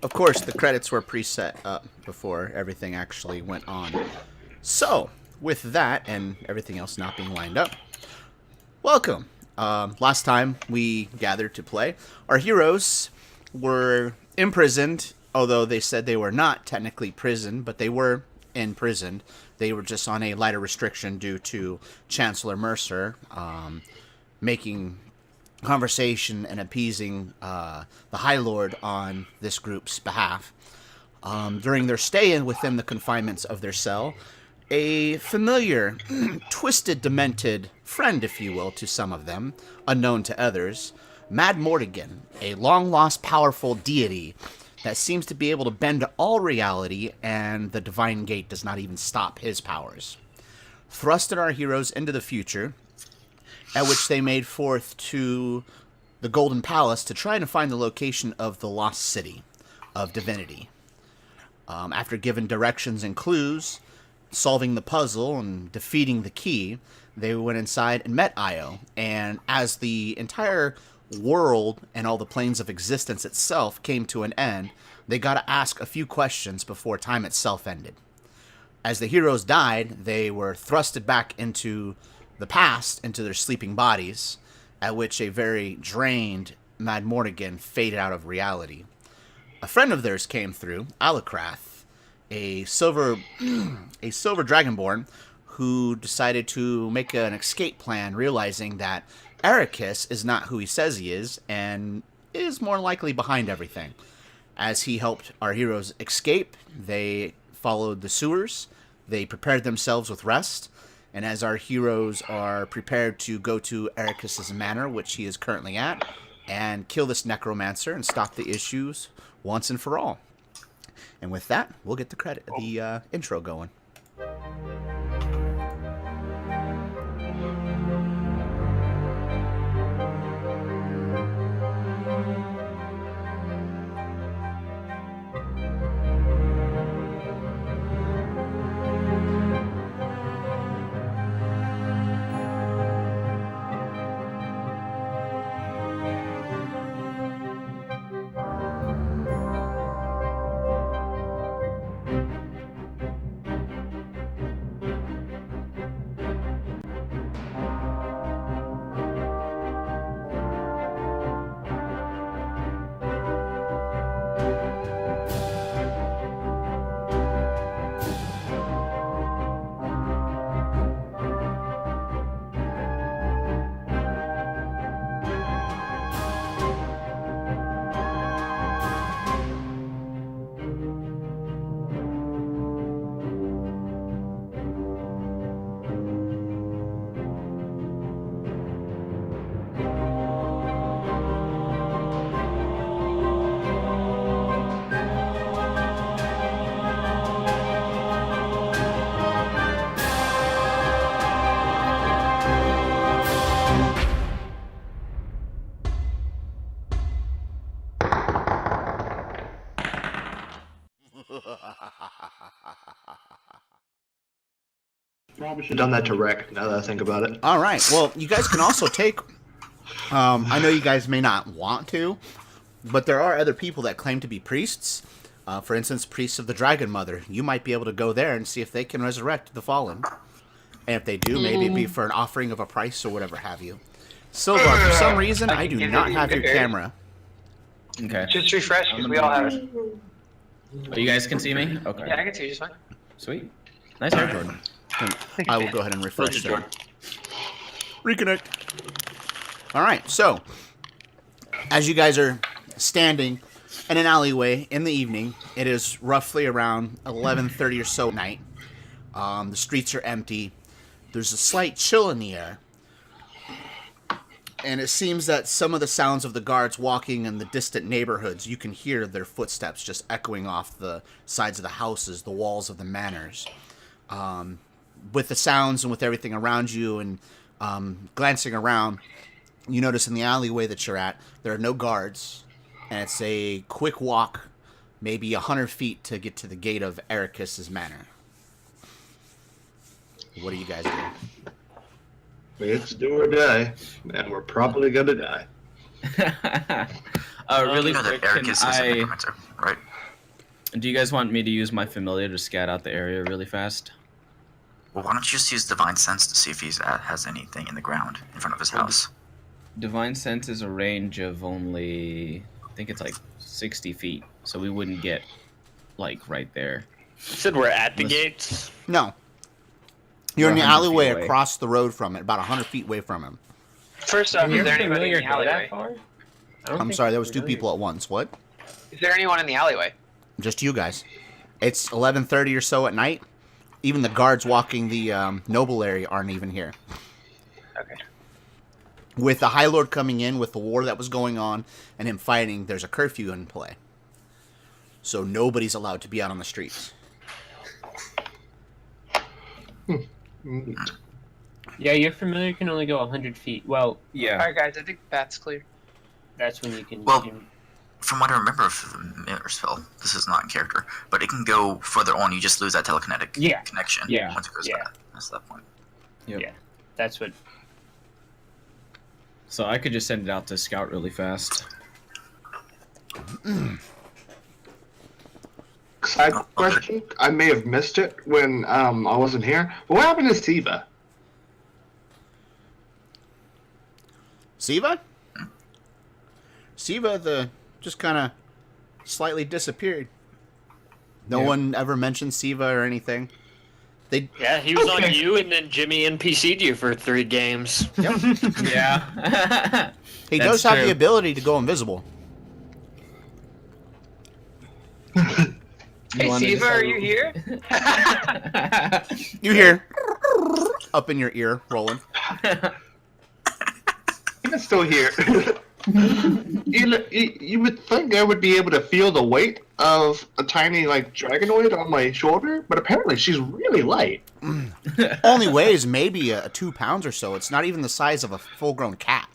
Of course, the credits were preset up before everything actually went on. So, with that and everything else not being lined up, welcome. Last time we gathered to play, our heroes were imprisoned, although they said they were not technically prisoned, but they were imprisoned. They were just on a lighter restriction due to Chancellor Mercer making conversation and appeasing the High Lord on this group's behalf. During their stay within the confinements of their cell, a familiar, twisted, demented friend, if you will, to some of them, unknown to others, Mad Mortigan, a long-lost powerful deity that seems to be able to bend all reality, and the Divine Gate does not even stop his powers. Thrusted our heroes into the future, at which they made forth to the Golden Palace to try and find the location of the Lost City of Divinity. After given directions and clues, solving the puzzle and defeating the key, they went inside and met Io. And as the entire world and all the planes of existence itself came to an end, they got to ask a few questions before time itself ended. As the heroes died, they were thrusted back into the past, into their sleeping bodies, at which a very drained Mad Mortigan faded out of reality. A friend of theirs came through, Arrakas, a silver dragonborn who decided to make an escape plan, realizing that Arrakas is not who he says he is, and is more likely behind everything. As he helped our heroes escape, they followed the sewers, they prepared themselves with rest, and as our heroes are prepared to go to Arrakas' manor, which he is currently at, and kill this necromancer and stop the issues once and for all. And with that, we'll get the intro going. Probably should have done that to Rick, now that I think about it. All right. Well, you guys can also take... I know you guys may not want to, but there are other people that claim to be priests. For instance, priests of the Dragon Mother. You might be able to go there and see if they can resurrect the fallen. And if they do, maybe it'd be for an offering of a price or whatever have you. Silvar, for some reason, I do not have your camera. Okay. Just refresh, because we all have it. Oh, you guys can see me? Okay. Yeah, I can see you just fine. Sweet. Nice hair, Jordan. I will go ahead and refresh there. Reconnect. All right, so as you guys are standing in an alleyway in the evening, it is roughly around 11:30 or so at night. The streets are empty. There's a slight chill in the air. And it seems that some of the sounds of the guards walking in the distant neighborhoods, you can hear their footsteps just echoing off the sides of the houses, the walls of the manors. With the sounds and with everything around you and glancing around, you notice in the alleyway that you're at, there are no guards. And it's a quick walk, maybe 100 feet to get to the gate of Arrakas' manor. What do you guys do? It's do or die, and we're probably gonna die. Really You know that quick, can Arrakas is a necromancer, right? do you guys want me to use my familiar to scat out the area really fast? Well, why don't you just use Divine Sense to see if he has anything in the ground in front of his house? Divine Sense is a range of only, I think it's like 60 feet, so we wouldn't get, like, right there. You said we're at the Unless- gates. No. You're in the 100 feet alleyway away. across the road from it, about 100 feet away from him. First off, is there anybody in the go that alleyway? far? I'm sorry, there was 2 people at once. What? Is there anyone in the alleyway? Just you guys. It's 11:30 or so at night. Even the guards walking the noble area aren't even here. Okay. With the High Lord coming in, with the war that was going on, and him fighting, there's a curfew in play. So nobody's allowed to be out on the streets. Yeah, your familiar can only go 100 feet. Well, Yeah. Alright, guys, I think that's clear. that's when you can. Well, from what I remember of the mirror spell, this is not in character, but it can go further on. You just lose that telekinetic connection Yeah. once it goes Yeah. past that point. Yep. Yeah. That's what. So I could just send it out to scout really fast. Side question: I may have missed it when I wasn't here. But what happened to Siva? Siva? Siva, just kind of slightly disappeared. No one ever mentioned Siva or anything. Yeah, he was on you, and then Jimmy NPC'd you for 3 games. Yeah. He That's does have true. the ability to go invisible. Hey, wanted to Siva, say- are you here? You hear up in your ear rolling. He's still here. You would think I would be able to feel the weight of a tiny dragonoid on my shoulder, but apparently she's really light. Only weighs maybe 2 pounds or so. It's not even the size of a full-grown cat.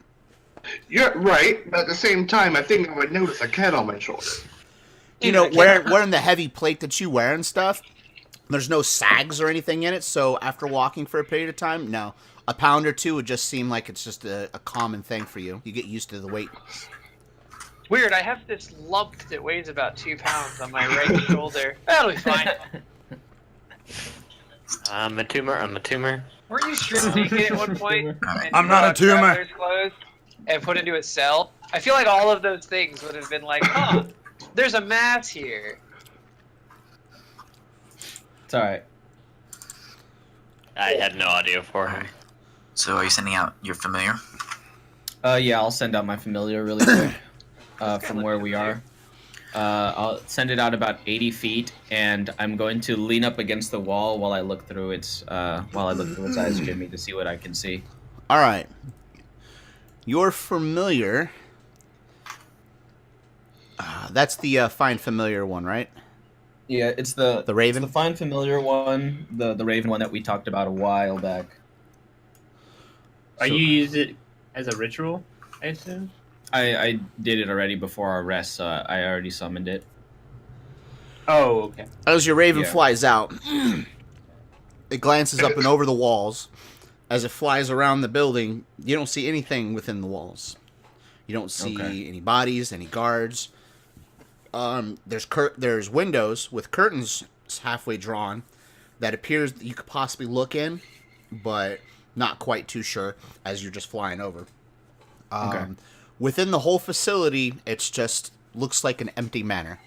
You're right, but at the same time, I think I would notice a cat on my shoulder. You know, wearing the heavy plate that you wear and stuff, there's no sags or anything in it, so after walking for a period of time, no. A pound or 2 would just seem like it's just a common thing for you. You get used to the weight. Weird, I have this lump that weighs about 2 pounds on my right shoulder. That'll be fine. I'm a tumor. Weren't you stripped naked at one point? And I'm not a put on tumor. traveler's clothes and put into a cell? I feel like all of those things would have been like, huh, there's a mass here. It's alright. I had no idea for him. So are you sending out your familiar? Yeah, I'll send out my familiar really quick from where we are. I'll send it out about 80 feet, and I'm going to lean up against the wall while I look through its eyes, Jimmy, to see what I can see. All right. Your familiar. That's the find familiar one, right? Yeah, it's the Raven? it's the fine familiar one, the Raven one that we talked about a while back. Are you use it as a ritual? I assume. I did it already before our rest, so I already summoned it. Oh, okay. As your raven Yeah. flies out, it glances up and over the walls. As it flies around the building, you don't see anything within the walls. You don't see any bodies, any guards. There's windows with curtains halfway drawn that appears that you could possibly look in, but not quite too sure as you're just flying over. Within the whole facility, it's just looks like an empty manor.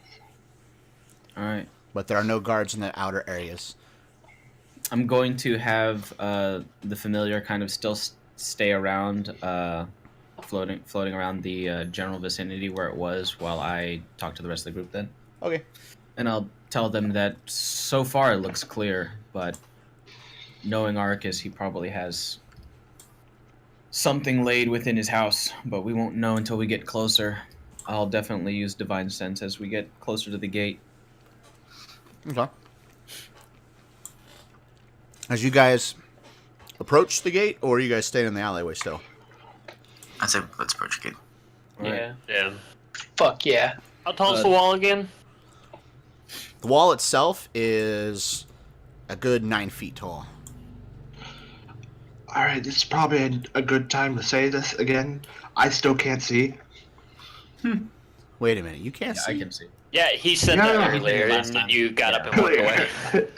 All right. But there are no guards in the outer areas. I'm going to have the familiar kind of still stay around, floating around the general vicinity where it was while I talk to the rest of the group then. Okay. And I'll tell them that so far it looks clear, but knowing Arrakas, he probably has something laid within his house, but we won't know until we get closer. I'll definitely use Divine Sense as we get closer to the gate. Okay. As you guys approach the gate, or are you guys staying in the alleyway still? I say let's approach the gate. Yeah. Yeah. Fuck yeah. How tall's the wall again? The wall itself is a good 9 feet tall. Alright, this is probably a good time to say this again. I still can't see. Wait a minute. You can't Yeah, see? I can see. Yeah, he said Yeah, that he did earlier, last and time. then you got up and Oh, walked yeah. away.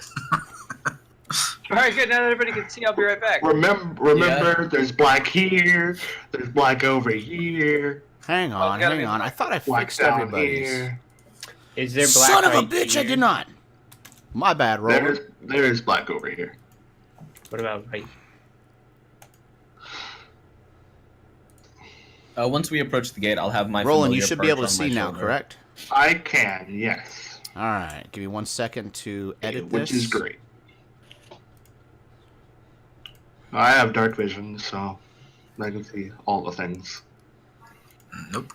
All right, good. Now that everybody can see, I'll be right back. Remember, there's black here. There's black over here. Hang on, gotta hang be on. I black. thought I Black fixed down everybody's. here. Is there black Son of a right bitch, I here? did not. My bad, Roland. There is black over here. What about right? Once we approach the gate, I'll have my Roland, you familiar should be perch able to on my see now, shoulder. correct? I can, yes. All right. Give me 1 second to edit Which this. is great. I have dark vision, so I can see all the things. Nope.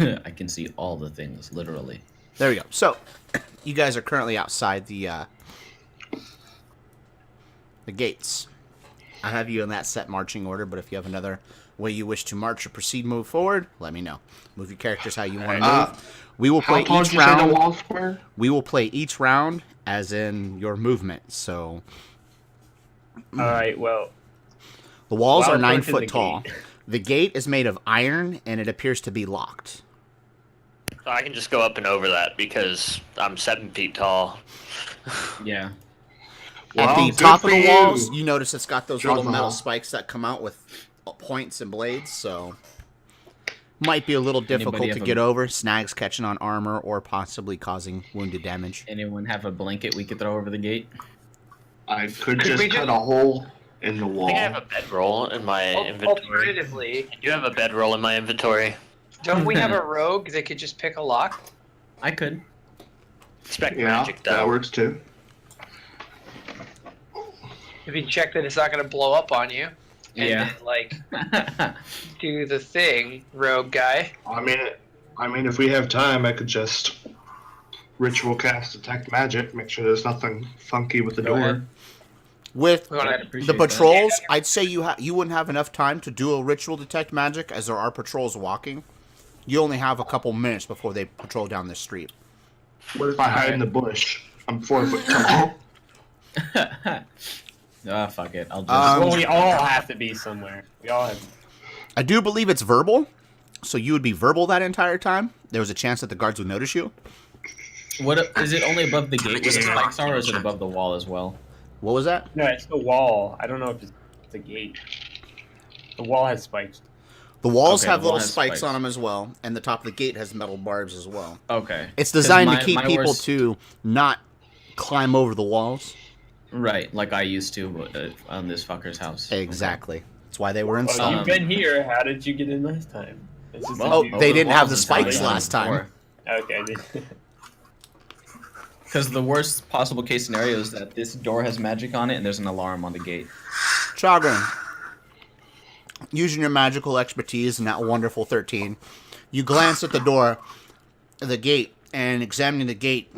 I can see all the things, literally. There we go. So, you guys are currently outside the gates. I have you in that set marching order, but if you have another way you wish to march or proceed, move forward, let me know. Move your characters how you want to move. We will How play tall each did you say the round. walls were? We will play each round as in your movement. So All right. Well, the walls Well, are 9 going to foot the tall. gate. The gate is made of iron and it appears to be locked. So I can just go up and over that because I'm 7 feet tall. Yeah. At Well, the good top of for the you. walls, you notice it's got those little Jabba. metal spikes that come out with points and blades, so might be a little difficult Anybody to have get a- over. Snags catching on armor or possibly causing wounded damage. Anyone have a blanket we could throw over the gate? I could Could just we cut just- a hole in the I wall. think I have a bedroll in my inventory. Alternatively, I do have a bedroll in my inventory. don't we have a rogue that could just pick a lock? I could. Expect Yeah, magic, though. that works too. If you check that it's not going to blow up on you, and Yeah. then, like, do the thing, rogue guy. I mean, if we have time, I could just ritual cast detect magic. Make sure there's nothing funky with the Go door. ahead. With We wanna- I'd appreciate the that. patrols, I'd say you wouldn't have enough time to do a ritual detect magic as there are patrols walking. You only have a couple minutes before they patrol down the street. What if I hide in the bush? I'm 4 foot tall. Ah, fuck it. I'll just. well, we all have to be somewhere. We all have. I do believe it's verbal, so you would be verbal that entire time. There was a chance that the guards would notice you. What is it only above the gate where the Just spikes are, or is it check. above the wall as well? What was that? No, it's the wall. I don't know if it's the gate. The wall has spikes. The walls Okay, have the wall little has spikes spikes. on them as well, and the top of the gate has metal barbs as well. Okay. It's designed 'Cause to keep my people worst- to not climb over the walls. Right, like I used to on this fucker's house. Exactly. That's why they were Well, installed. you've been here. How did you get in last time? This is Well, Oh, the- they didn't have the walls until I spikes got in last time. before. Okay. Because the worst possible case scenario is that this door has magic on it and there's an alarm on the gate. Chagrin, using your magical expertise in that wonderful 13, you glance at the door, the gate, and examining the gate,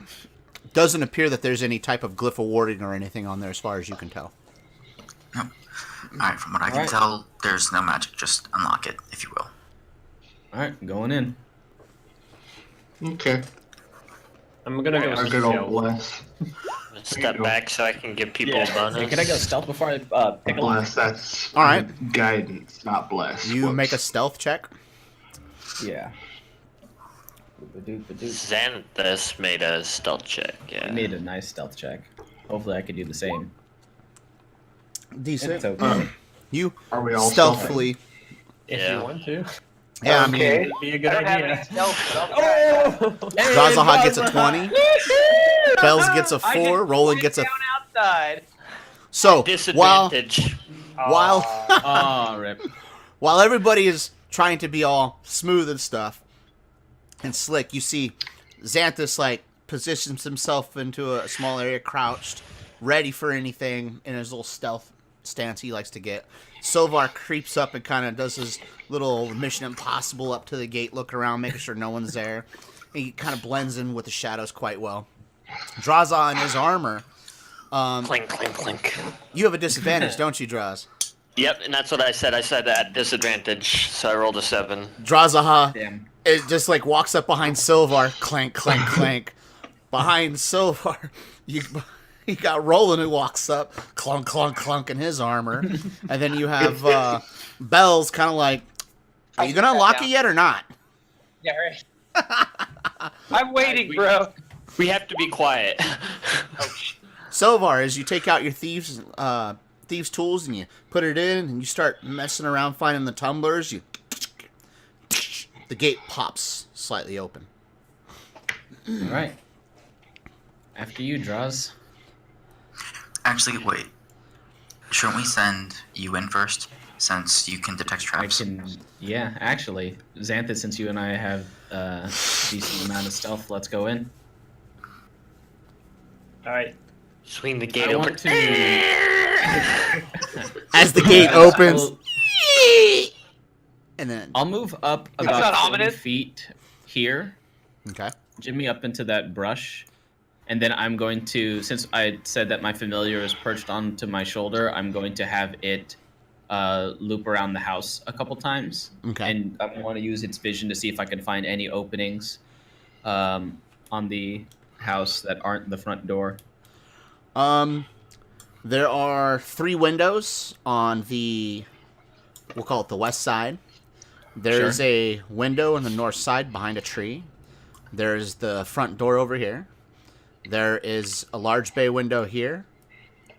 doesn't appear that there's any type of glyph of warding or anything on there as far as you can tell. Nope. Alright, from what I can Alright. tell, there's no magic. Just unlock it, if you will. Alright, going in. Okay. I'm gonna go. I could all bless. Step back so I can give people a bonus. Hey, can I go stealth before I pick a lock? Bless, that's All right. guidance, not bless. You Whoops. make a stealth check. Yeah. Xanthus made a stealth check, yeah. I made a nice stealth check. Hopefully I could do the same. Decent. It's okay. You Are we all stealthily. If Yeah. you want to. Yeah, I mean, Okay. It'd be a good I don't have any idea. stealth, but I'll try. Drazaha gets a 20. Bells gets a I can 4. Roland gets a. down outside. So while Disadvantage. while Oh, rip. while everybody is trying to be all smooth and stuff and slick, you see Xanthus like positions himself into a small area, crouched, ready for anything in his little stealth stance he likes to get. Silvar creeps up and kind of does his little Mission Impossible up to the gate, look around, making sure no one's there. He kind of blends in with the shadows quite well. Draza in his armor. Clink, clink, clink. You have a disadvantage, don't you, Draz? Yep, and that's what I said. I said at disadvantage, so I rolled a 7. Drazaha Damn. it just like walks up behind Silvar, clank, clank, clank. Behind Silvar, you got Roland who walks up, clunk, clunk, clunk in his armor, and then you have Bells kind of like, are you gonna unlock it yet or not? Yeah, right. I'm waiting, bro. We have to be quiet. Sovar, as you take out your thieves tools and you put it in and you start messing around finding the tumblers, the gate pops slightly open. All right. After you, Draws. Actually, wait. Shouldn't we send you in first, since you can detect traps? Yeah, actually, Xanthus, since you and I have decent amount of stealth, let's go in. All right. Swing the gate I open. want to. As the gate opens, and then I'll move up not about 40 ominous. feet here. okay. Jimmy up into that brush. And then I'm going to, since I said that my familiar is perched onto my shoulder, I'm going to have it loop around the house a couple times. Okay. And I want to use its vision to see if I can find any openings on the house that aren't the front door. There are 3 windows on the, we'll call it the west side. There's Sure. a window on the north side behind a tree. There's the front door over here. There is a large bay window here.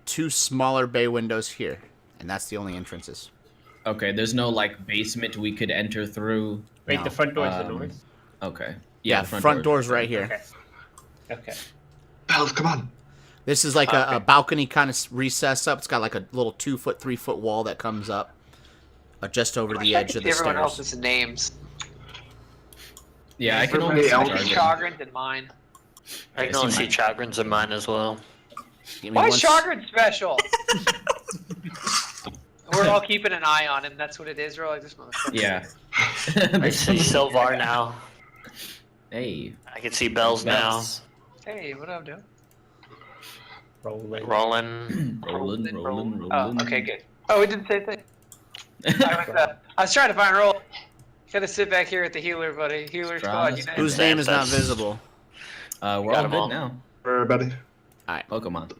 2 smaller bay windows here. And that's the only entrances. Okay, there's no like basement we could enter through. Wait, No. the front door is the north. Okay. Yeah, the front door's right here. Okay. Bells, come on. This is like a balcony kind of recess up. It's got like a little 2-foot, 3-foot wall that comes up just over the edge of the Everyone stairs. else's names. Yeah, I can Everybody only else- see Chagrin and mine. I can only see Chagrin's in mine as well. Give me Why one is Chagrin special? We're all keeping an eye on him. That's what it is. We're like this motherfucker. Yeah. I see Silvar now. Hey. I can see Bells now. Hey, what up, dude? Rolling. Rolling. Rolling. Oh, okay, good. Oh, we did the same thing. I was trying to find roll. Gotta sit back here at the healer, buddy. Healer squad. You know? Whose name is not visible? We're all Got 'em good all. now. Everybody. Pokemon.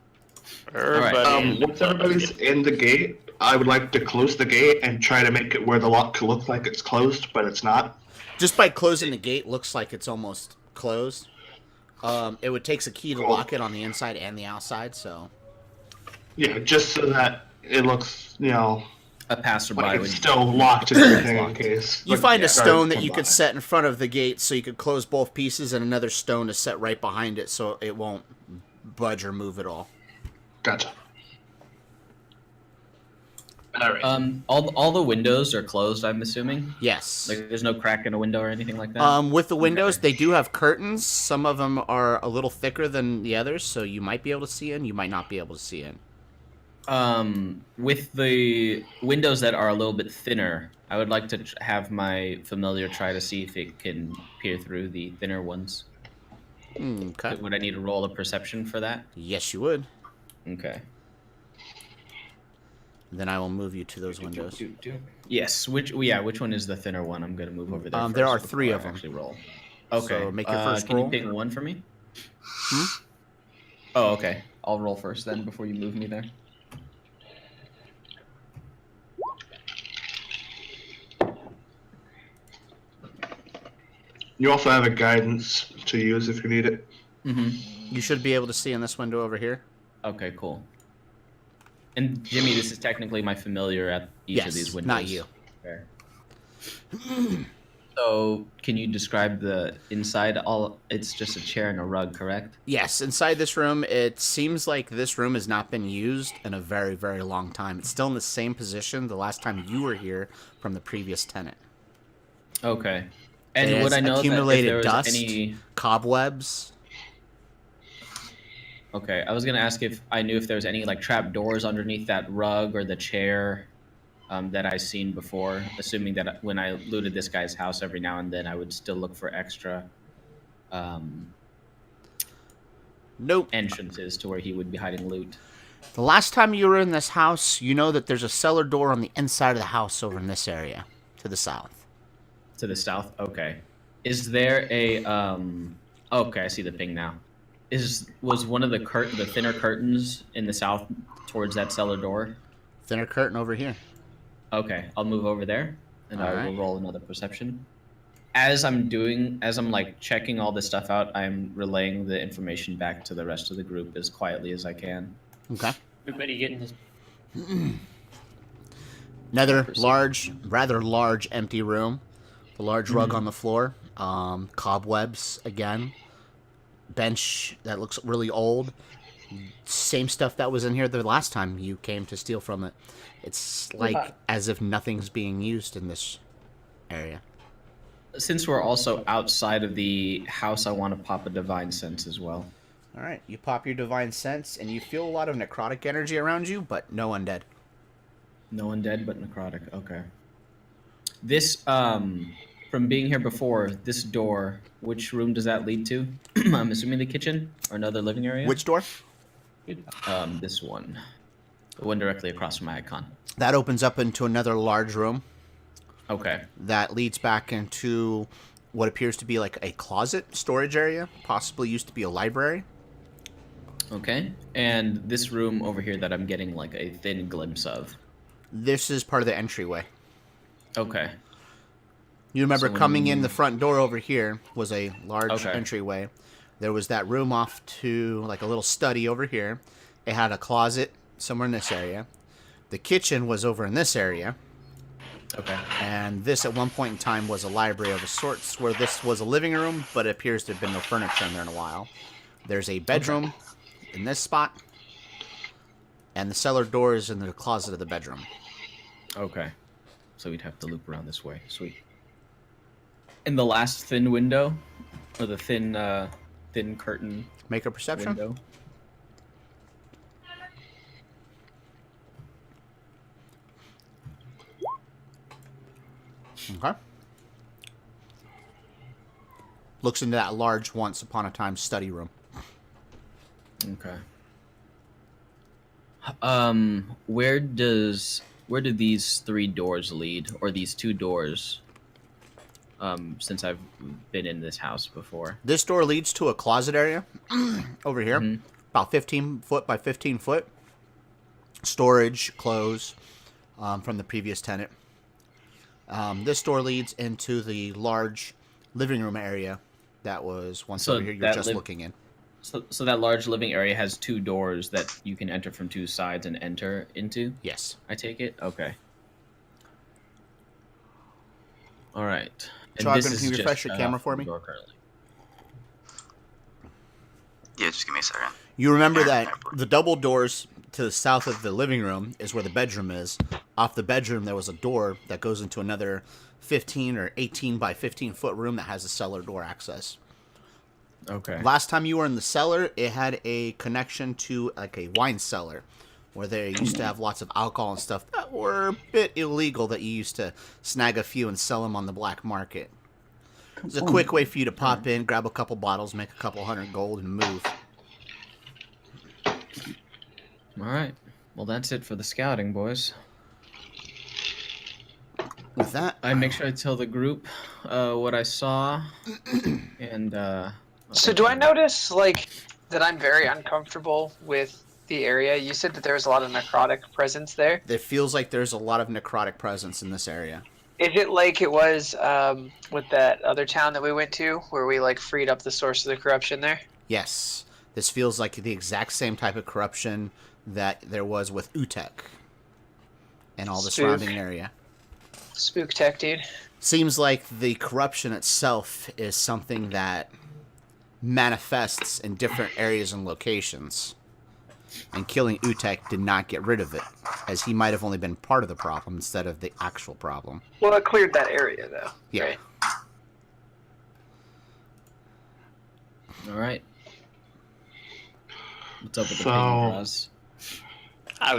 Everybody. Once everybody's in the gate, I would like to close the gate and try to make it where the lock looks like it's closed, but it's not. Just by closing the gate, looks like it's almost closed. It would take a key to lock it on the inside and the outside, so... Yeah, just so that it looks, A passerby like would. it's still locked and everything in case. You find a stone that come you could by. set in front of the gate so you could close both pieces, and another stone to set right behind it so it won't budge or move at all. Gotcha. All right. All the windows are closed, I'm assuming. Yes. Like, there's no crack in a window or anything like that. With the windows, they do have curtains. Some of them are a little thicker than the others, so you might be able to see in, you might not be able to see in. With the windows that are a little bit thinner, I would like to have my familiar try to see if it can peer through the thinner ones. Okay. Would I need to roll a perception for that? Yes, you would. Okay. Then I will move you to those windows. Yes. Which one is the thinner one? I'm gonna move over there. There first are 3 before of I them. Actually roll. Okay. So make your first can roll. you pick one for me? Oh, okay. I'll roll first then before you move me there. You also have a guidance to use if you need it. You should be able to see in this window over here. Okay, cool. And Jimmy, this is technically my familiar at each Yes, of these windows. not you. Fair. So, can you describe the inside? It's just a chair and a rug, correct? Yes, inside this room, it seems like this room has not been used in a very, very long time. It's still in the same position the last time you were here from the previous tenant. Okay. And It would has I know that if accumulated there was dust, any? cobwebs. Okay, I was gonna ask if I knew if there was any like trap doors underneath that rug or the chair that I've seen before. Assuming that when I looted this guy's house every now and then, I would still look for extra Nope. entrances to where he would be hiding loot. The last time you were in this house, you know that there's a cellar door on the inside of the house over in this area, to the south. To the south? Okay. Is there a okay, I see the ping now. Was one of the thinner curtains in the south towards that cellar door? Thinner curtain over here. Okay, I'll move over there and I Alright. will roll another perception. as I'm like checking all this stuff out, I'm relaying the information back to the rest of the group as quietly as I can. Okay. Everybody getting his. Another rather large empty room. The large rug on the floor. Cobwebs again. Bench that looks really old. Same stuff that was in here the last time you came to steal from it. It's like as if nothing's being used in this area. Since we're also outside of the house, I want to pop a divine sense as well. All right, you pop your divine sense, and you feel a lot of necrotic energy around you, but no undead. No undead, but necrotic. Okay. This, from being here before, this door, which room does that lead to? I'm assuming the kitchen or another living area. Which door? This one. The one directly across from my icon. That opens up into another large room. Okay. That leads back into what appears to be like a closet storage area, possibly used to be a library. Okay. And this room over here that I'm getting like a thin glimpse of. This is part of the entryway. Okay. You remember coming in the front door over here was a large entryway. There was that room off to like a little study over here. It had a closet somewhere in this area. The kitchen was over in this area. Okay. And this, at one point in time, was a library of a sorts, where this was a living room, but it appears to have been no furniture in there in a while. There's a bedroom in this spot, and the cellar door is in the closet of the bedroom. Okay. So we'd have to loop around this way. Sweet. And the last thin window, or the thin curtain. Make a perception. Window. Okay. Looks into that large once upon a time study room. Okay. Where do these 3 doors lead, or these 2 doors? Since I've been in this house before. This door leads to a closet area over here, about 15 foot by 15 foot. Storage, clothes from the previous tenant. This door leads into the large living room area that was once over here you're just looking in. So that large living area has 2 doors that you can enter from 2 sides and enter into? Yes. I take it? Okay. All right. And Chogrin, can you refresh your camera for me? Yeah, just give me a second. You remember that the double doors to the south of the living room is where the bedroom is. Off the bedroom, there was a door that goes into another 15 or 18 by 15 foot room that has a cellar door access. Okay. Last time you were in the cellar, it had a connection to like a wine cellar where they used to have lots of alcohol and stuff that were a bit illegal that you used to snag a few and sell them on the black market. It's a quick way for you to pop in, grab a couple bottles, make a couple hundred gold, and move. All right. Well, that's it for the scouting, boys. With that, I make sure I tell the group what I saw, and So do I notice like that I'm very uncomfortable with the area? You said that there was a lot of necrotic presence there. It feels like there's a lot of necrotic presence in this area. Is it like it was with that other town that we went to, where we like freed up the source of the corruption there? Yes, this feels like the exact same type of corruption that there was with Utek and all the surrounding area. Spook tech, dude. Seems like the corruption itself is something that manifests in different areas and locations. And killing Utek did not get rid of it, as he might have only been part of the problem instead of the actual problem. Well, it cleared that area, though. Yeah. Right? all right. What's up with the ping, Roz? I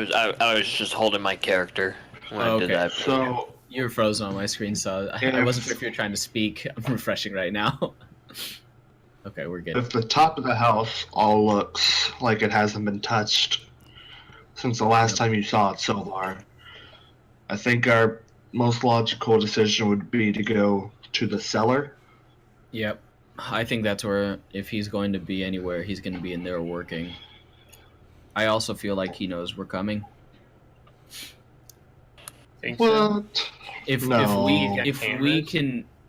was just holding my character when I did that. So You were frozen on my screen, so I wasn't sure if you were trying to speak. I'm refreshing right now. Okay, we're good. if the top of the house all looks like it hasn't been touched since the last time you saw it so far, I think our most logical decision would be to go to the cellar. Yep. I think that's where, if he's going to be anywhere, he's going to be in there working. I also feel like he knows we're coming. Think so? What? If No. we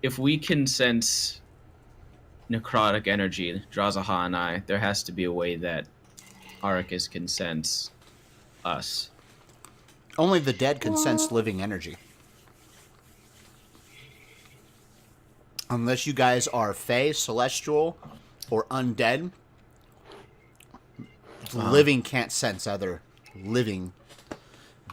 if we can sense necrotic energy, Drazaha and I, there has to be a way that Arrakas can sense us. Only the dead can sense living energy. Unless you guys are Fae, Celestial, or Undead, the living can't sense other living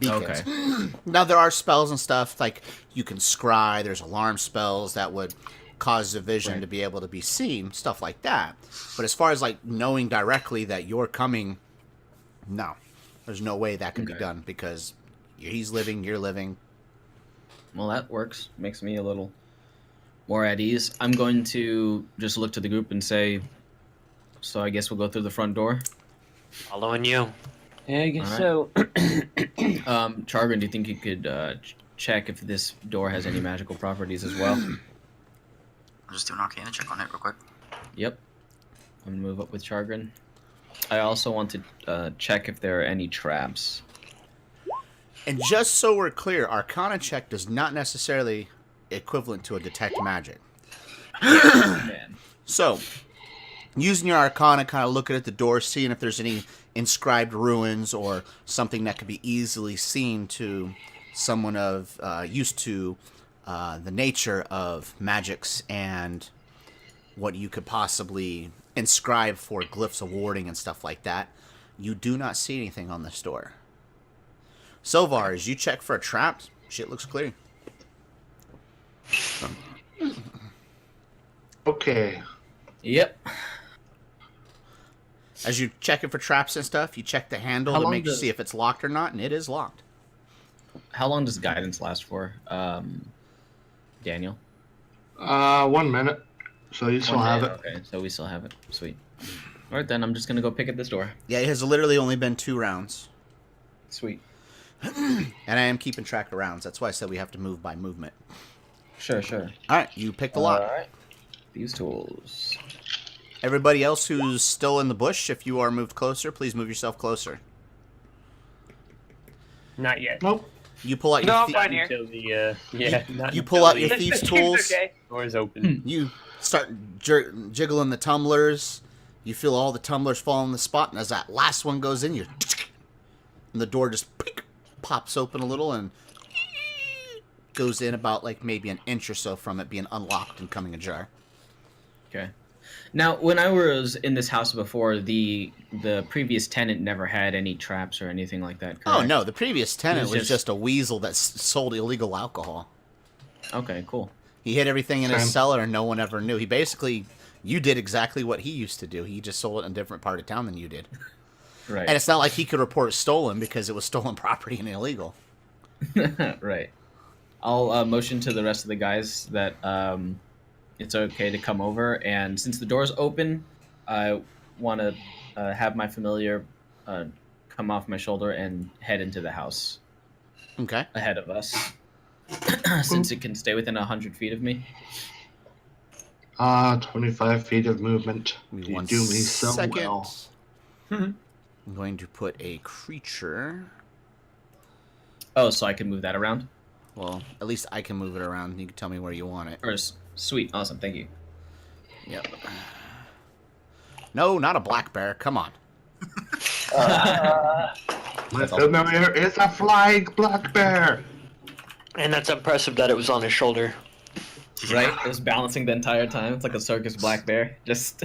beacons. Okay. Now, there are spells and stuff, like you can scry, there's alarm spells that would cause the vision to be able to be seen, stuff like that. But as far as, like, knowing directly that you're coming, no. There's no way that can be done, because he's living, you're living. Well, that works. Makes me a little more at ease. I'm going to just look to the group and say, so I guess we'll go through the front door. Following you. Yeah, I guess All so. Chargren, do you think you could check if this door has any magical properties as well? I'll just do an arcana check on it real quick. Yep. I'm going to move up with Chargren. I also want to check if there are any traps. And just so we're clear, Arcana check does not necessarily equivalent to a detect magic. Man. So, using your Arcana, kind of looking at the door, seeing if there's any inscribed ruins or something that could be easily seen to someone of used to the nature of magics and what you could possibly inscribe for glyphs of warding and stuff like that. You do not see anything on this door. Silvar, as you check for a trap, shit looks clear. Okay. Yep. As you check it for traps and stuff, you check the handle to make see if it's locked or not, and it is locked. How long does guidance last for, Daniel? 1 minute. So you still have it. Okay, so we still have it. Sweet. All right, then I'm just gonna go pick at this door. Yeah, it has literally only been 2 rounds. Sweet. And I am keeping track of rounds. That's why I said we have to move by movement. Sure, sure. All right, you pick the lock. All right. These tools. Everybody else who's still in the bush, if you are moved closer, please move yourself closer. Not yet. Nope. You pull out No, your I'm fine here. Until the you pull out your thieves' tools. Okay. door's open. You start jiggling the tumblers. You feel all the tumblers fall on the spot, and as that last one goes in, and the door just pops open a little and goes in about like maybe an inch or so from it being unlocked and coming ajar. Okay. Now, when I was in this house before, the previous tenant never had any traps or anything like that, correct? Oh, no. The previous tenant was was just a weasel that sold illegal alcohol. Okay, cool. He hid everything in his Same. cellar and no one ever knew. He basically, you did exactly what he used to do. He just sold it in a different part of town than you did. Right. And it's not like he could report it stolen because it was stolen property and illegal. Right. I'll motion to the rest of the guys that it's okay to come over, and since the door's open, I want to have my familiar come off my shoulder and head into the house Okay. ahead of us, since it can stay within 100 feet of me. 25 feet of movement. Give me You one do me so second. well. I'm going to put a creature. Oh, so I can move that around? Well, at least I can move it around. You can tell me where you want it. Sweet, awesome, thank you. Yep. No, not a black bear. Come on. My familiar is a flying black bear. And that's impressive that it was on his shoulder. Right? It was balancing the entire time. It's like a circus black bear. Just...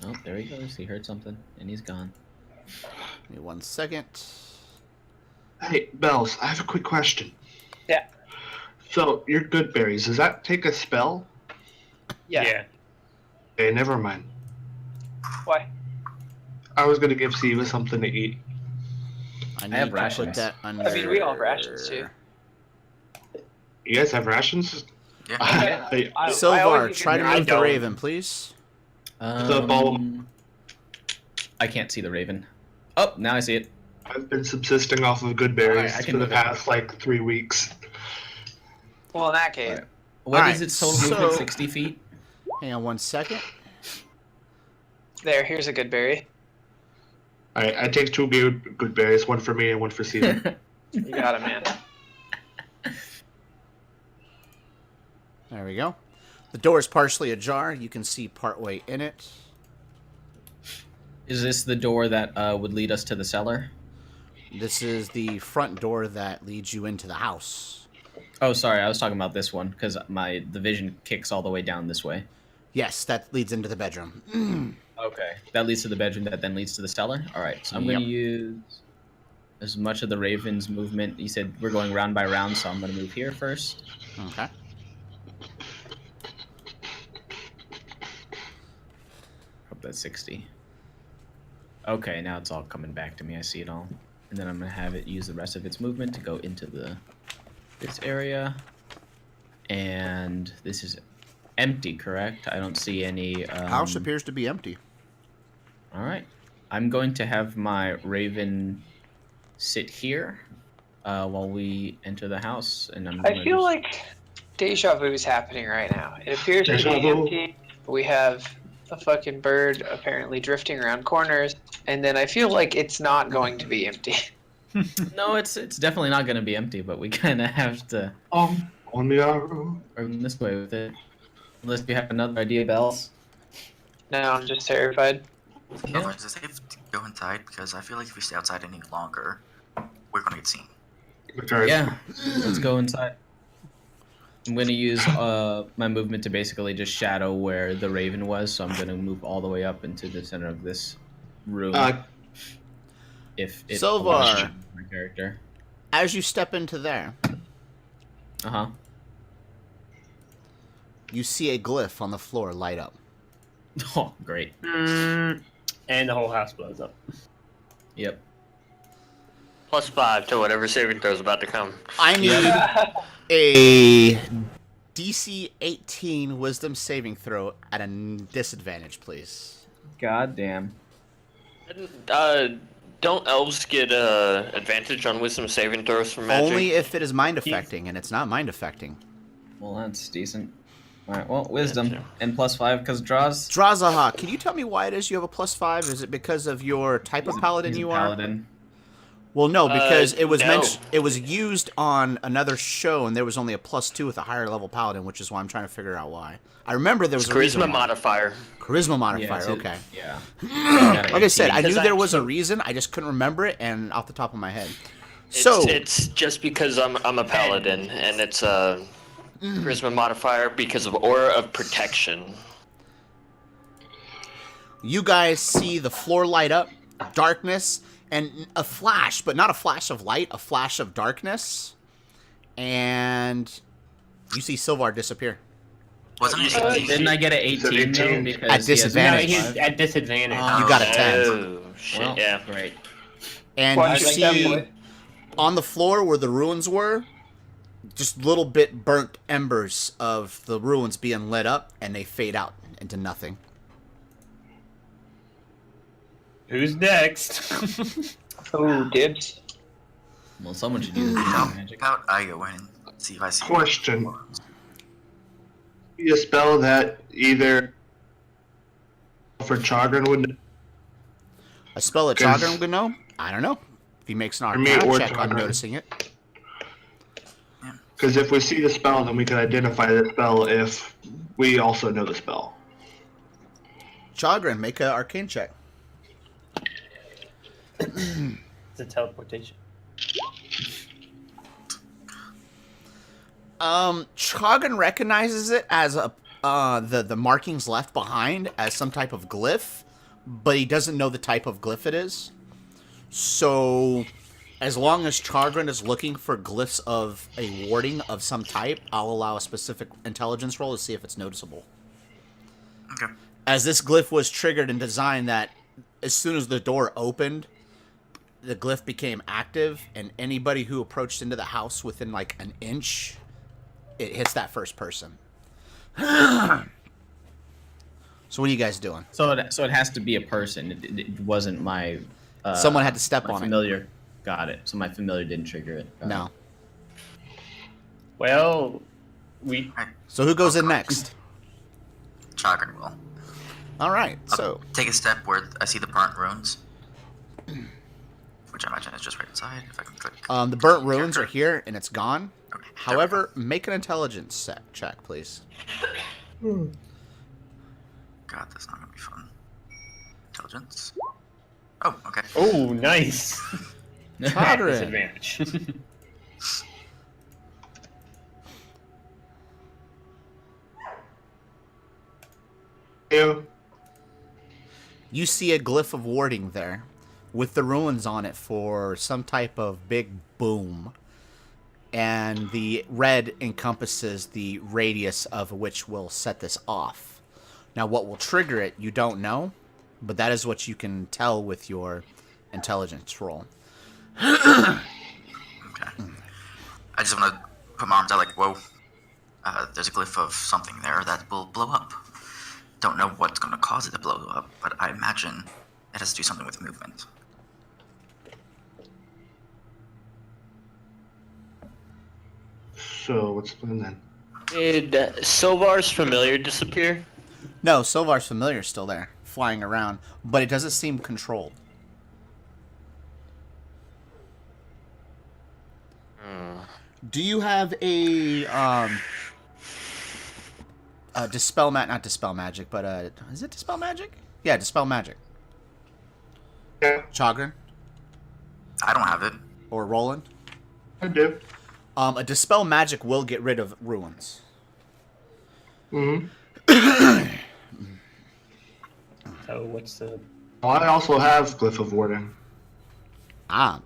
Oh, there he goes. He heard something, and he's gone. Give me 1 second. Hey, Bells, I have a quick question. Yeah. So, your good berries, does that take a spell? Yeah. Okay, never mind. Why? I was gonna give Siva something to eat. I need have to put rations. that under... I mean, we all have rations too. You guys have rations? Yeah. I Silvar, always try to use- move the raven, please. The ball. I can't see the raven. Oh, now I see it. I've been subsisting off of good berries Alright, I can for the move it. past, 3 weeks. Well, in that case, Alright. What Alright, is its total movement? so- 60 feet? Hang on 1 second. here's a good berry. Alright, I take 2 good berries, 1 for me and 1 for Caesar. You got it, man. There we go. The door is partially ajar. You can see partway in it. Is this the door that would lead us to the cellar? This is the front door that leads you into the house. Oh, sorry, I was talking about this one because the vision kicks all the way down this way. Yes, that leads into the bedroom. Okay, that leads to the bedroom. That then leads to the cellar. All right, so I'm going to use as much of the Raven's movement. You said we're going round by round, so I'm going to move here first. Okay. Hope that's 60. Okay, now it's all coming back to me. I see it all. And then I'm going to have it use the rest of its movement to go into this area. And this is empty, correct? I don't see any... House appears to be empty. All right. I'm going to have my Raven sit here while we enter the house. And I feel like deja vu is happening right now. It appears to be empty. We have a fucking bird apparently drifting around corners, and then I feel like it's not going to be empty. No, it's definitely not going to be empty, but we kind of have to On the arrow. run this way with it. Unless you have another idea, Bells. No, I'm just terrified. Yeah. Is it safe to go inside? Because I feel like if we stay outside any longer, we're gonna get seen. Yeah, let's go inside. I'm going to use my movement to basically just shadow where the Raven was, so I'm going to move all the way up into the center of this room. If it belongs to my character. As you step into there, Uh-huh. you see a glyph on the floor light up. Oh, great. And the whole house blows up. Yep. +5 to whatever saving throw is about to come. I need a DC 18 Wisdom saving throw at a disadvantage, please. God damn. Don't elves get advantage on wisdom saving throws from magic? Only if it is mind affecting, and it's not mind affecting. Well, that's decent. Alright, well, wisdom. And +5 because draws. Drazaha, can you tell me why it is you have a +5? Is it because of your type of paladin He's a you paladin. are? Well, no, because it was no. it was used on another show, and there was only a +2 with a higher level paladin, which is why I'm trying to figure out why. I remember there was a reason Charisma why. modifier. Charisma modifier, okay. Yeah. Like I said, I knew Because there was a reason, I just couldn't remember it, and off the top of my head. It's just because I'm a paladin, and it's a charisma modifier because of aura of protection. You guys see the floor light up, darkness, and a flash, but not a flash of light, a flash of darkness, and you see Silvar disappear. Wasn't it? Didn't I get an 18 though? 18. Because At he has disadvantage. No, a he's 5? at disadvantage. You got a 10. Oh, shit, Well, yeah. Great. And Well, I you like that see boy. on the floor where the ruins were, just little bit burnt embers of the ruins being lit up, and they fade out into nothing. Who's next? Ooh, dibs. Well, someone should use How magic. about I go in and see if I see... Question. Be a spell that either for Chagrin would A spell that Because- Chagrin would know? I don't know. If he makes an For me, Arcana or check, I'm Chagrin. noticing it. because if we see the spell, then we can identify the spell if we also know the spell. Chagrin, make an Arcane check. It's a teleportation. Chagrin recognizes it as a the markings left behind as some type of glyph, but he doesn't know the type of glyph it is. So, as long as Chagrin is looking for glyphs of a warding of some type, I'll allow a specific intelligence roll to see if it's noticeable. Okay. As this glyph was triggered and designed that as soon as the door opened, the glyph became active, and anybody who approached into the house within like an inch, it hits that first person. So what are you guys doing? So it has to be a person. It wasn't my... Someone had to step my on familiar. Got it. So my familiar didn't trigger it. it. Got No. Well, we So who goes in next? Chagrin will. All right. So Take a step where I see the burnt ruins. Which I imagine is just right inside. If I can click. The burnt ruins are here, and it's gone. Okay, there we However, make an intelligence check, please. go. God, that's not gonna be fun. Intelligence. Oh, okay. Oh, nice. Chagrin. Disadvantage. You. You see a glyph of warding there, with the ruins on it for some type of big boom. And the red encompasses the radius of which will set this off. Now, what will trigger it, you don't know, but that is what you can tell with your intelligence roll. Okay. I just want to put my arms out like, whoa. There's a glyph of something there that will blow up. Don't know what's going to cause it to blow up, but I imagine it has to do something with movement. So what's the plan then? Did Silvar's familiar disappear? No, Silvar's familiar is still there, flying around, but it doesn't seem controlled. Do you have a dispel not dispel magic, but is it dispel magic? Yeah, dispel magic. Yeah, Chagrin I don't have it. or Roland? I do. A dispel magic will get rid of ruins. Mm-hmm. So what's the... Well, I also have Glyph of Warding. Ah,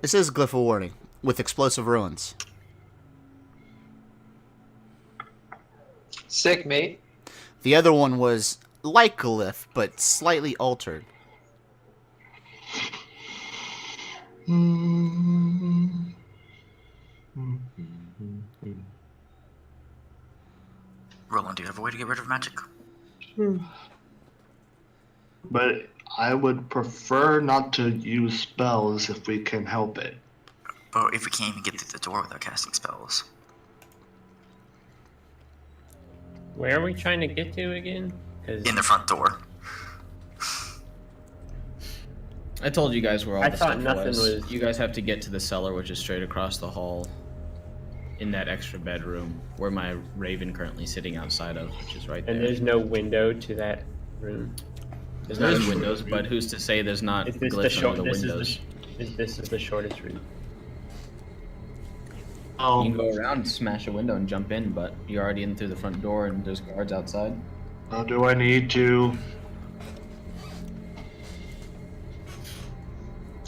this is Glyph of Warding with explosive ruins. Sick, mate. The other one was like Glyph, but slightly altered. Roland, do you have a way to get rid of magic? But I would prefer not to use spells if we can help it. But if we can't even get through the door without casting spells. Where are we trying to get to again? 'Cause In the front door. I told you guys where all I the thought stuff nothing was. was- You guys have to get to the cellar, which is straight across the hall, in that extra bedroom where my Raven currently sitting outside of, which is right there. And there's no window to that room. There's windows, but who's to say there's not Is this the glyphs short? under the This windows? this is the shortest route. You can go around, smash a window, and jump in, but you're already in through the front door, and there's guards outside. Do I need to?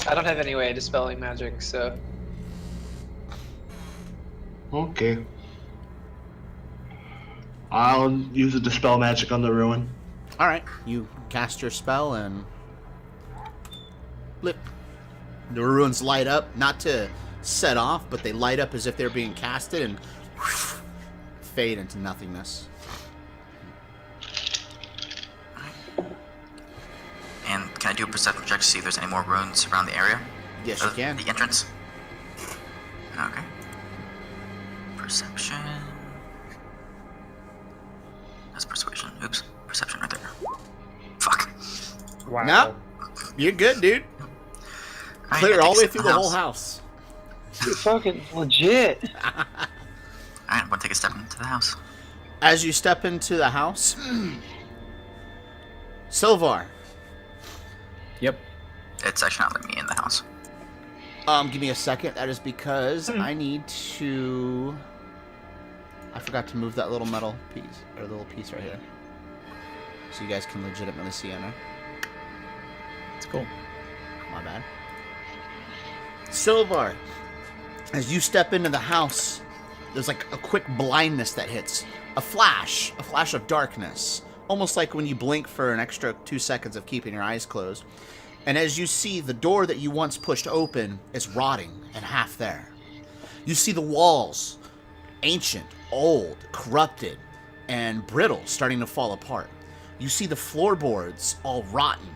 I don't have any way of dispelling magic, so Okay. I'll use a dispel magic on the ruin. All right, you cast your spell and blip. The ruins light up, not to set off, but they light up as if they're being casted and fade into nothingness. And can I do a perception check to see if there's any more ruins around the area? Yes, you can. The entrance. Okay. Perception. That's persuasion. Oops. Perception right there. Fuck. Wow. No, you're good, dude. Alright, Clear I all the way take a through step the in whole house. you're fucking legit. Alright, I'm gonna take a step into the house. As you step into the house, Silvar, Yep. It's actually not letting me in the house. give me a second. That is because I need to. I forgot to move that little metal piece, or little piece right here, so you guys can legitimately see in there. It's cool. My bad. Silvar, as you step into the house, there's like a quick blindness that hits. A flash of darkness. Almost like when you blink for an extra 2 seconds of keeping your eyes closed. And as you see, the door that you once pushed open is rotting and half there. You see the walls, ancient, old, corrupted, and brittle, starting to fall apart. You see the floorboards all rotten,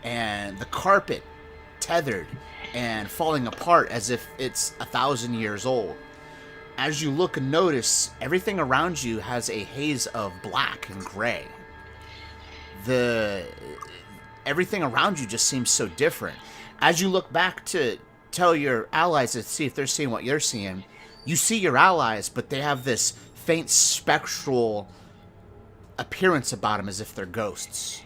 and the carpet tethered and falling apart as if it's 1,000 years old. As you look and notice, everything around you has a haze of black and gray. everything around you just seems so different. As you look back to tell your allies to see if they're seeing what you're seeing, you see your allies, but they have this faint spectral appearance about them as if they're ghosts.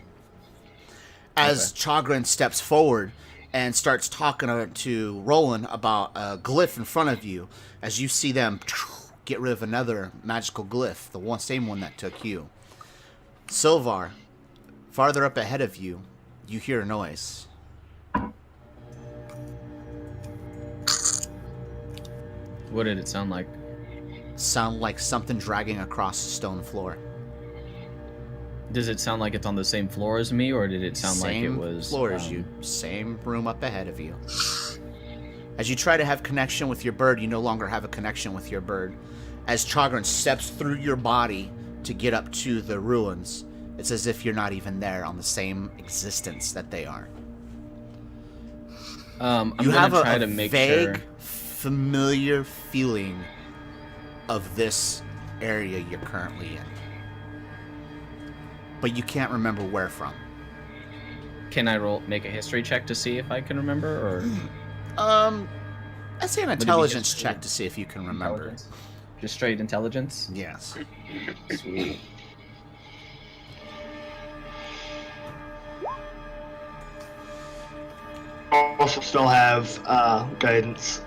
As Chagrin steps forward and starts talking to Roland about a glyph in front of you, as you see them get rid of another magical glyph, the same one that took you. Silvar, farther up ahead of you, you hear a noise. What did it sound like? Sound like something dragging across the stone floor. Does it sound like it's on the same floor as me, or did it sound like it was... Same floor as you. Same room up ahead of you. As you try to have connection with your bird, you no longer have a connection with your bird. As Chagrin steps through your body to get up to the ruins, it's as if you're not even there on the same existence that they are. You have a vague, familiar feeling of this area you're currently in. But you can't remember where from. Can I make a history check to see if I can remember, or? I'd say an intelligence check to see if you can remember. Just straight intelligence? Yes. Sweet. Also still have guidance.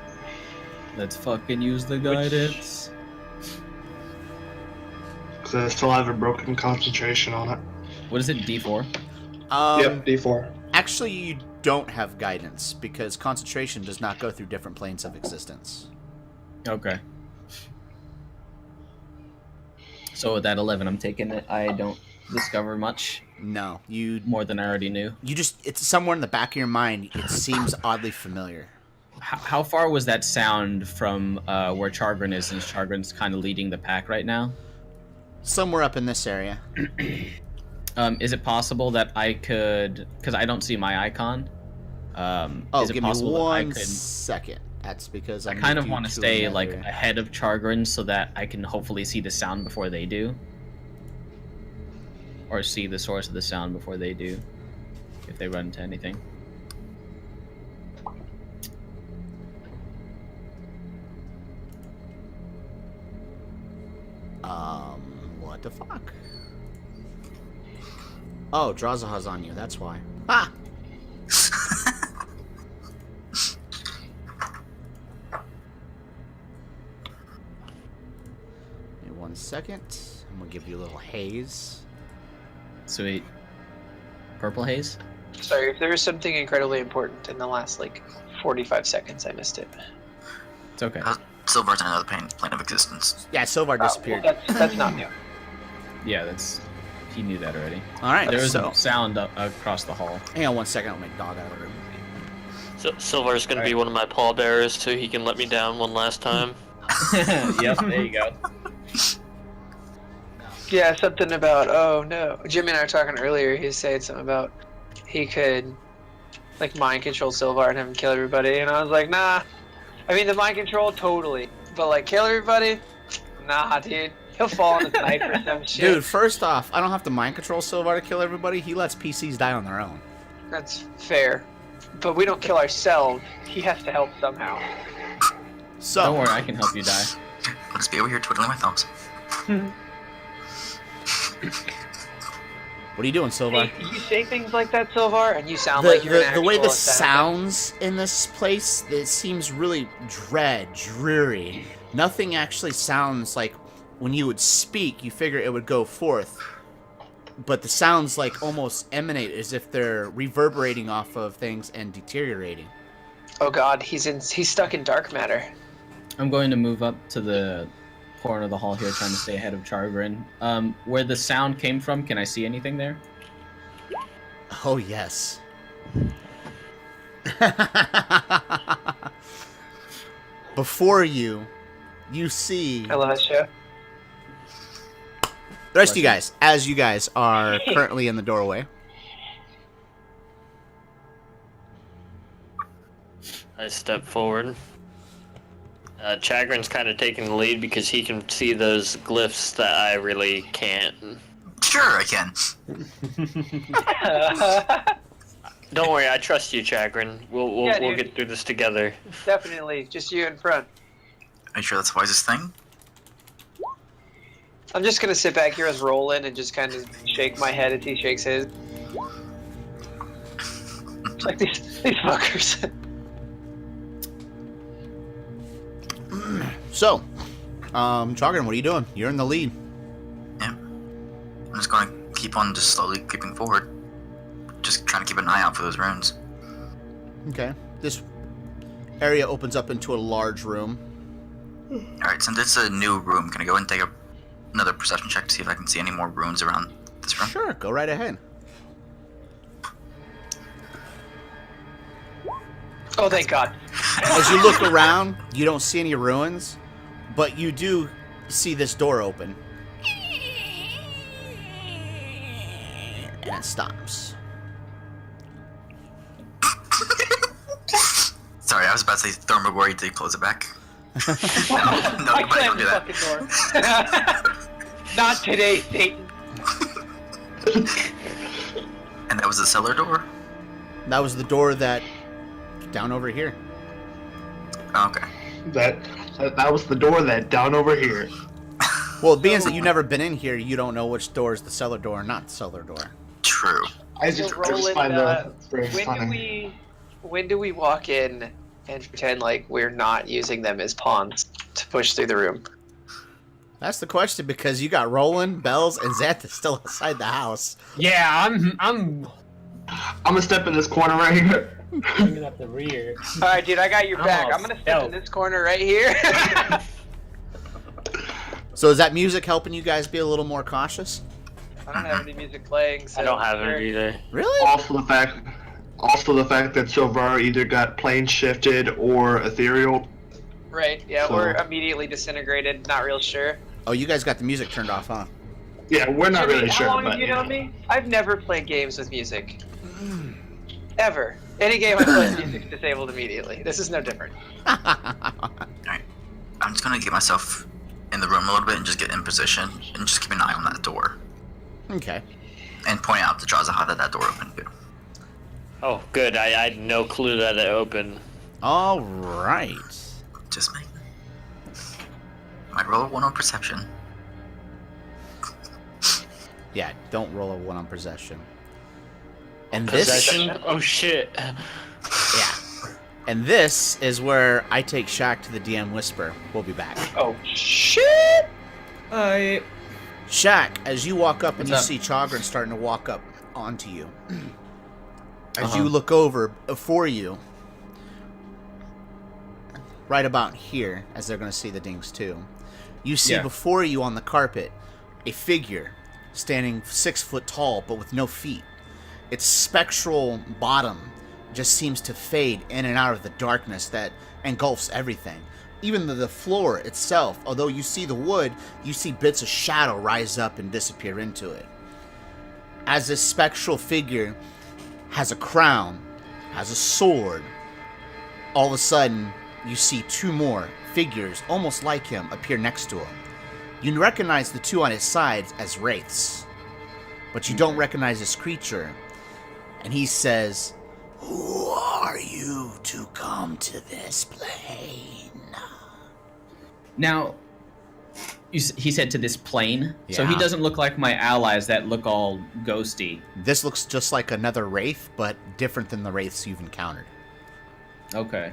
Let's fucking use the guidance. Because I still have a broken concentration on it. What is it, D4? Yep, D4. Actually, you don't have guidance, because concentration does not go through different planes of existence. Okay. So with that 11, I'm taking it. I don't discover much. No, you... More than I already knew. It's somewhere in the back of your mind. It seems oddly familiar. How far was that sound from where Chagrin is, since Chagrin's kind of leading the pack right now? Somewhere up in this area. Is it possible that I could... Because I don't see my icon. Is it give me possible one that I could... second. That's because I kind of want to stay like ahead of Chagrin so that I can hopefully see the sound before they do. Or see the source of the sound before they do. If they run into anything. What the fuck? Oh, Drazaha's on you, that's why. Ha! Give me 1 second. I'm gonna give you a little haze. Sweet. Purple haze? Sorry, if there was something incredibly important in the last, 45 seconds, I missed it. It's okay. Silvar's in another plane of existence. Yeah, Silvar disappeared. Well, that's not new. Yeah, that's... He knew that already. Alright, There was a sound across the hall. Hang on 1 second, I'll make dog out of the room. So Silvar's gonna be one of my pallbearers, so he can let me down one last time. Yep, there you go. Yeah, something about, oh no. Jimmy and I were talking earlier, he was saying something about he could, mind control Silvar and have him kill everybody, and I was like, nah. I mean, the mind control, totally. But, kill everybody? Nah, dude. He'll fall on his knife or some shit. Dude, first off, I don't have to mind control Silvar to kill everybody. He lets PCs die on their own. That's fair. But we don't kill ourselves. He has to help somehow. So, Don't worry, I can help you die. I'll just be over here twiddling my thumbs. what are you doing, Silvar? You say things like that, Silvar, and you sound like you're an The way the actual assassin. sounds in this place, it seems really dreary. Nothing actually sounds like when you would speak, you figure it would go forth. But the sounds almost emanate as if they're reverberating off of things and deteriorating. Oh god, he's stuck in dark matter. I'm going to move up to the corner of the hall here, trying to stay ahead of Chagrin. Where the sound came from, can I see anything there? Oh, yes. Before you see... I love that show. The rest of you guys, as you guys are currently in the doorway. I step forward. Chagrin's kind of taking the lead because he can see those glyphs that I really can't. Sure, I can. Don't worry, I trust you, Chagrin. We'll Yeah, we'll dude. get through this together. Definitely, just you in front. Are you sure that's the wisest thing? I'm just gonna sit back here as Roland and just kind of shake my head as he shakes his. It's like these fuckers. So, Chagrin, what are you doing? You're in the lead. Yeah. I'm just going to keep on just slowly creeping forward. Just trying to keep an eye out for those runes. Okay. This area opens up into a large room. Alright, since it's a new room, can I go and take another perception check to see if I can see any more runes around this room? Sure, go right ahead. Oh, thank God. As you look around, you don't see any ruins, but you do see this door open. And it stops. Sorry, I was about to say Thermogori did close it back. No, I nobody slammed do the that. fucking door. Not today, Satan. And that was the cellar door? That was the door that down over here. Oh, okay. That was the door that down over here. Well, being that you've never been in here, you don't know which door is the cellar door or not the cellar door. True. I So just Roland, find the very when do we walk in and pretend like we're not using them as pawns to push through the room? That's the question, because you got Roland, Bells, and Xantha still outside the house. Yeah, I'm gonna step in this corner right here. bringing up the rear. All right, dude, I got your I'm back. all I'm gonna step in stealth. this corner right here. So is that music helping you guys be a little more cautious? I don't have any music playing. So I don't have sure. it either. Really? Also the fact that Silvar either got plane shifted or ethereal. Right, yeah, So- we're immediately disintegrated. Not real sure. Oh, you guys got the music turned off, huh? Yeah, we're not Jimmy, really sure. how long but, have you known me? I've never played games with music. Ever. Any game I play with music's disabled immediately. This is no different. Alright. I'm just gonna get myself in the room a little bit and just get in position and just keep an eye on that door. Okay. And point out to Jazaha that door opened too. Oh, good. I had no clue that it opened. All right. Just me. Might roll a 1 on perception. Yeah, don't roll a 1 on possession. And Possession? Oh shit. yeah. And this is where I take Shaq to the DM Whisper. We'll be back. Oh, shit! Shaq, as you walk up and What's you up? see Chagrin starting to walk up onto you. As Uh-huh. you look over before you, right about here, as they're going to see the dings too, you see Yeah. before you on the carpet a figure standing 6 foot tall but with no feet. Its spectral bottom just seems to fade in and out of the darkness that engulfs everything. Even the floor itself, although you see the wood, you see bits of shadow rise up and disappear into it. As this spectral figure has a crown, has a sword, all of a sudden you see 2 more figures almost like him appear next to him. You recognize the 2 on his sides as wraiths, but you don't recognize this creature. And he says, "Who are you to come to this plane?" Now, he said to this plane, so he Yeah. doesn't look like my allies that look all ghosty. This looks just like another wraith, but different than the wraiths you've encountered. Okay.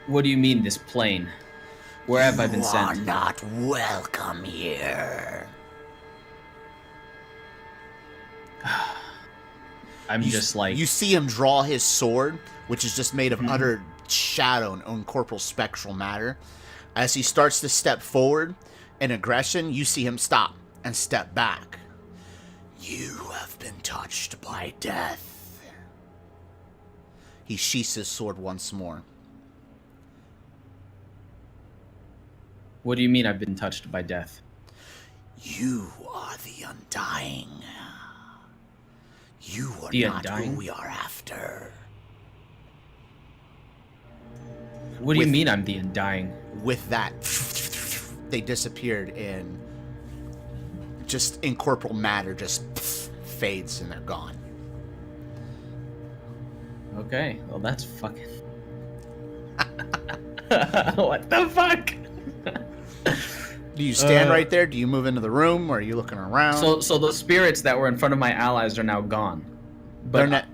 What do you mean, this plane? Where have I been You are sent? not welcome here. I'm just like... You see him draw his sword, which is just made of utter shadow and incorporeal spectral matter. As he starts to step forward in aggression, you see him stop and step back. You have been touched by death. He sheaths his sword once more. What do you mean I've been touched by death? You are the Undying. You are The not Undying? who we are after. What do you With- mean I'm the Undying? With that, they disappeared in just incorporeal matter, just fades and they're gone. Okay, well that's fucking. What the fuck? Do you stand right there? Do you move into the room, or are you looking around? So the spirits that were in front of my allies are now gone. But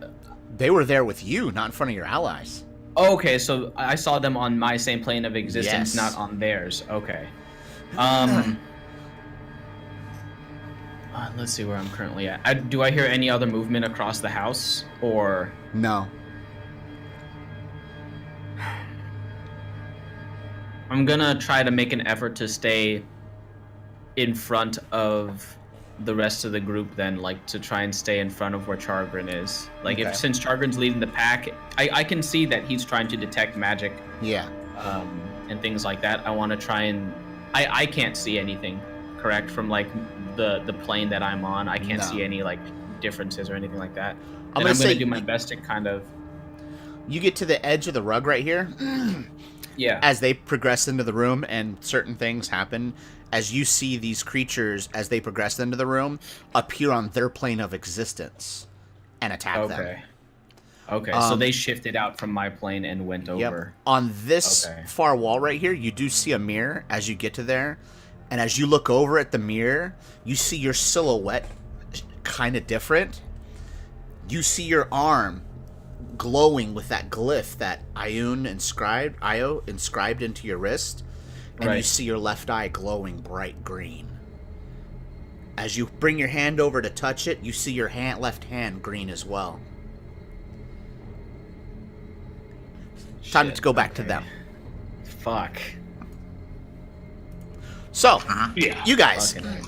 they were there with you, not in front of your allies. Okay, so I saw them on my same plane of existence, Yes. not on theirs. Okay. Let's see where I'm currently at. Do I hear any other movement across the house, or? No. I'm gonna try to make an effort to stay in front of the rest of the group then, like to try and stay in front of where Chargrin is. Like Okay. since Chargrin's leading the pack, I can see that he's trying to detect magic Yeah. and things like that. I want to try and I can't see anything, correct, from like the plane that I'm on. I can't No. see any like differences or anything like that. I'm And gonna do my best to kind of You get to the edge of the rug right here. As they progress into the room and certain things happen, as you see these creatures, as they progress into the room, appear on their plane of existence and attack them. Okay, so they shifted out from my plane and went over. On this Okay. far wall right here, you do see a mirror as you get to there. And as you look over at the mirror, you see your silhouette kind of different. You see your arm glowing with that glyph that Io inscribed into your wrist. And you Right. see your left eye glowing bright green. As you bring your hand over to touch it, you see your left hand green as well. Time Shit, to go back to okay. them. Fuck. So, Yeah. you guys, Fucking.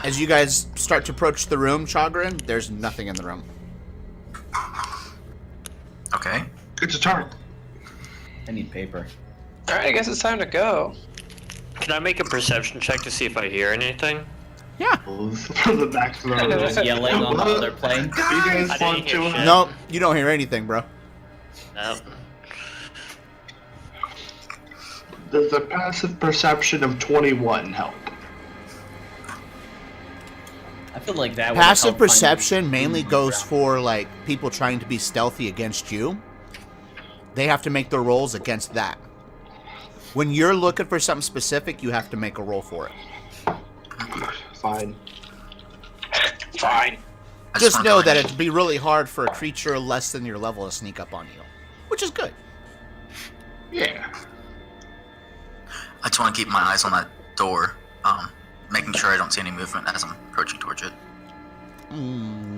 as you guys start to approach the room, Chagrin, there's nothing in the room. Okay. It's a turn. I need paper. All right, I guess it's time to go. Can I make a perception check to see if I hear anything? Yeah. From the back of the room. Just yelling on the other plane. You guys I want didn't hear to? shit. Nope, you don't hear anything, bro. No. Does a passive perception of 21 help? I feel like that would Passive help find- perception mainly goes for, like, people trying to be stealthy against you. They have to make their rolls against that. When you're looking for something specific, you have to make a roll for it. Fine. Fine. I Just wanna know go that in. it'd be really hard for a creature less than your level to sneak up on you. Which is good. Yeah. I just want to keep my eyes on that door, making sure I don't see any movement as I'm approaching towards it.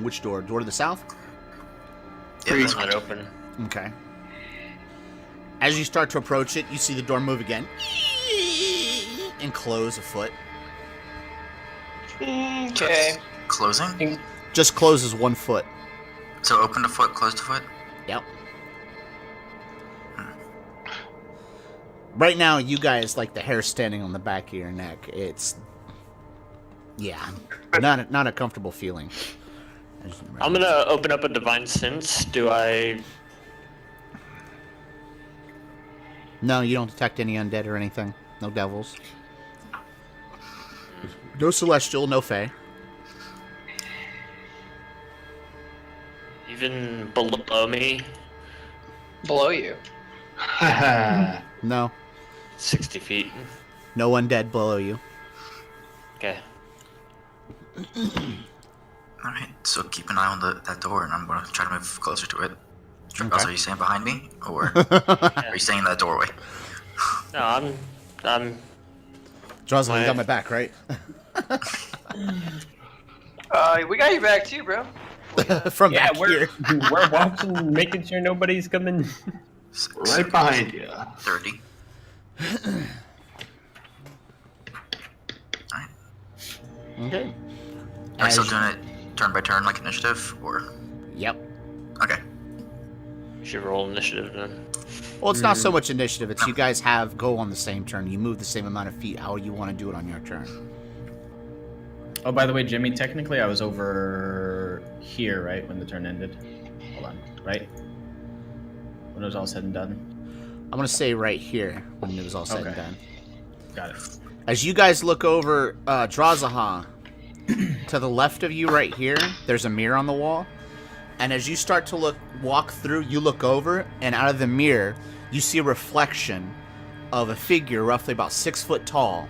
Which door? Door to the south? Yeah, Please. that's Not open. Okay. As you start to approach it, you see the door move again. And close a foot. Okay. closing. Just closes 1 foot. So open to foot, close to foot. Yep. Right now, you guys, like, the hair standing on the back of your neck. It's... Yeah. Not a comfortable feeling. I'm gonna open up a divine sense. Do I? No, you don't detect any undead or anything. No devils. No celestial, no fae. Even below me? Below you. No. 60 feet. No undead below you. Okay. Alright, so keep an eye on that door, and I'm gonna try to move closer to it. Arrakas, are you staying behind me, or are you staying in that doorway? No, I'm. Jocelyn, you got my back, right? We got your back too, bro. From Yeah, back we're here. we're watching, making sure nobody's coming. Right behind you. 30. Alright. Okay. Are we still As- doing it turn by turn, like initiative, or? Yep. Okay. Should roll initiative then. Well, it's not so much initiative. It's you guys go on the same turn. You move the same amount of feet how you want to do it on your turn. Oh, by the way, Jimmy, technically I was over here, right, when the turn ended. Hold on, right? When it was all said and done. I'm going to say right here when it was all said and Okay. done. Got it. As you guys look over Drazaha, to the left of you right here, there's a mirror on the wall. And as you start to walk through, you look over, and out of the mirror, you see a reflection of a figure roughly about 6 foot tall.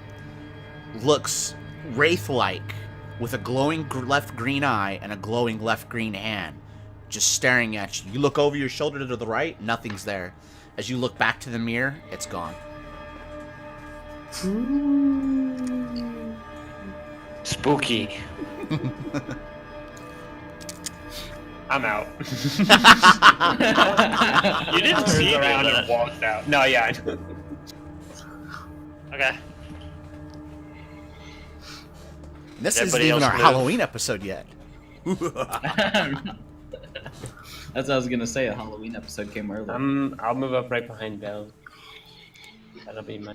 Looks wraith-like, with a glowing left green eye and a glowing left green hand, just staring at you. You look over your shoulder to the right, nothing's there. As you look back to the mirror, it's gone. Spooky. I'm out. You didn't see me, around and but... walked out. No, yeah. Okay. This Everybody isn't even else our move. Halloween episode yet. That's what I was gonna say. The Halloween episode came early. I'll move up right behind Bell. That'll be my.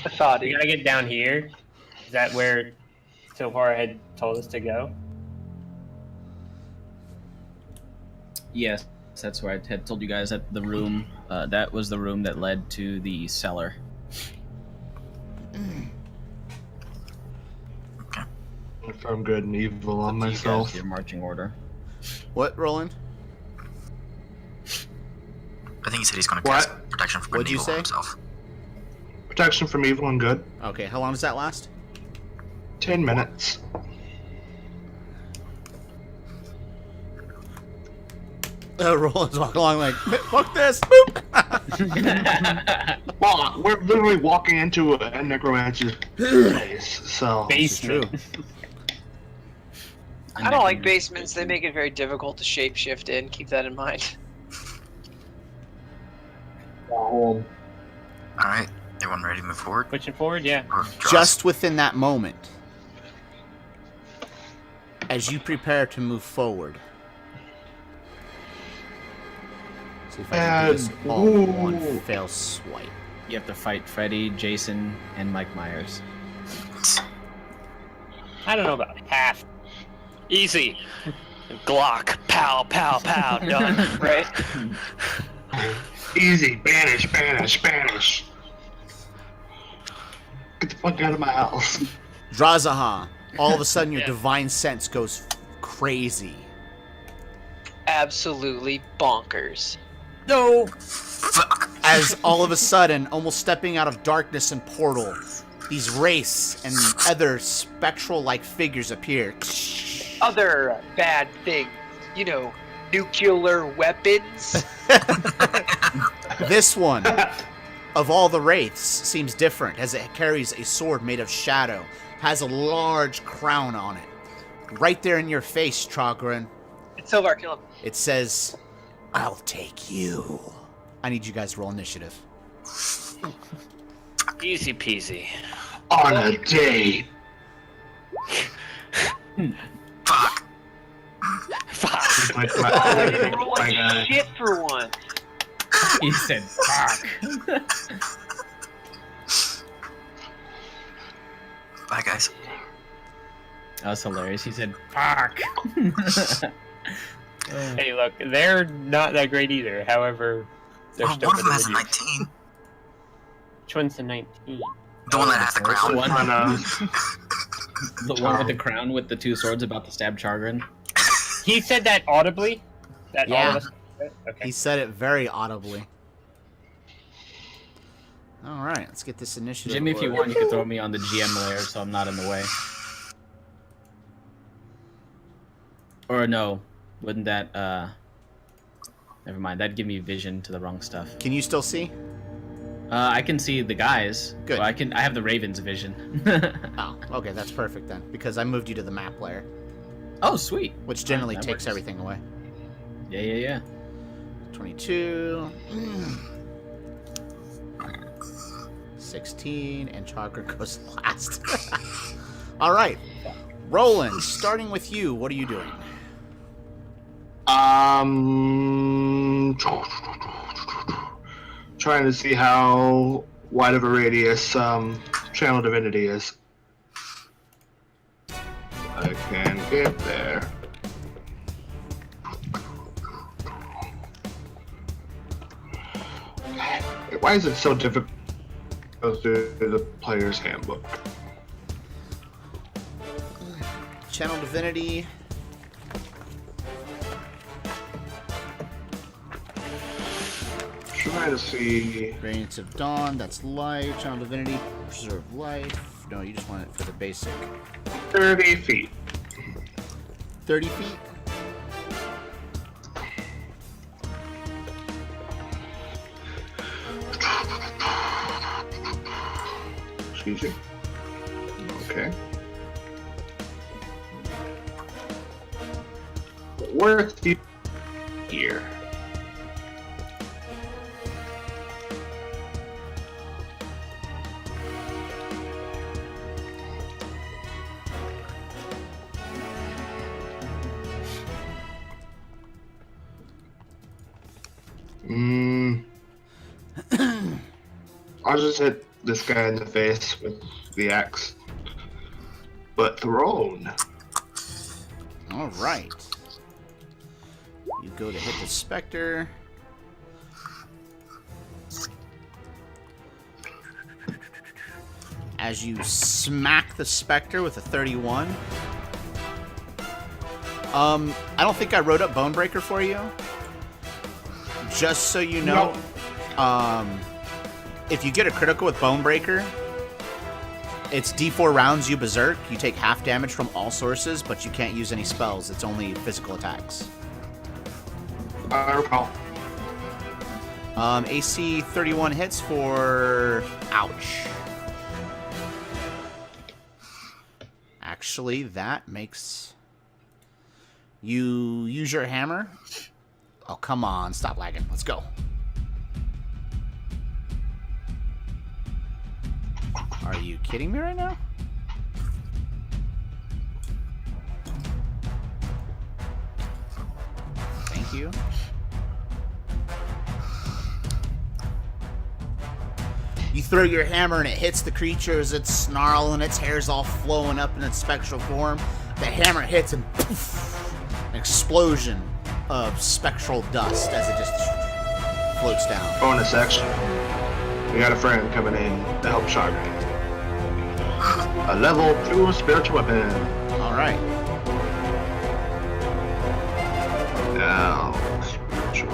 We Thoughty. gotta get down here. Is that where Silvar had told us to go? Yes, that's where I had told you guys that the room, that was the room that led to the cellar. If I'm good and evil on You guys, myself. your marching order. What, Roland? I think he said he's going to What? cast protection from What'd you evil say? on himself. Protection from evil and good. Okay, how long does that last? 10 minutes. Roland's walking along like, fuck this! Boop! Well, we're literally walking into a necromancer's place, so. Basement. I don't like basements. They make it very difficult to shapeshift in. Keep that in mind. Alright, everyone ready to move forward? Pushing forward, yeah. Or draw Just within that moment, as you prepare to move forward. See if I can do this all in one fail swipe. You have to fight Freddy, Jason, and Mike Myers. I don't know about half. Easy. Glock. Pow, pow, pow. Done. Right? Easy. Banish, banish, banish. Get the fuck out of my house. Drazaha, all of a sudden your Yeah. divine sense goes crazy. Absolutely bonkers. No! Fuck! As all of a sudden, almost stepping out of darkness and portal, these wraiths and other spectral-like figures appear. Other bad things. You know, nuclear weapons. This one, of all the wraiths, seems different, as it carries a sword made of shadow, has a large crown on it. Right there in your face, Trogren, It's Silvar, kill him. it says, "I'll take you." I need you guys to roll initiative. Easy peasy. On a date. Fuck! Fuck. Like I didn't roll my like guy. shit for once. He said, fuck. Bye, guys. That was hilarious. He said, fuck. Hey, look, they're not that great either. However, they're Oh, still one of them better has a than you. 19. Which one's the 19? The one that has the first crown. one. On a, The one with the crown with the two swords about to stab Chargren. He said that audibly? That all Yeah. of us said? Okay. He said it very audibly. Alright, let's get this initiative. Jimmy, if you order. want, you can throw me on the GM layer so I'm not in the way. Or no, wouldn't that, never mind, that'd give me vision to the wrong stuff. Can you still see? I can see the guys. Good. Well, I have the Raven's vision. Oh, okay, that's perfect then, because I moved you to the map layer, Oh, sweet. which generally That takes works. everything away. Yeah. 22, 16, and Chakra goes last. Alright, Roland, starting with you, what are you doing? Trying to see how wide of a radius Channel Divinity is. I can get there. Why is it so difficult to go through the player's handbook? Channel Divinity. Trying to see. Radiance of Dawn, that's life. Channel Divinity, Preserve Life. No, you just want it for the basic. 30 feet. 30 feet? Excuse you. Okay. Where's the here? I'll just hit this guy in the face with the axe. But thrown. Alright. You go to hit the Spectre. As you smack the Spectre with a 31. I don't think I wrote up Bonebreaker for you. Just so you know, if you get a critical with Bonebreaker, it's D4 rounds you berserk. You take half damage from all sources, but you can't use any spells. It's only physical attacks. I recall. AC 31 hits for... Ouch. Actually, that makes... You use your hammer. Oh, come on. Stop lagging. Let's go. Are you kidding me right now? Thank you. You throw your hammer and it hits the creature as it's snarling, its hair's all flowing up in its spectral form. The hammer hits and poof, an explosion of spectral dust as it just floats down. Bonus action. We got a friend coming in to help Shark. A level 2 spiritual weapon. Alright. Now, spiritual.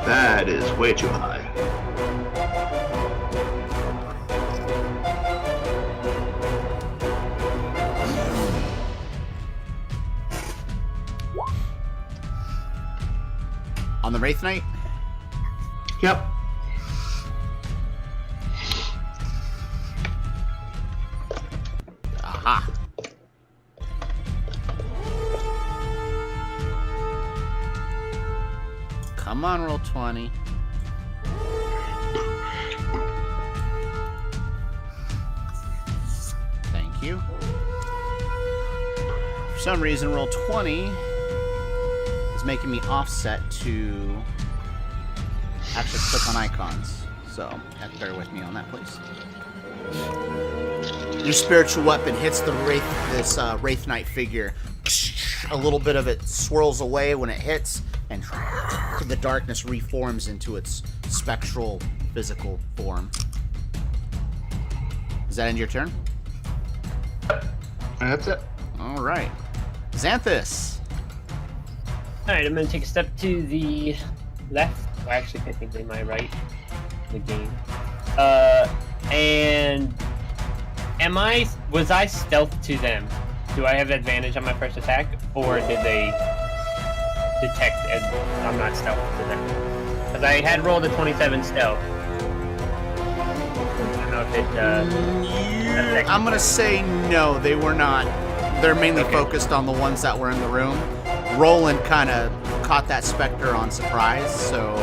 That is way too high. On the Wraith Knight? Yep. Aha. Come on, roll 20. Thank you. For some reason, roll 20 is making me offset to actually click on icons. So, have to bear with me on that, please. Your spiritual weapon hits the Wraith Knight figure. A little bit of it swirls away when it hits, and the darkness reforms into its spectral physical form. Does that end your turn? That's it. All right. Xanthus. Alright, I'm gonna take a step to the left. Well, actually, technically my right. The game. And was I stealth to them? Do I have advantage on my first attack, or did they detect and I'm not stealth to them? Because I had rolled a 27 stealth. I don't know if it I'm gonna say no, they were not. They're mainly focused on the ones that were in the room. Roland kind of caught that specter on surprise, so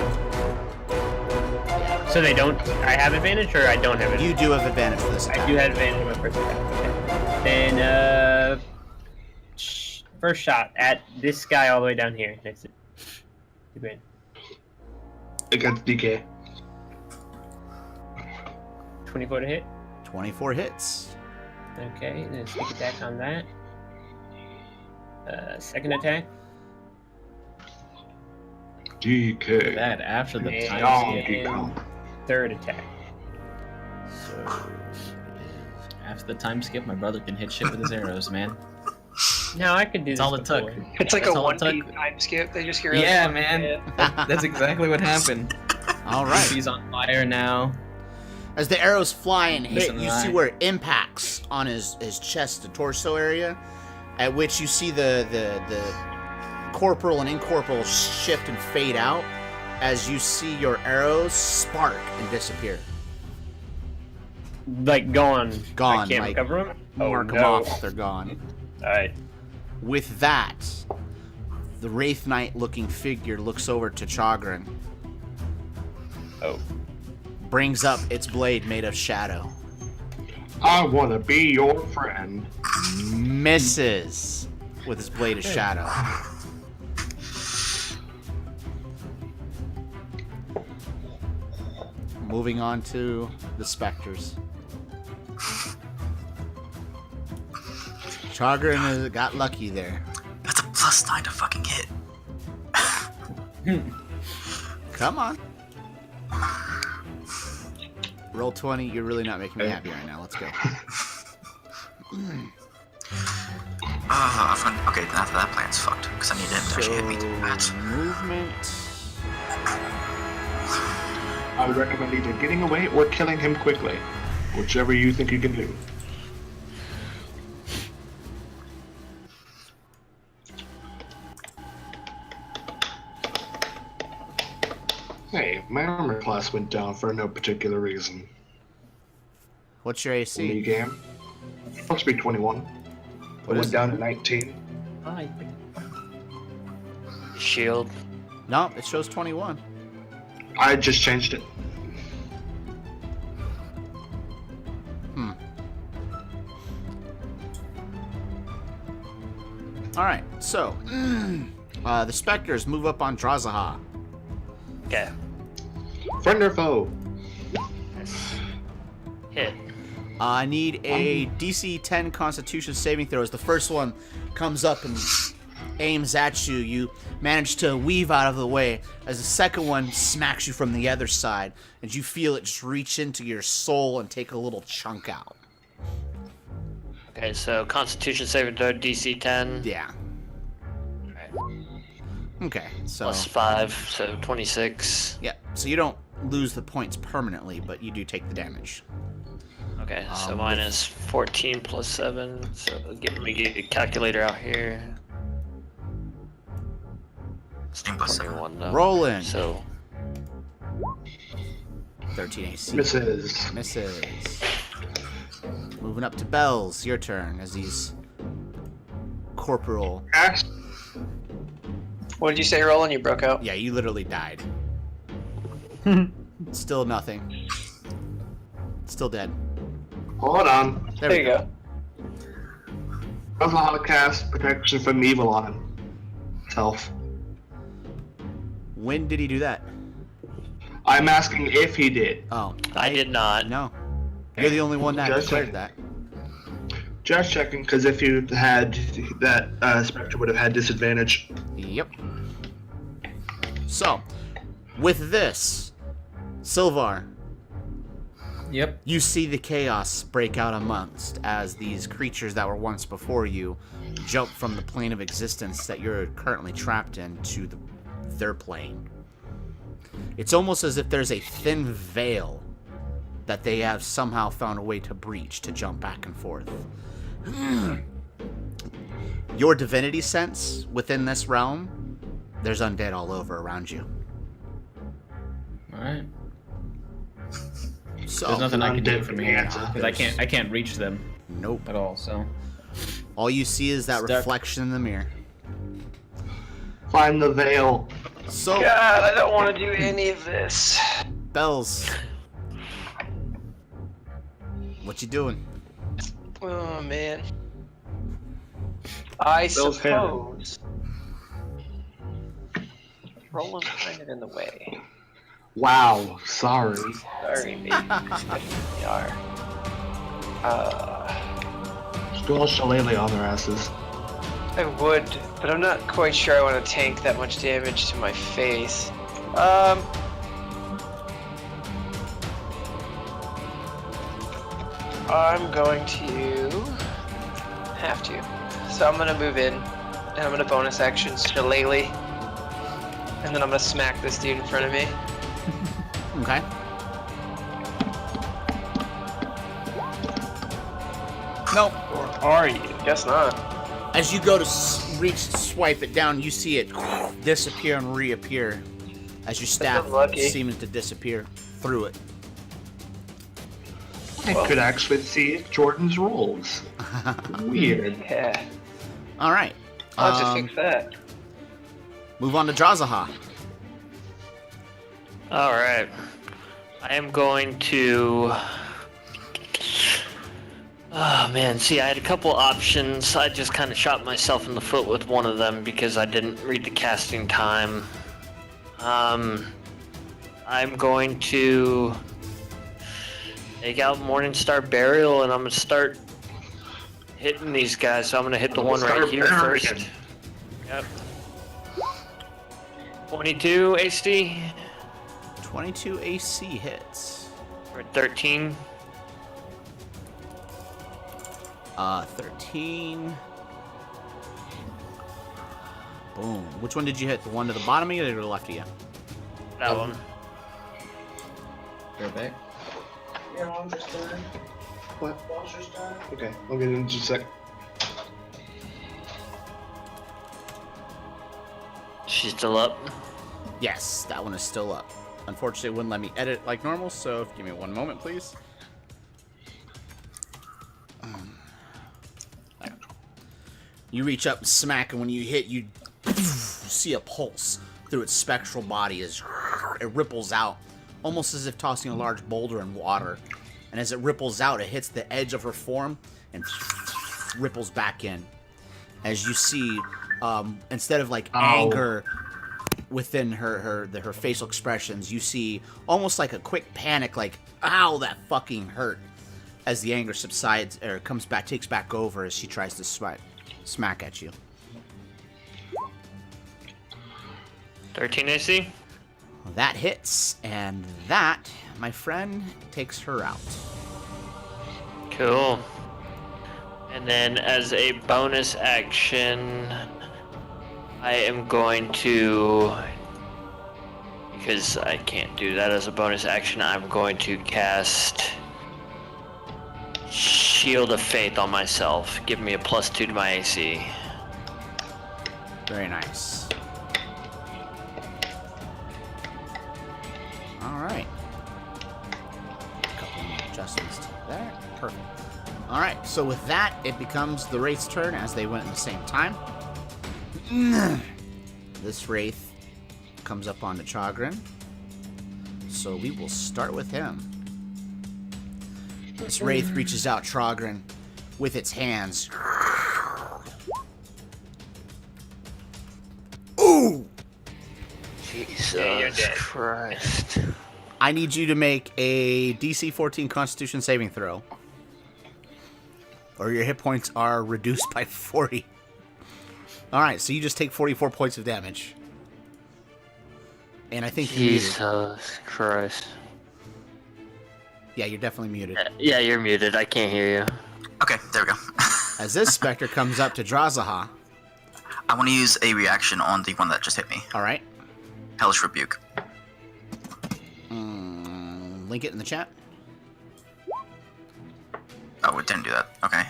they don't. I have advantage, or I don't have advantage? you do have advantage for this attack. I do have advantage on my first attack. Okay. Then, first shot at this guy all the way down here next to you. Against DK. 24 to hit. 24 hits. Okay, then sneak attack on that. Second attack. DK. That after the And time skip. third attack. So it is After the time skip, my brother can hit shit with his arrows, man. No, I could do That's this all it took. before. It's like That's a all it One Piece took. time skip. They just hear. Yeah, man. That's exactly what happened. All right. He's on fire now. As the arrows fly and hit, Listen, you see where it impacts on his chest, the torso area, at which you see the corporal and incorporeal shift and fade out as you see your arrows spark and disappear. Like gone. Gone, I can't like, recover them. Mark them off, they're gone. All right. With that, the Wraith Knight-looking figure looks over to Chagrin, Oh. brings up its blade made of shadow, I want to be your friend. misses with his blade of shadow. Moving on to the specters. Chagrin has got lucky there. That's a +9 to fucking hit. Come on. Roll 20. You're really not making me happy right now. Let's go. Okay, then after that plan's fucked, because I need him to actually hit me through that. Movement. I would recommend either getting away or killing him quickly. Whichever you think you can do. Hey, my armor class went down for no particular reason. What's your New AC? game. Supposed to be 21. It What went is down to 19. Shield. No, it shows 21. I just changed it. Alright, so the specters move up on Drazaha. Okay. Friend or foe? Hit. I need a DC 10 Constitution saving throw. As the first one comes up and aims at you, you manage to weave out of the way. As the second one smacks you from the other side, and you feel it just reach into your soul and take a little chunk out. Okay, so Constitution saving throw DC 10. Yeah. Okay, so +5, so 26. yeah, so you don't lose the points permanently, but you do take the damage. Okay, so Um, mine is 14 plus 7. So let me get a calculator out here. Steam +7. One though. Rolling. So 13 AC. Misses. Misses. Moving up to Bells, your turn as these corporal. Axe. What did you say, Roland? You broke out. Yeah, you literally died. Still nothing. Still dead. Hold on. There you go. I was allowed to cast protection from evil on himself. When did he do that? I'm asking if he did. Oh, I did not. no. You're the only one that Just declared that. Just checking, because if you had that, Spectre would have had disadvantage. Yep. So, with this, Silvar, Yep. you see the chaos break out amongst as these creatures that were once before you jump from the plane of existence that you're currently trapped in to their plane. It's almost as if there's a thin veil that they have somehow found a way to breach to jump back and forth. Your divinity sense within this realm, there's undead all over around you. Alright. So, There's nothing I can do undead from here answer. because I can't reach them nope. at all. So All you see is that Stuck. reflection in the mirror. Find the veil. So, God, I don't want to do any of this. Bells, what you doing? Oh man. I Bill's suppose. Roland's kind of in the way. Wow, sorry. Sorry, baby. They are. Just go all shillelagh on their asses. I would, but I'm not quite sure I want to tank that much damage to my face. I'm going to have to. So I'm gonna move in, and I'm gonna bonus action Shillelagh, and then I'm gonna smack this dude in front of me. Okay. Nope. Or are you? Guess not. As you go to reach to swipe it down, you see it disappear and reappear as your staff unlucky. seems to disappear through it. I could actually see Jordan's rolls. Weird. Yeah. All right. I'll have to fix that. Move on to Drazaha. All right. I am going to. Oh man, see, I had a couple options. I just kind of shot myself in the foot with one of them because I didn't read the casting time. I'm going to take out Morningstar Burial and I'm going to start hitting these guys. So I'm going to hit the one right here first. Yep. 22 AC. 22 AC hits. For 13. 13. Boom. Which one did you hit? The one to the bottom of you or to the left of you? That one. Go back. Yeah, I'm just What? Okay, I'll get in just a sec. She's still up. Yes, that one is still up. Unfortunately, it wouldn't let me edit like normal, so give me one moment, please. You reach up and smack, and when you hit, you see a pulse through its spectral body as it ripples out, almost as if tossing a large boulder in water. And as it ripples out, it hits the edge of her form and ripples back in. As you see, instead of like anger within her facial expressions, you see almost like a quick panic, like "Ow, that fucking hurt!" As the anger subsides or comes back, takes back over as she tries to smack at you. 13 AC. That hits, and that, my friend, takes her out. Cool. And then as a bonus action, I am going to, because I can't do that as a bonus action, I'm going to cast Shield of Faith on myself. Give me a +2 to my AC. Very nice. Alright. A couple more adjustments to that. Perfect. Alright, so with that, it becomes the Wraith's turn as they went at the same time. This Wraith comes up onto Chagrin. So we will start with him. This Wraith reaches out Chagrin with its hands. Ooh! Jesus Christ. I need you to make a DC 14 Constitution saving throw. Or your hit points are reduced by 40. Alright, so you just take 44 points of damage. And I think you're muted. Jesus Christ. Yeah, you're definitely muted. Yeah, you're muted. I can't hear you. Okay, there we go. As this Spectre comes up to Drazaha. I want to use a reaction on the one that just hit me. Alright. Hellish Rebuke. Link it in the chat. Oh, it didn't do that. Okay.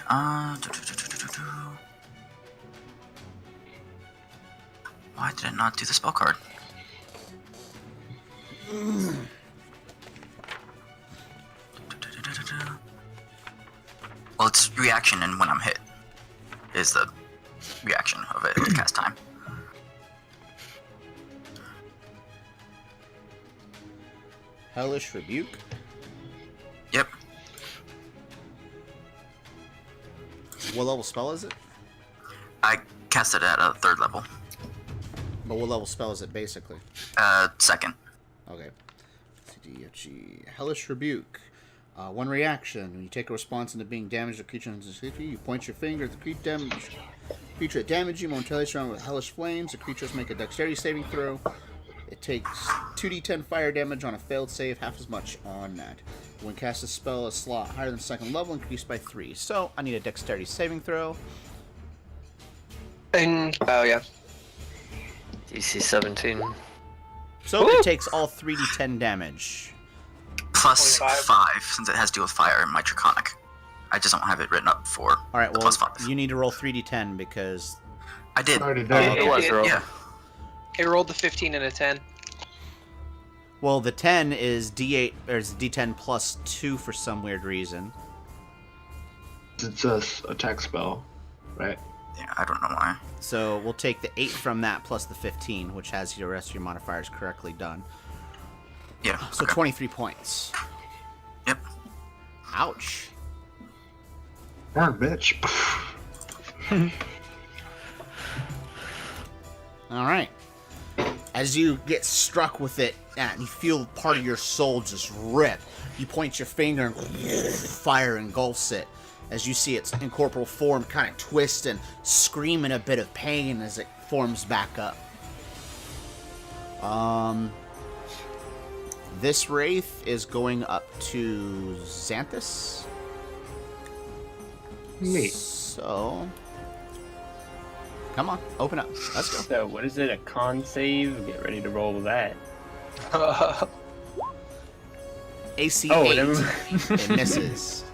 Why did it not do the spell card? Well, it's reaction, and when I'm hit is the reaction of it to cast time. Hellish Rebuke. Yep. What level spell is it? I cast it at a 3rd level. But what level spell is it, basically? 2nd. Okay. CDFG. Hellish Rebuke. One reaction. When you take a response into being damaged or creature into safety, you point your finger at the creature that damaged you momentarily surrounded with hellish flames. The creatures make a dexterity saving throw. It takes 2d10 fire damage on a failed save, half as much on that. When cast a spell, a slot higher than second level, increased by 3. So I need a dexterity saving throw. And oh yeah. DC 17. So it takes all 3d10 damage. Plus 25. 5, since it has to do with fire in my Draconic. I just don't have it written up for All right, the well, plus 5. you need to roll 3d10 because... I did. Already Oh, done. it was rolled. Yeah. It rolled the 15 and a 10. Well, the 10 is d8, or is d10 plus 2 for some weird reason. It's a attack spell, right? Yeah, I don't know why. So we'll take the 8 from that plus the 15, which has your rest of your modifiers correctly done. Yeah. So okay. 23 points. Yep. Ouch. Darn bitch. All right. As you get struck with it, and you feel part of your soul just rip, you point your finger and fire engulfs it. As you see its incorporeal form kind of twist and scream in a bit of pain as it forms back up. This wraith is going up to Xanthus. Neat. So, come on, open up. Let's go. So what is it? A con save? Get ready to roll with that. AC Oh, 8. never mind. It misses.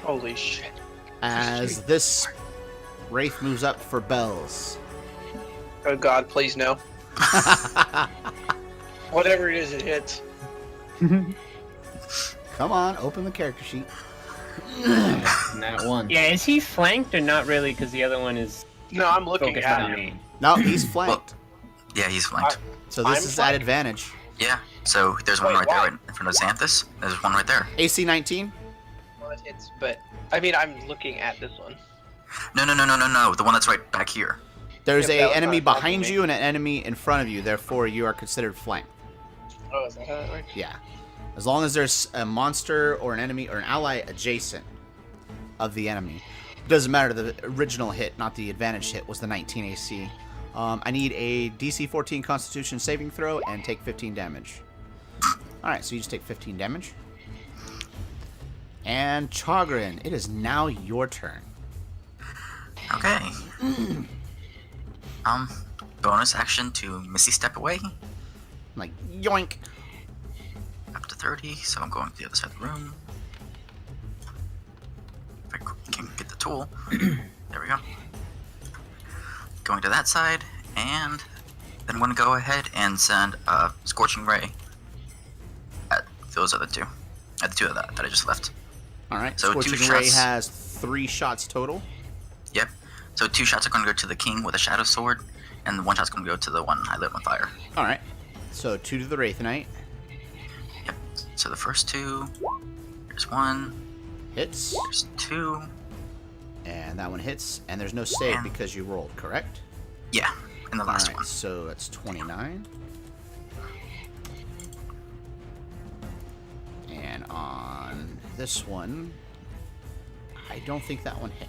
Holy shit. As this wraith moves up for bells. Oh god, please no. Whatever it is, it hits. Come on, open the character sheet. That one. Yeah, is he flanked or not really? Because the other one is No, I'm looking focused at on him. me. No, he's flanked. Yeah, he's flanked. So this I'm is at flanked? advantage. Yeah. So there's one Wait, right why? there in front of Xanthus. There's one right there. AC 19. Well, it hits, but I mean, I'm looking at this one. No. The one that's right back here. There's Yeah, a that was enemy not attacking behind me. you and an enemy in front of you. Therefore, you are considered flanked. Oh, is that how that works? Yeah. As long as there's a monster or an enemy or an ally adjacent of the enemy. Doesn't matter. The original hit, not the advantage hit, was the 19 AC. I need a DC 14 Constitution saving throw and take 15 damage. Alright, so you just take 15 damage. And Chagrin, it is now your turn. Okay. Bonus action to Misty Step away. Like, yoink. Up to 30, so I'm going to the other side of the room. If I can get the tool. There we go. Going to that side, and then I'm going to go ahead and send a Scorching Ray at those other two. At the two of that I just left. Alright, So two Scorching Ray shots. has 3 shots total. Yep. So 2 shots are going to go to the king with a Shadow Sword, and 1 shot's going to go to the one I lit on fire. Alright, so 2 to the Wraith Knight. Yep. So the first 2, there's 1, Hits. there's 2, And that one hits. And there's no save Yeah. because you rolled, correct? yeah, and the last Alright, one. so that's 29. And on this one, I don't think that one hit.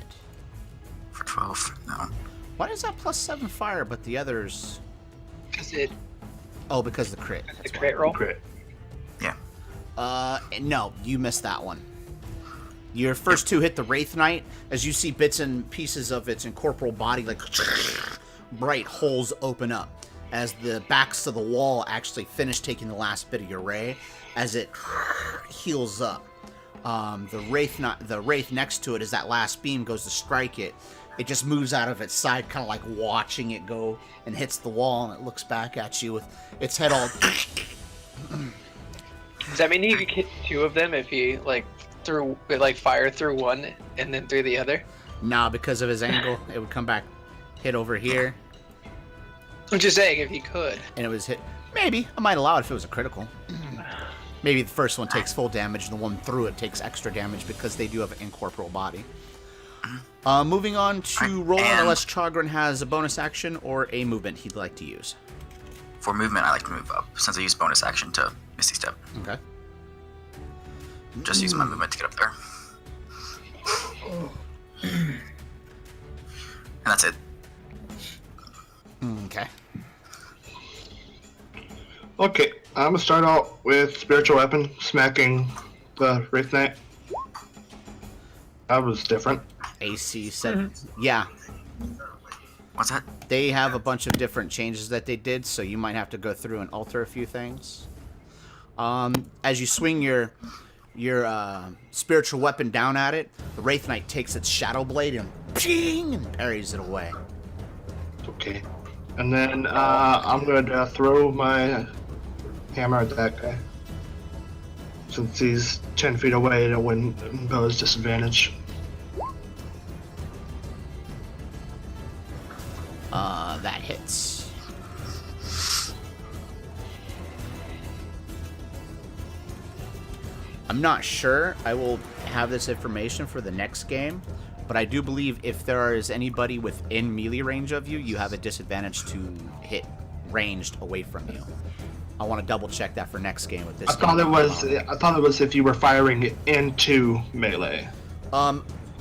For 12, no. Why does that plus 7 fire, but the others... Because it Oh, because of the crit. the That's why. crit roll. Crit. No, you missed that one. Your first 2 hit the Wraith Knight, as you see bits and pieces of its incorporeal body, like bright holes open up, as the backs of the wall actually finish taking the last bit of your ray, as it heals up. The Wraith next to it, as that last beam goes to strike it, it just moves out of its side, kind of like watching it go, and hits the wall, and it looks back at you with its head all... Does that mean you could hit 2 of them if he fire through one and then through the other? Nah, because of his angle, it would come back, hit over here, I'm just saying if he could. and it was hit. Maybe I might allow it if it was a critical. Maybe the first one takes full damage, and the one through it takes extra damage because they do have an incorporeal body. Moving on to Roland, And- unless Chagrin has a bonus action or a movement he'd like to use. For movement, I like to move up, since I use bonus action to Misty Step. Okay. Just using my movement to get up there. And that's it. Okay. Okay. I'm gonna start out with spiritual weapon, smacking the Wraith Knight. That was different. AC said, yeah. What's that? They have a bunch of different changes that they did, so you might have to go through and alter a few things. As you swing your spiritual weapon down at it, the Wraith Knight takes its shadow blade and ping and parries it away. Okay. And then I'm gonna throw my hammer at that guy. Since he's 10 feet away, to win impose disadvantage. That hits. I'm not sure. I will have this information for the next game, but I do believe if there is anybody within melee range of you, you have a disadvantage to hit ranged away from you. I want to double check that for next game with this. I thought it was if you were firing into melee.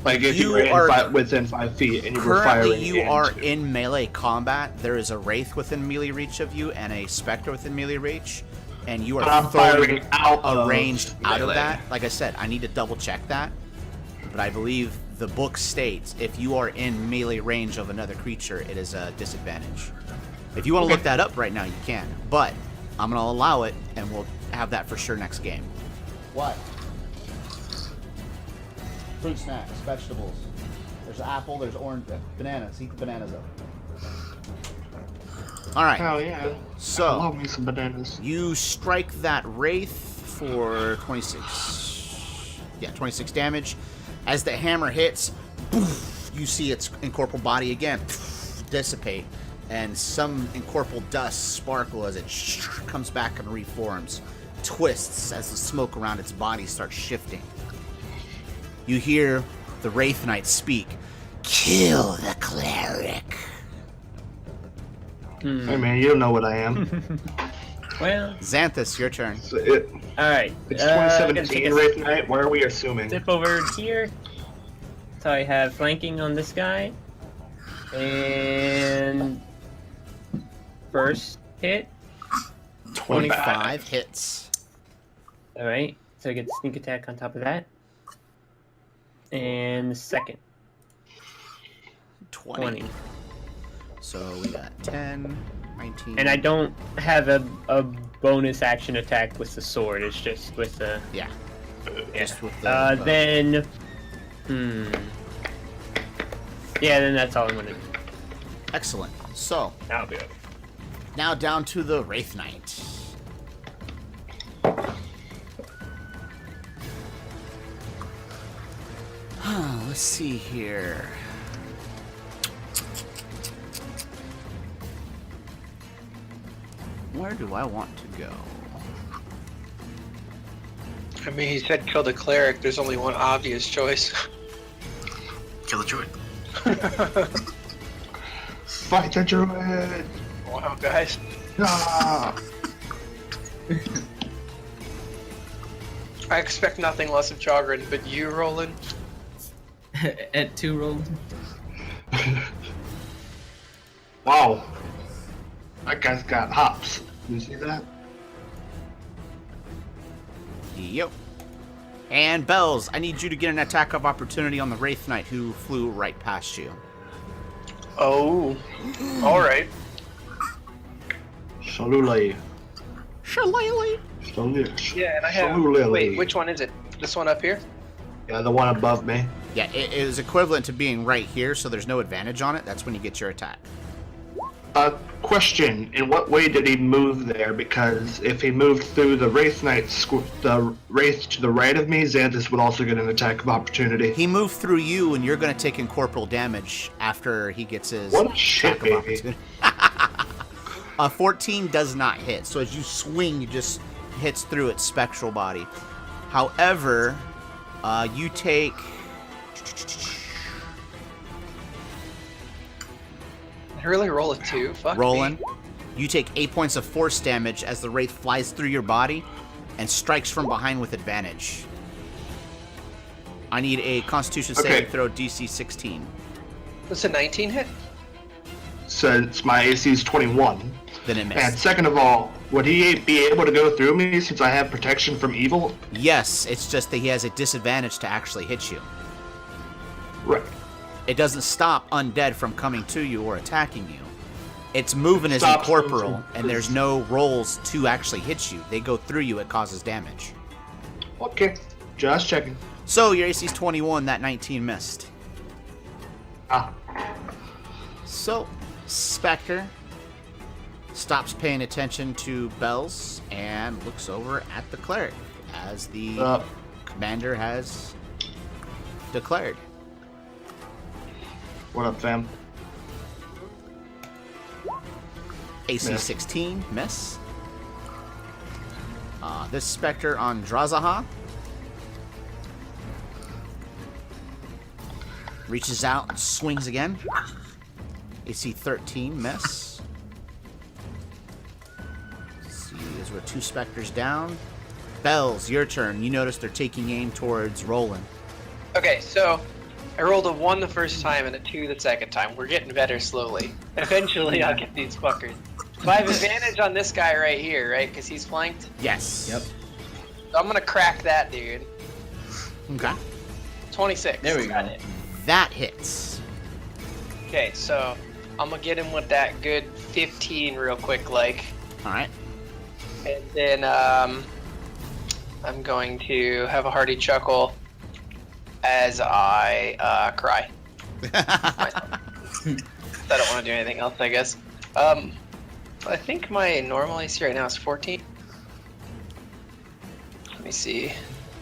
Like if you were within 5 feet and you were firing currently you are in melee combat. There is a Wraith within melee reach of you and a Spectre within melee reach, and you are firing out a ranged out of melee. that. Like I said, I need to double check that, but I believe the book states if you are in melee range of another creature, it is a disadvantage. If you want to look that up right now, you can, but I'm going to allow it, and we'll have that for sure next game. What? Fruit snacks, vegetables. There's apple, there's orange, bananas. Eat the bananas up. All right. Oh yeah. So, I love me some bananas. you strike that Wraith for 26. Yeah, 26 damage. As the hammer hits, poof, you see its incorporeal body again poof, dissipate, and some incorporeal dust sparkle as it comes back and reforms, twists as the smoke around its body starts shifting. You hear the Wraith Knight speak, "Kill the cleric." Hey man, you don't know what I am. Well, Xanthus, your turn. So all right. it's I'm gonna 2017 take a Wraith Knight. Where are we assuming? Zip over here. So I have flanking on this guy. And first hit. 25 hits. Alright. So I get sneak attack on top of that. And the second. 20. So we got 10, 19. And I don't have a bonus action attack with the sword. It's just with the... Yeah. Just with the bow. Then... Yeah, then that's all I'm gonna do. Excellent. So, That'll be okay. now down to the Wraith Knight. Let's see here. Where do I want to go? I mean, he said kill the cleric. There's only one obvious choice. Kill the druid. Fight the druid! Wow, guys. Ah! I expect nothing less of Chagrin, but you, Roland? At 2 rolled. Wow. That guy's got hops. You see that? Yep. And Bells, I need you to get an attack of opportunity on the Wraith Knight who flew right past you. Oh. Alright. Shalulay. Shillelagh. Yeah, and I have... Shalulay. Wait, which one is it? This one up here? Yeah, the one above me. Yeah, it is equivalent to being right here, so there's no advantage on it. That's when you get your attack. Question, in what way did he move there? Because if he moved through the Wraith Knight, the Wraith to the right of me, Xanthus would also get an attack of opportunity. He moved through you, and you're going to take incorporeal damage after he gets his What a shit, attack of baby. opportunity. 14 does not hit, so as you swing, you just hits through its spectral body. However, you take... I really roll a 2. Fuck Roland, me. you take 8 points of force damage as the Wraith flies through your body and strikes from behind with advantage. I need a Constitution saving throw DC 16. That's a 19 hit? Since my AC is 21, Then it And missed. second of all, would he be able to go through me since I have protection from evil? Yes, it's just that he has a disadvantage to actually hit you. Right. It doesn't stop undead from coming to you or attacking you. Its movement is Stops them incorporeal, from- and there's no rolls to actually hit you. They go through you, it causes damage. Okay. Just checking. So your AC's 21, that 19 missed. Ah. So, Spectre stops paying attention to bells and looks over at the cleric as the commander has declared. What up, fam? AC Miss. 16, miss. This Spectre on Drazaha reaches out and swings again. AC 13, miss. Let's see, as we're 2 Spectres down. Bells, your turn. You notice they're taking aim towards Roland. Okay, so I rolled a 1 the first time and a 2 the second time. We're getting better slowly. Eventually, I'll get these fuckers. So I have advantage on this guy right here, right? Because he's flanked. Yes. Yep. So I'm gonna crack that dude. Okay. 26. There we Got go. it. That hits. Okay, so I'm gonna get him with that good 15 real quick, like. Alright. And then I'm going to have a hearty chuckle as I cry. I don't want to do anything else, I guess. I think my normal AC right now is 14. Let me see.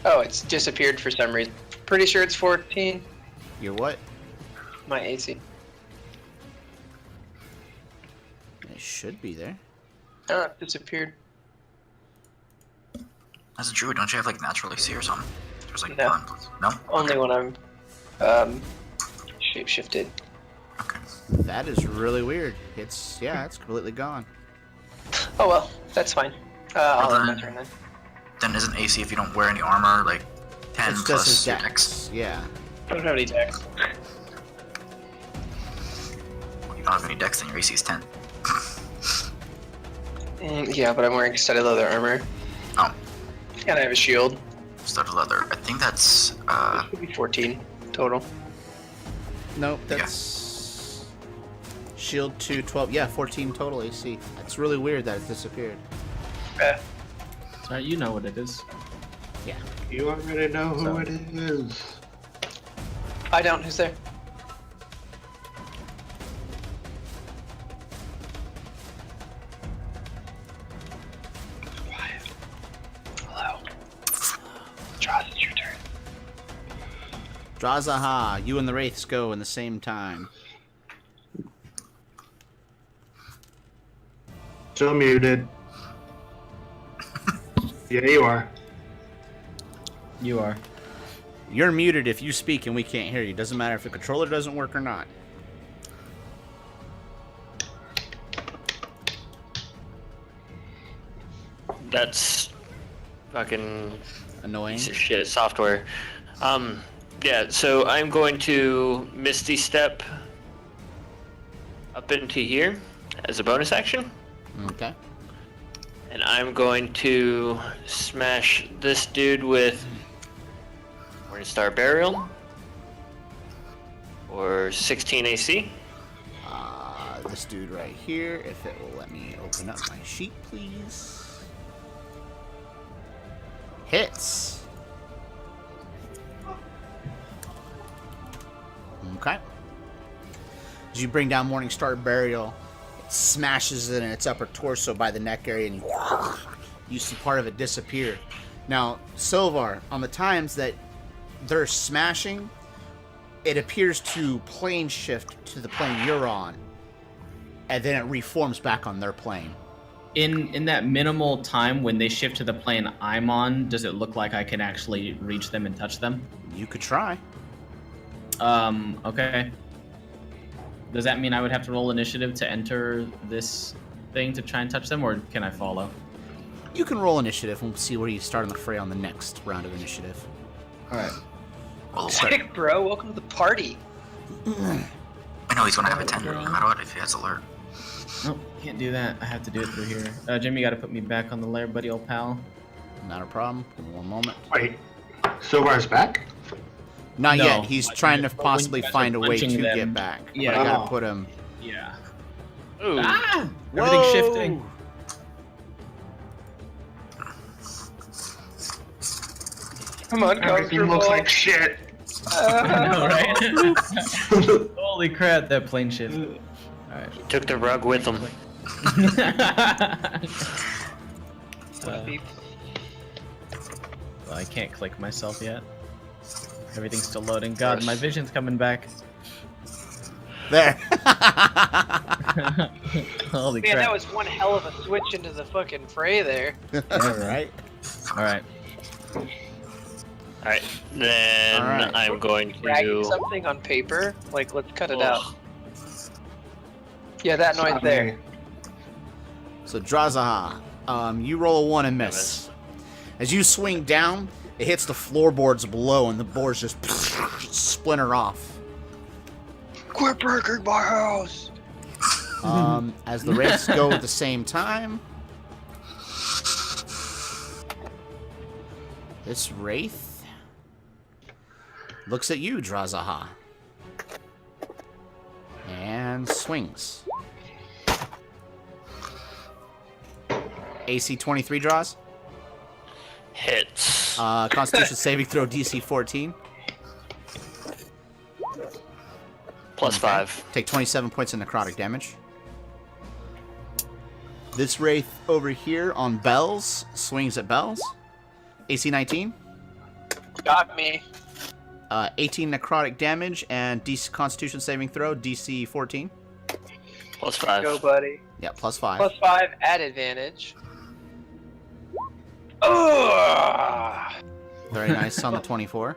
Oh, it's disappeared for some reason. Pretty sure it's 14. You're what? My AC. It should be there. Oh, it disappeared. As a druid, don't you have like natural AC or something? There's like No. one. No? Only Okay. when I'm shape-shifted. Okay. That is really weird. It's completely gone. Oh well, that's fine. I'll end my then- turn then. Then isn't AC if you don't wear any armor like 10 It's just plus his your dex. dex? Yeah. I don't have any decks. Well, you don't have any dex, then your AC is 10. Yeah, but I'm wearing studded leather armor. Oh, And I have a shield. studded leather. I think that's Should be 14 total. Nope, that's shield 2, 12. Yeah, 14 total AC. It's really weird that it disappeared. Sorry, you know what it is. Yeah. You already know who So- it is. I don't. Who's there? Quiet. Hello. Josh, it's your turn. Drazaha, you and the Wraiths go in the same time. Still muted. Yeah, you are. You are. You're muted if you speak and we can't hear you. Doesn't matter if the controller doesn't work or not. That's fucking Annoying. piece of shit software. Yeah, so I'm going to Misty Step up into here as a bonus action. Okay. And I'm going to smash this dude with Morningstar Burial or 16 AC. This dude right here, if it will let me open up my sheet, please. Hits. Okay. As you bring down Morningstar Burial, it smashes it in its upper torso by the neck area, and you see part of it disappear. Now, Silvar, on the times that they're smashing, it appears to plane shift to the plane you're on, and then it reforms back on their plane. In that minimal time when they shift to the plane I'm on, does it look like I can actually reach them and touch them? You could try. Okay. Does that mean I would have to roll initiative to enter this thing to try and touch them, or can I follow? You can roll initiative, and we'll see where you start on the fray on the next round of initiative. Alright. well. Sick, bro. Welcome to the party. I know he's gonna have a 10 no matter what if he has alert. Oh, can't do that. I have to do it through here. Jimmy, you gotta put me back on the lair, buddy, old pal. Not a problem. Give me one moment. Wait, Silvar's back? Not No, yet. He's trying to but when you possibly guys are find a way to punching them- get back. But Yeah. I gotta put him. Yeah. Ooh. Ah! Everything's Whoa! shifting. Come on, Everything comfortable. looks like shit. I know, right? Holy crap, that plane shift. Alright. He took the rug with him. Well, I can't click myself yet. Everything's still loading. God, my vision's coming back. There. Holy Man, crap. that was one hell of a switch into the fucking fray there. All right. Alright. Alright, then Alright. I'm going Writing to. something on paper? Like, let's cut it Ugh. out. Yeah, that noise there. So Drazaha, you roll a 1 and miss. As you swing down, it hits the floorboards below, and the boards just splinter off. Quit breaking my house! As the wraiths go at the same time, this wraith looks at you, Drazaha, and swings. AC 23 draws. Hits. Constitution saving throw DC 14. Plus 5. Take 27 points of necrotic damage. This wraith over here on Bells swings at Bells. AC 19. Got me. 18 necrotic damage and DC Constitution saving throw DC 14. Plus 5. Go, buddy. Yeah, plus 5. Plus 5 at advantage. Ugh! Very nice on the 24.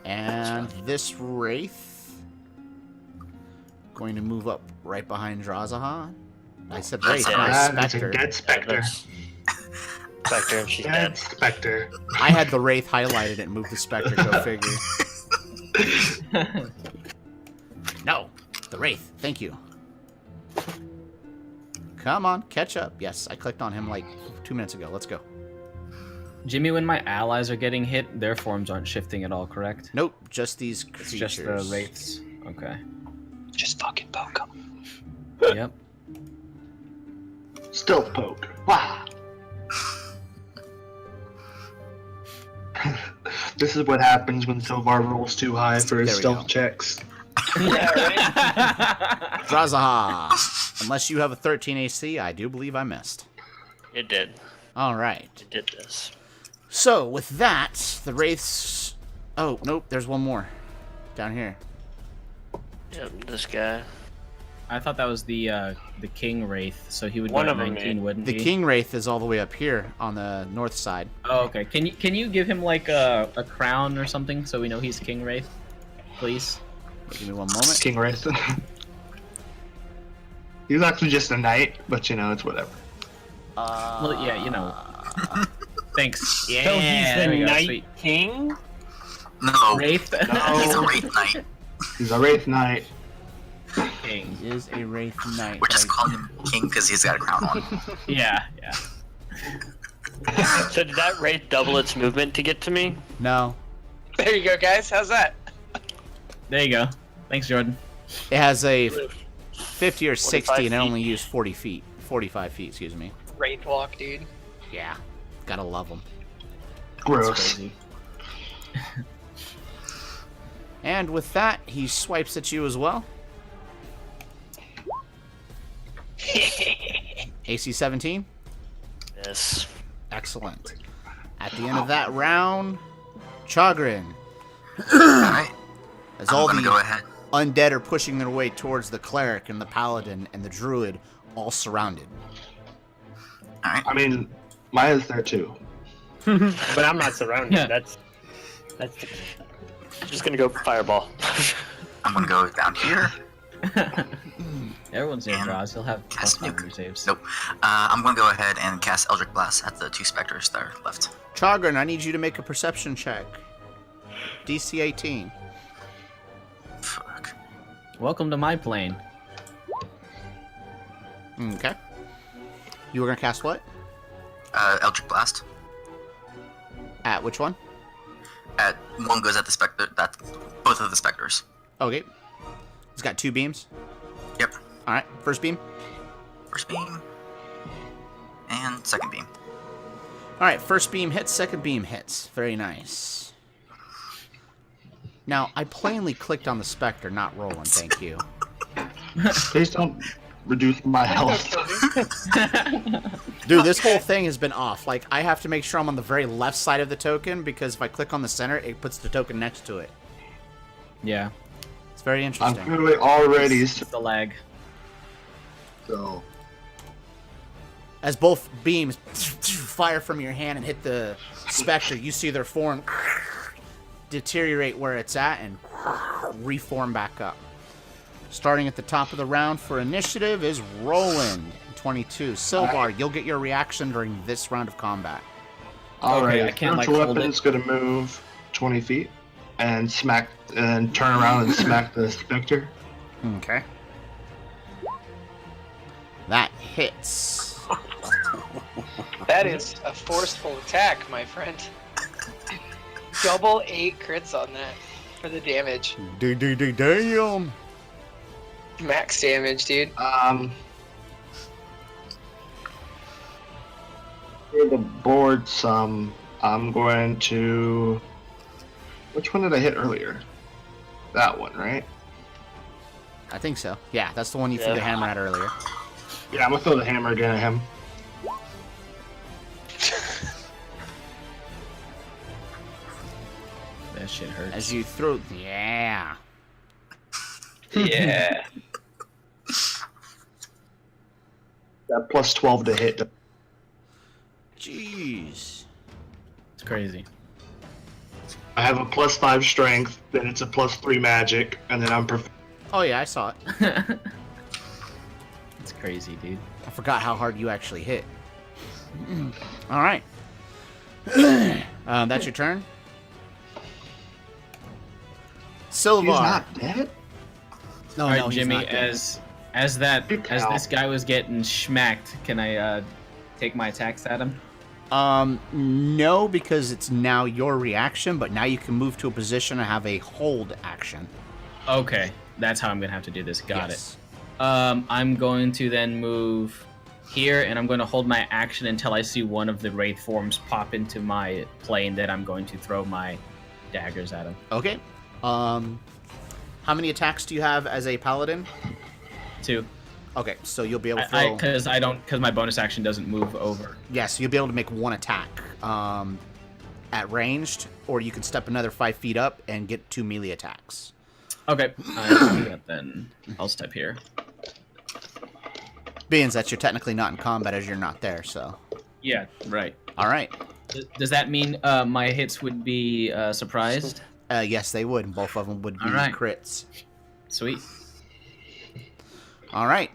And this wraith going to move up right behind Drazaha. I said wraith, not That's a specter. dead specter. Spectre, and she's Dead dead. specter. I had the wraith highlighted and moved the specter. Go figure. No, the wraith. Thank you. Come on, catch up. Yes, I clicked on him like 2 minutes ago. Let's go. Jimmy, when my allies are getting hit, their forms aren't shifting at all, correct? Nope, just these It's creatures. just the wraiths. Okay. Just fucking poke him. Yep. Stealth poke. Wow. This is what happens when Silvar rolls too high for his There we stealth go. checks. Yeah, right? Drazaha. Unless you have a 13 AC, I do believe I missed. It did. All right. It did this. So with that, the wraiths. Oh nope, there's one more down here. Yep, this guy. I thought that was the king wraith, so he would One go of at them 19, did. wouldn't The he? king wraith is all the way up here on the north side. Oh, okay. Can you give him like a crown or something so we know he's king wraith, please? Give me one moment. King Wraith. He's actually just a knight, but you know, it's whatever. Well, yeah, you know. Thanks. Yeah. So he's there we the go, Night sweet. King? No, Wraith. he's a Wraith Knight. He's a Wraith Knight. King. He is a wraith knight. We're just calling him King because he's got a crown on. Yeah, yeah. So did that wraith double its movement to get to me? No, There you go, guys. How's that? There you go. Thanks, Jordan. it has a 50 or 60, 45 and it feet. only used 40 feet. 45 feet, excuse me. Wraith walk, dude. Yeah, gotta love them. Gross. Crazy. And with that, he swipes at you as well. AC 17. Yes. Excellent. At the end of that round, Chagrin, Alright, as I'm all gonna the go ahead. undead are pushing their way towards the cleric and the paladin and the druid, all surrounded. Alright, I mean, Maya's there too. But I'm not surrounded. Yeah. That's Just gonna go fireball. I'm gonna go down here. Everyone's near And draws. He'll have cast plus nuke. 5 saves. Nope. I'm gonna go ahead and cast Eldritch Blast at the 2 specters that are left. Chagrin, I need you to make a perception check. DC 18. Fuck. Welcome to my plane. Okay. You were gonna cast what? Eldritch Blast. At which one? At one goes at the specter. That's both of the specters. Okay. He's got 2 beams. Yep. All right. First beam. First beam. And second beam. All right. First beam hits. Second beam hits. Very nice. Now, I plainly clicked on the specter, not rolling. Thank you. Please don't reduce my health. Dude, this whole thing has been off. Like, I have to make sure I'm on the very left side of the token, because if I click on the center, it puts the token next to it. Yeah. It's very I'm interesting. clearly already It's the lag. so. As both beams fire from your hand and hit the specter, you see their form deteriorate where it's at and reform back up. Starting at the top of the round for initiative is Roland, 22. Silvar, you'll get your reaction during this round of combat. Alright, I can't, like, spiritual hold weapon's gonna move 20 feet and smack and turn around and smack the specter. Okay. That hits. That is a forceful attack, my friend. Double 8 crits on that for the damage. Damn. Max damage, dude. For the board sum, I'm going to... Which one did I hit earlier? That one, right? I think so. Yeah, that's the one you threw the hammer at earlier. Yeah, I'm gonna throw the hammer again at him. That shit hurts. As you throw... Yeah. Yeah. That plus 12 to hit. Jeez. It's crazy. I have a plus 5 strength, then it's a plus 3 magic, and then I'm Oh, yeah, I saw it. It's crazy, dude. I forgot how hard you actually hit. All right. That's your turn. Silvar. He's not dead? No, All right, no, he's Jimmy. not dead. As Good as cow. this guy was getting schmacked, can I take my attacks at him? No, because it's now your reaction, but now you can move to a position and have a hold action. Okay, that's how I'm gonna have to do this. Got Yes. it. I'm going to then move here, and I'm going to hold my action until I see one of the wraith forms pop into my plane. Then I'm going to throw my daggers at him. Okay. How many attacks do you have as a paladin? 2. Okay, so you'll be able to throw... Because my bonus action doesn't move over. Yes, you'll be able to make 1 attack at ranged, or you can step another 5 feet up and get 2 melee attacks. Okay, I'll do that then. I'll step here. Being that you're technically not in combat as you're not there, so... Yeah, right. All right. Does that mean my hits would be surprised? Yes, they would. Both of them would be All right. crits. Sweet. All right.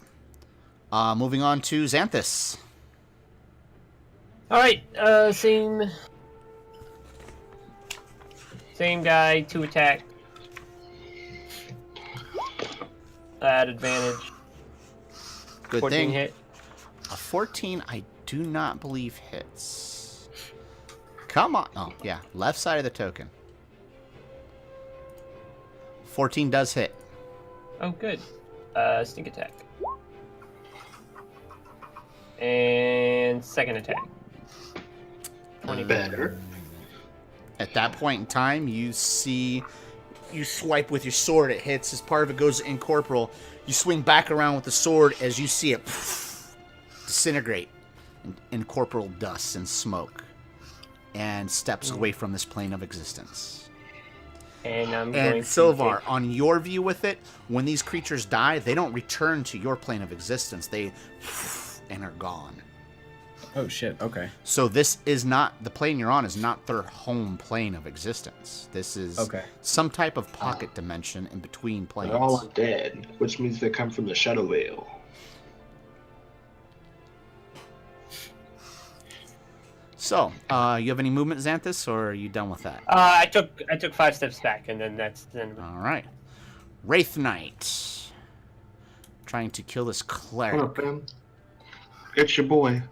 Moving on to Xanthus. Alright, same guy, 2 attack. At advantage. Good 14 thing. hit. A 14, I do not believe hits. Come on. Oh, yeah. Left side of the token. 14 does hit. Oh, good. Sneak attack. And second attack. 20 better. At that point in time, you see... You swipe with your sword, it hits. As part of it goes incorporeal, you swing back around with the sword as you see it disintegrate in incorporeal dust and smoke, and steps away from this plane of existence. And I'm And going to Silvar, take- on your view with it, when these creatures die, they don't return to your plane of existence. They and are gone. Oh shit. Okay. So this is not, the plane you're on is not their home plane of existence. This is Okay. some type of pocket dimension in between planes. They're all undead, which means they come from the Shadow Veil. So, you have any movement, Xanthus, or are you done with that? I took 5 steps back, and then that's then. All right. Wraith Knight. Trying to kill this Come cleric. on, fam. It's your boy.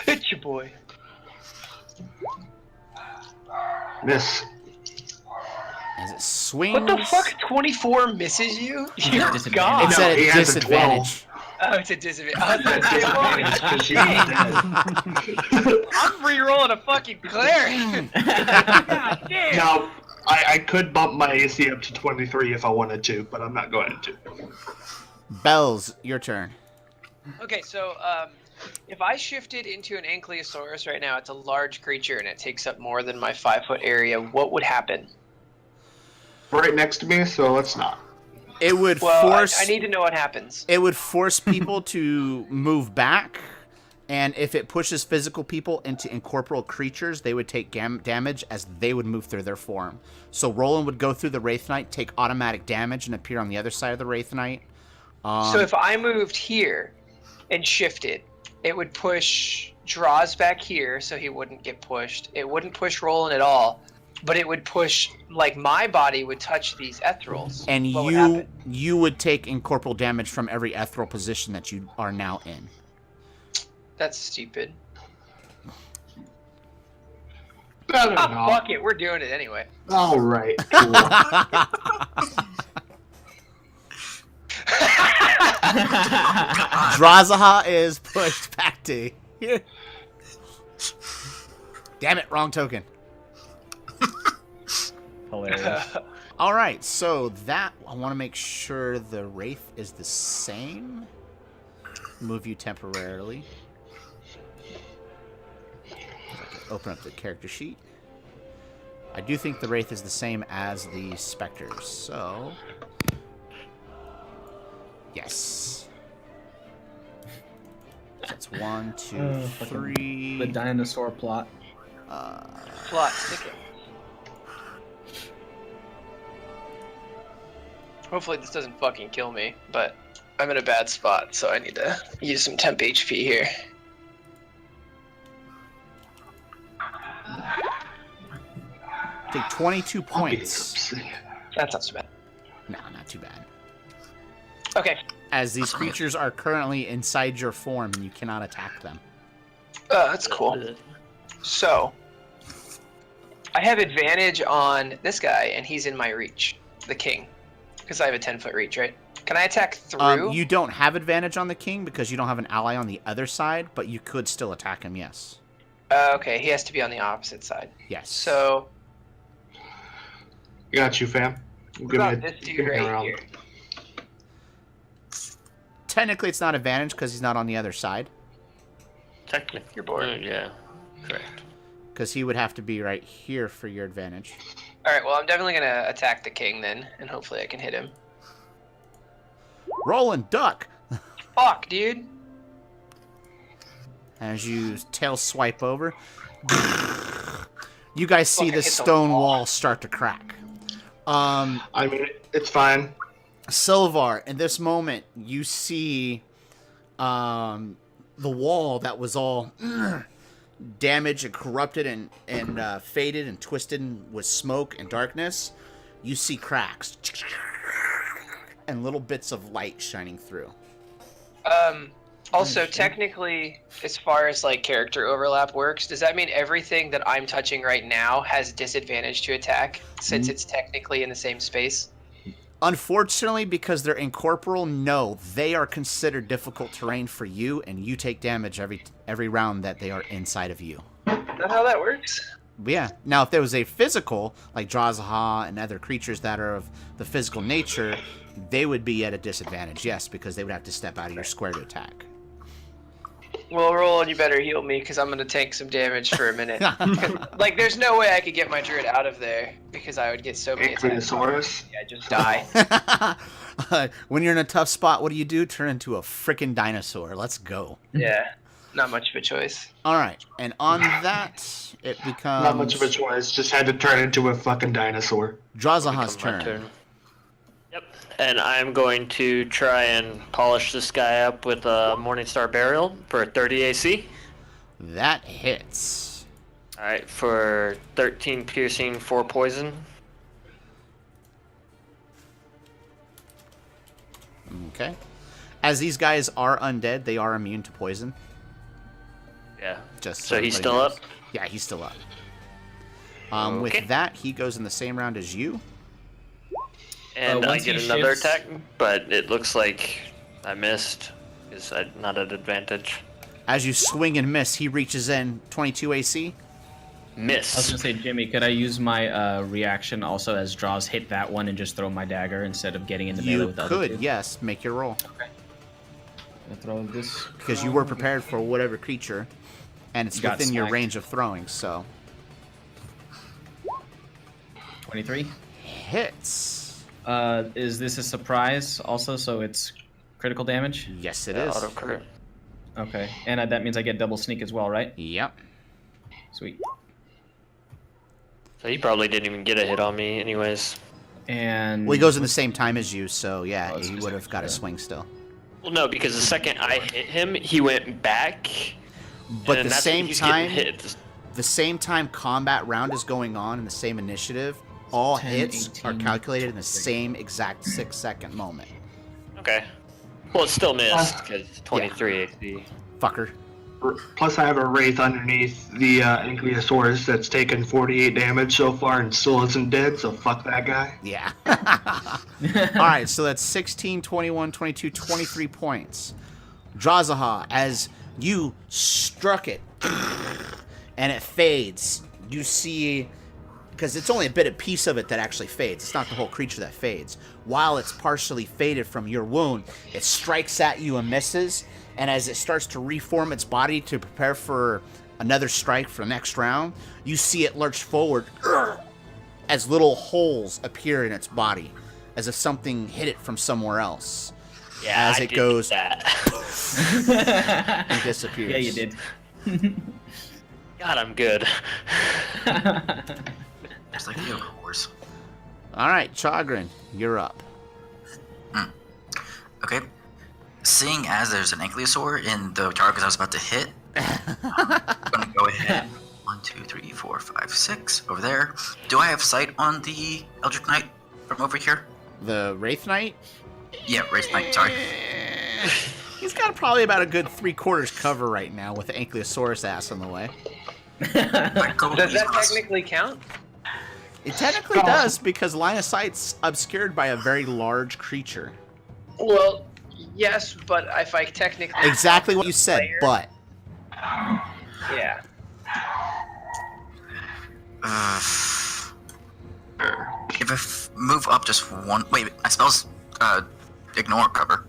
It's your boy. Miss. As it swings. What the fuck? 24 misses you? You're disadvantage. God. It's No, at he a has a disadvantage. Oh, it's a disadvantage. I was gonna say, Disadvantage 'cause she's dead. I'm re-rolling a fucking cleric. God damn. Now, I could bump my AC up to 23 if I wanted to, but I'm not going to. Bells, your turn. Okay, so if I shifted into an Ankylosaurus right now, it's a large creature and it takes up more than my 5-foot area. What would happen? Right next to me, so let's not. It would Well, force. I need to know what happens. It would force people to move back, and if it pushes physical people into incorporeal creatures, they would take damage as they would move through their form. So Roland would go through the Wraith Knight, take automatic damage, and appear on the other side of the Wraith Knight. So if I moved here and shifted, it would push Draws back here, so he wouldn't get pushed. It wouldn't push Roland at all, but it would push, like, my body would touch these Ethrals. and What would happen? you would take incorporeal damage from every ethereal position that you are now in. That's stupid. I don't Ah, know. fuck it, we're doing it anyway. All right. Cool. Drazaha is pushed back to here. Damn it, wrong token. Hilarious. All right, so that I want to make sure the Wraith is the same. Move you temporarily. Open up the character sheet. I do think the Wraith is the same as the Spectres, so... Yes. So that's 1, 2, 3... The dinosaur plot. Plot thickens. Hopefully this doesn't fucking kill me, but I'm in a bad spot, so I need to use some temp HP here. Take 22 points. That's not so bad. No, not too bad. Okay, As these creatures are currently inside your form and you cannot attack them. that's cool. So, I have advantage on this guy, and he's in my reach, the king, because I have a 10-foot reach, right? Can I attack through? You don't have advantage on the king because you don't have an ally on the other side, but you could still attack him, yes. Okay, he has to be on the opposite side. Yes. So, Got you, fam. what about this dude right here? Technically, it's not advantage because he's not on the other side. Technically, You're bored. Yeah, correct. Because he would have to be right here for your advantage. Alright, well, I'm definitely going to attack the king then, and hopefully I can hit him. Roll and duck! Fuck, dude. As you tail swipe over, you guys see Fucking the hit the stone wall. wall start to crack. I mean, it's fine. Silvar, in this moment, you see the wall that was all damaged and corrupted and faded and twisted with smoke and darkness. You see cracks and little bits of light shining through. Also, technically, as far as, like, character overlap works, does that mean everything that I'm touching right now has disadvantage to attack, since it's technically in the same space? Unfortunately, because they're incorporeal, no, they are considered difficult terrain for you, and you take damage every round that they are inside of you. Is that how that works? But yeah. Now, if there was a physical, like Drazaha and other creatures that are of the physical nature, they would be at a disadvantage, yes, because they would have to step out of your square to attack. Well, Roland, you better heal me, because I'm going to take some damage for a minute. Like, there's no way I could get my druid out of there, because I would get so many attacks. Ankylosaurus. Yeah, just die. When you're in a tough spot, what do? Turn into a freaking dinosaur. Let's go. Yeah, not much of a choice. All right, and on that, it becomes Not much of a choice. Just had to turn into a fucking dinosaur. Drazaha's Become my turn. Yep. And I'm going to try and polish this guy up with a Morningstar Burial for 30 AC. That hits. Alright, for 13 piercing, 4 poison. Okay. As these guys are undead, they are immune to poison. Yeah. Just So he's everybody still knows. up? Yeah, he's still up. Okay. With that, he goes in the same round as you. And I once he get another shifts- attack, but it looks like I missed. Is not at advantage? As you swing and miss, he reaches in 22 AC. I was Miss. gonna say, Jimmy, could I use my reaction also as draws hit that one and just throw my dagger instead of getting into melee You with the other could, two? yes, make your roll. Okay. I'll throw this Because you were prepared for whatever creature, and it's Got within your smacked. range of throwing, so. 23. Hits. Is this a surprise also? So it's critical damage. Yes, it is. Auto crit. Okay, and that means I get double sneak as well, right? Yep. Sweet. So he probably didn't even get a hit on me, anyways. And Well, he goes in the same time as you, so yeah, Oh, it's he just would have got a extra. swing still. Well, no, because the second I hit him, he went back. But and the that's when same he's getting time, hit. the same time combat round is going on in the same initiative, all 10, hits are 18, calculated in the 23. same exact 6-second moment. Okay. Well, it still missed because 23 AC. Fucker. Plus, I have a Wraith underneath the Ankylosaurus that's taken 48 damage so far and still isn't dead, so fuck that guy. Yeah. Alright, so that's 16, 21, 22, 23 points. Drazaha, as you struck it and it fades, you see, because it's only a bit of piece of it that actually fades. It's not the whole creature that fades. While it's partially faded from your wound, it strikes at you and misses, and as it starts to reform its body to prepare for another strike for the next round, you see it lurch forward as little holes appear in its body, as if something hit it from somewhere else. Yeah, As I it did goes- that. And disappears. Yeah, you did. God, I'm good. Just like you, of course. Alright, Chagrin, you're up. Okay. Seeing as there's an Ankylosaur in the target I was about to hit, I'm gonna go ahead. 1, 2, 3, 4, 5, 6 over there. Do I have sight on the Eldritch Knight from over here? The Wraith Knight? Yeah, Wraith Knight, sorry. He's got probably about a good 3/4 cover right now with the Ankylosaurus ass in the way. Like, go Does that east. technically count? It technically does, because line of sight's obscured by a very large creature. Well, yes, but if I technically Exactly what you said, Player. but yeah. If I move up just one... Wait, I spells ignore cover.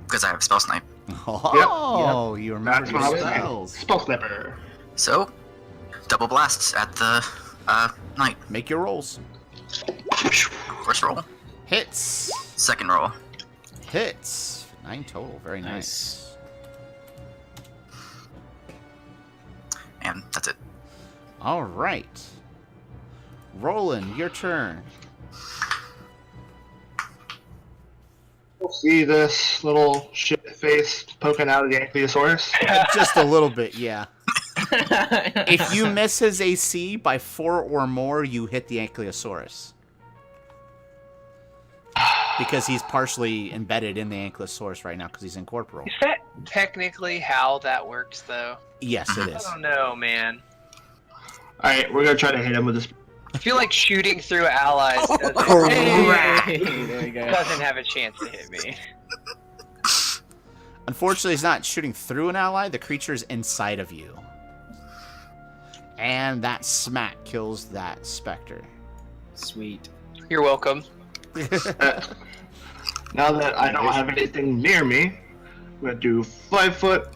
Because I have spell snipe. oh, you remember That's what I your was saying. spells. Spell Snipper. So, double blasts at the knight. Make your rolls. First roll. Hits. Second roll. Hits. 9 total. Very nice. Nice. And that's it. All right. Roland, your turn. See this little shit face poking out of the Ankylosaurus? Just a little bit, yeah. If you miss his AC by 4 or more, you hit the Ankylosaurus. Because he's partially embedded in the Ankylosaurus right now because he's incorporeal. Is that technically how that works, though? Yes, it I is. don't know, man. Alright, we're gonna try to hit him with this. I feel like shooting through allies doesn't, Hey, there you go. doesn't have a chance to hit me. Unfortunately, he's not shooting through an ally. The creature's inside of you. And that smack kills that specter. Sweet. You're welcome. Now that I don't have anything near me, I'm gonna do 5 foot.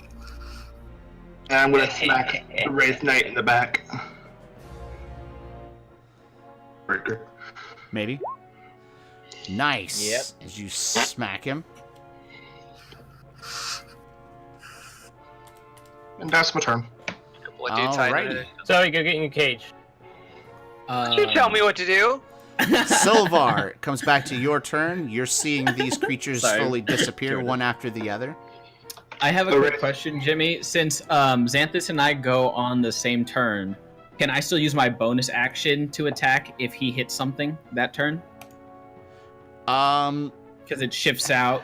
And I'm gonna smack the Wraith Knight in the back. Breaker. Maybe. Nice. Yep. As you smack him. And that's my turn. What dude's hiding Alrighty. under Zoe, go get in your cage. there? You tell me what to do. Silvar, it comes back to your turn. You're seeing these creatures Sorry. slowly disappear one after the other. I have a Alright. quick question, Jimmy. Since Xanthus and I go on the same turn, can I still use my bonus action to attack if he hits something that turn? Because it shifts out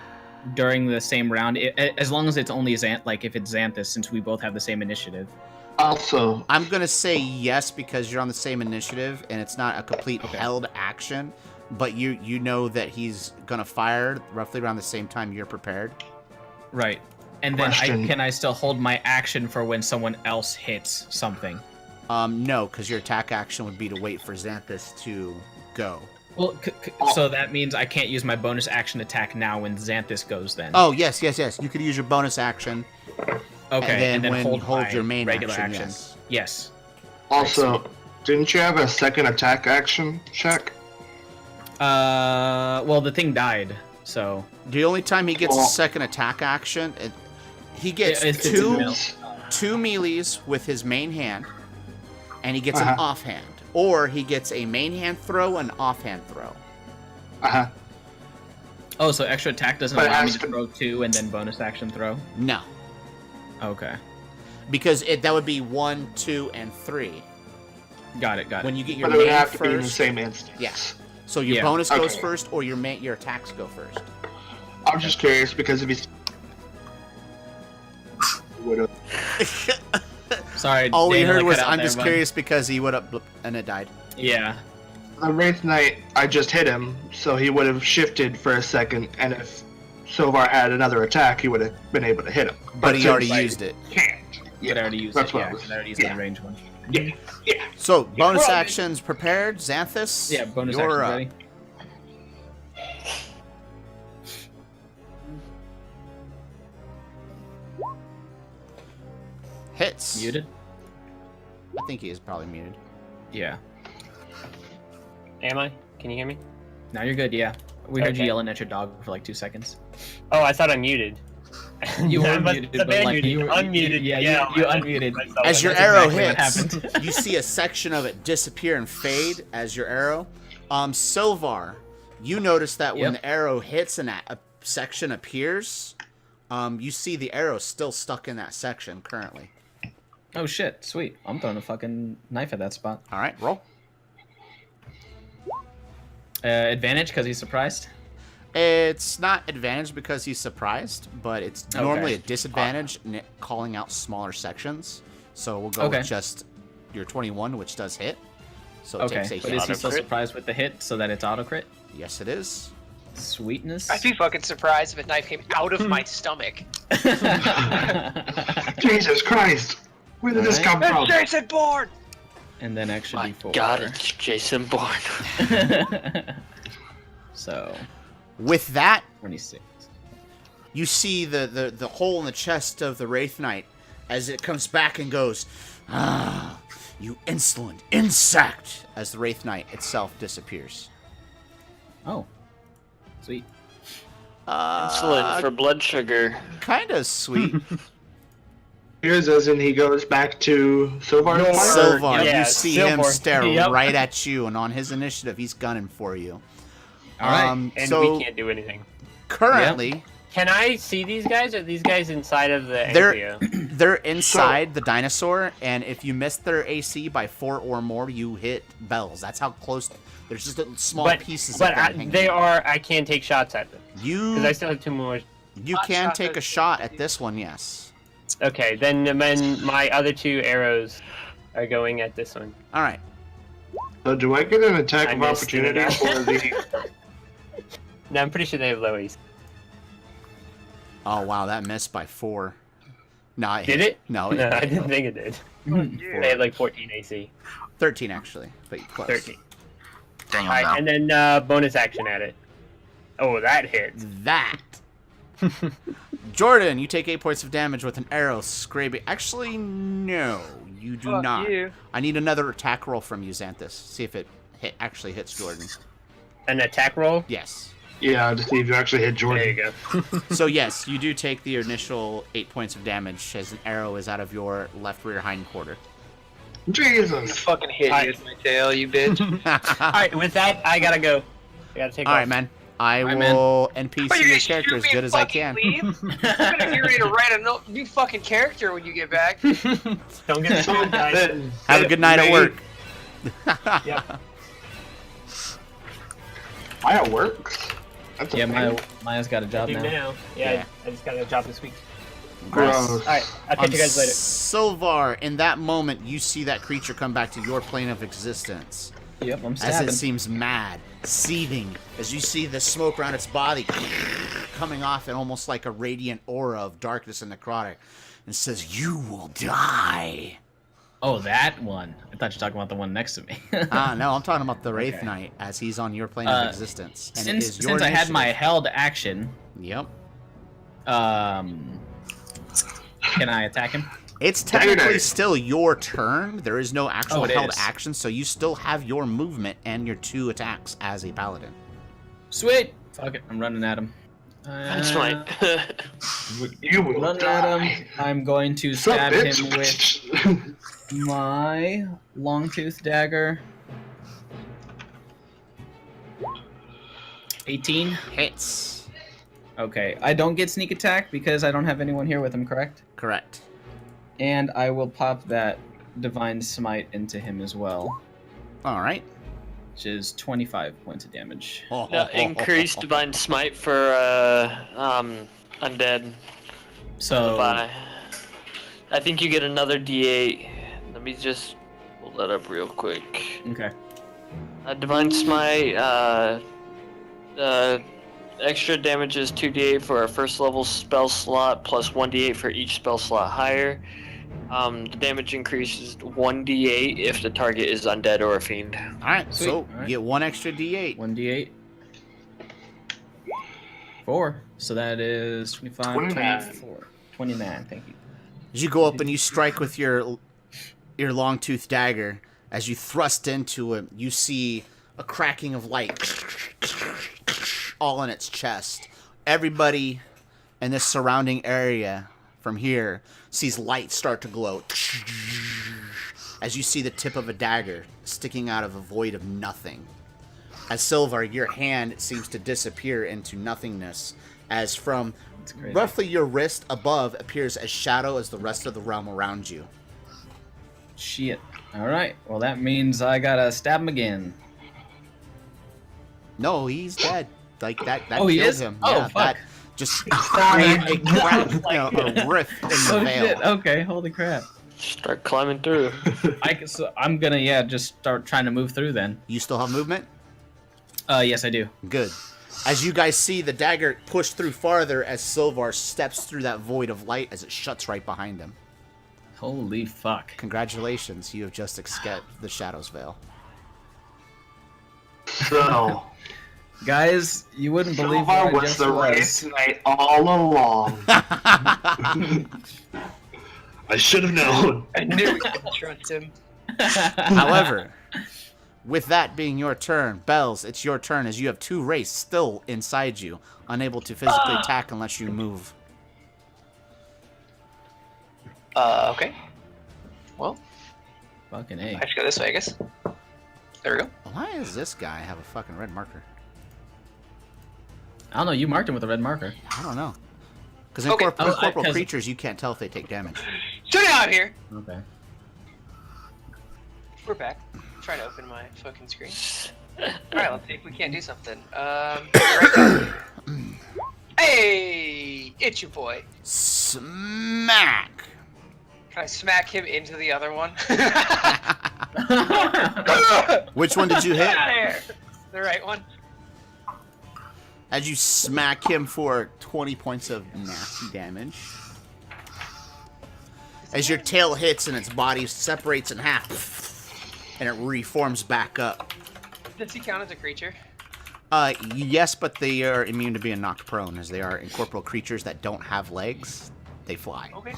during the same round, as long as it's only if it's Xanthus, since we both have the same initiative. Also, I'm gonna say yes because you're on the same initiative and it's not a complete held action, but you know that he's gonna fire roughly around the same time you're prepared. Right. And then Question. can I still hold my action for when someone else hits something? No, because your attack action would be to wait for Xanthus to go. Well, so that means I can't use my bonus action attack now when Xanthus goes then. Oh yes. You could use your bonus action. Okay, and then when hold you hold my your main regular action, action. yes. Yes. also, didn't you have a second attack action check? Well, the thing died, so The only time he gets a Well- second attack action, he gets It's two melees with his main hand, and he gets an Uh-huh. offhand. Or he gets a main hand throw and offhand throw. Uh-huh. Oh, so extra attack doesn't But it allow me has to to- throw 2 and then bonus action throw? No. Okay. Because that would be 1, 2, and 3. Got it. When you get your But it would main have to be in the first. same instance. Yes. So your Yeah. bonus goes Okay. first, or your attacks go first. I was just curious because if he's... would've- Sorry. All we Daniel, heard I was, cut out I'm there, just bud. curious because he would have, and it died. Yeah. The Wraith Knight, I just hit him, so he would have shifted for a second, and if Silvar had another attack, he would have been able to hit him. But he already since used it. he can't. But I already used that's it. what Yeah, I was- 'cause I already used my range one. Yeah, yeah. So, bonus Well, actions prepared. Xanthus, Yeah, bonus you're action up. ready. Hits. Muted? I think he is probably muted. Yeah. Am I? Can you hear me? Now you're good, yeah. We heard you Okay. yelling at your dog for like 2 seconds. Oh, I thought I muted. You were I must muted, have but been like muted. you were Unmuted. Yeah, Yeah, you I unmuted. myself. As your That's arrow exactly what hits, happened. you see a section of it disappear and fade as your arrow. Silvar, you notice that when Yep. the arrow hits and a section appears, you see the arrow still stuck in that section currently. Oh shit, sweet. I'm throwing a fucking knife at that spot. All right, roll. Advantage because he's surprised. It's not advantage because he's surprised, but it's Okay. normally a disadvantage calling out smaller sections. So we'll go Okay. with just your 21, which does hit. So it Okay, takes a but hit. is he still Auto-crit. surprised with the hit so that it's auto crit? Yes, it is. Sweetness. I'd be fucking surprised if a knife came out of my stomach. Jesus Christ! Where did this come from? It's Jason Bourne! And then extra My D4. God, it's Jason Bourne. So With that, 26. you see the hole in the chest of the Wraith Knight as it comes back and goes, "Ah, you insolent insect!" as the Wraith Knight itself disappears. Oh, sweet. Insulin for blood sugar. Kind of sweet. Here's as in he goes back to Silvar's place? Silvar, Yeah, you see him Silvar. stare Yep. right at you, and on his initiative, he's gunning for you. All right. And so we can't do anything. currently, Can I see these guys? Or are these guys inside of the They're- area? they're inside the dinosaur, and if you miss their AC by 4 or more, you hit bells. That's how close. There's just small pieces but of that hanging. they are. I can take shots at them You because I still have 2 more. you Hot can shot take a those shot things. at this one, yes. Okay, then my other 2 arrows are going at this one. All right. So do I get an attack I of missed opportunity it. for the... No, I'm pretty sure they have low AC. Oh wow, that missed by 4. No, Did it? No, No, I didn't think it did. They had like 14 AC. 13 actually, but close. 13. Daniel, Alright, no. and then bonus action at it. Oh, that hits. That. Jordan, you take 8 points of damage with an arrow scraping. Actually, no, you do Fuck not. you. I need another attack roll from you, Xanthus. See if it actually hits Jordan. An attack roll? Yes. Yeah, to see if you actually hit Jordan. There you go. So yes, you do take the initial 8 points of damage as an arrow is out of your left rear hind quarter. I'm gonna Jesus! fucking hit Alright. you with my tail, you bitch. Alright, with that, I gotta go. I gotta take All off. right, man. I Alright, man. will What, NPC you're your gonna character shoot as me good and as I fucking can. leave? I'm gonna get ready to write a new fucking character when you get back. Don't get So sued, guys. then, Have a good night at May- work. Yep. Maya works? That's a Yeah, thing. Maya's got a I job do now. now. Yeah, Yeah. I just got a job this week. Gross. Alright, I'll catch you guys later. Silvar, in that moment, you see that creature come back to your plane of existence. Yep, I'm As stabbing. it seems mad, seething, as you see the smoke around its body coming off in almost like a radiant aura of darkness and necrotic, and says, "You will die." Oh, that one. I thought you were talking about the one next to me. No, I'm talking about the Wraith Okay. Knight as he's on your plane of existence. And it is Since your I had my initiative. held action, Yep. can I attack him? It's Dagger technically Knight. still your turn. There is no actual Oh, it held is. action, so you still have your movement and your 2 attacks as a paladin. Sweet. Fuck it, I'm running at him. That's fine. You will Running die. at him. I'm going to Sup, stab bitch? him with my long tooth dagger. 18. Hits. Okay, I don't get sneak attack because I don't have anyone here with him, correct? Correct. And I will pop that divine smite into him as well, All right. which is 25 points of damage. Now, increase divine smite for undead. So Bye. I think you get another D8. Let me just pull that up real quick. okay. Divine smite. Extra damage is 2d8 for a first level spell slot, plus 1d8 for each spell slot higher. The damage increases 1d8 if the target is undead or a fiend. All right. Sweet. So All right. you get 1 extra D8. 1d8. 4. So that is 25, 29. 24. 29, thank you. As you go up and you strike with your long tooth dagger, as you thrust into it, you see a cracking of light all in its chest. Everybody in this surrounding area from here sees light start to glow as you see the tip of a dagger sticking out of a void of nothing. As Silvar, your hand seems to disappear into nothingness, as from That's crazy. roughly your wrist above appears as shadow as the rest of the realm around you. Shit. Alright, well that means I gotta stab him again. No, he's dead. Like that Oh, he killed is? him. Oh, Yeah, fuck. that just created a crack, a rift in the Oh veil. shit, okay, holy crap. Start climbing through. I'm gonna, just start trying to move through then. You still have movement? Yes I do. Good. As you guys see the dagger push through farther as Silvar steps through that void of light as it shuts right behind him. Holy fuck. Congratulations, you have just escaped the Shadow's Veil. So, Guys, you wouldn't believe where Silvar I was just the Wraith was. Knight all along. I should have known. I knew we could trust him. However, with that being your turn, Bells, it's your turn as you have 2 wraiths still inside you, unable to physically attack unless you move. Okay. Well, Fucking I A. should go this way, I guess. There we go. Why does this guy have a fucking red marker? I don't know, you marked him with a red marker. I don't know. Because Okay. incorporeal 'Cause- creatures, you can't tell if they take damage. So now I'm here. Okay. We're back. I'm trying to open my fucking screen. Alright, let's see if we can't do something. Right. Hey! It's your boy. Smack! Can I smack him into the other one? Which one did you hit? Get out of here! The right one. As you smack him for 20 points of nasty damage. As your tail hits and its body separates in half, and it reforms back up. Does he count as a creature? Yes, but they are immune to being knocked prone, as they are incorporeal creatures that don't have legs. They fly. Okay.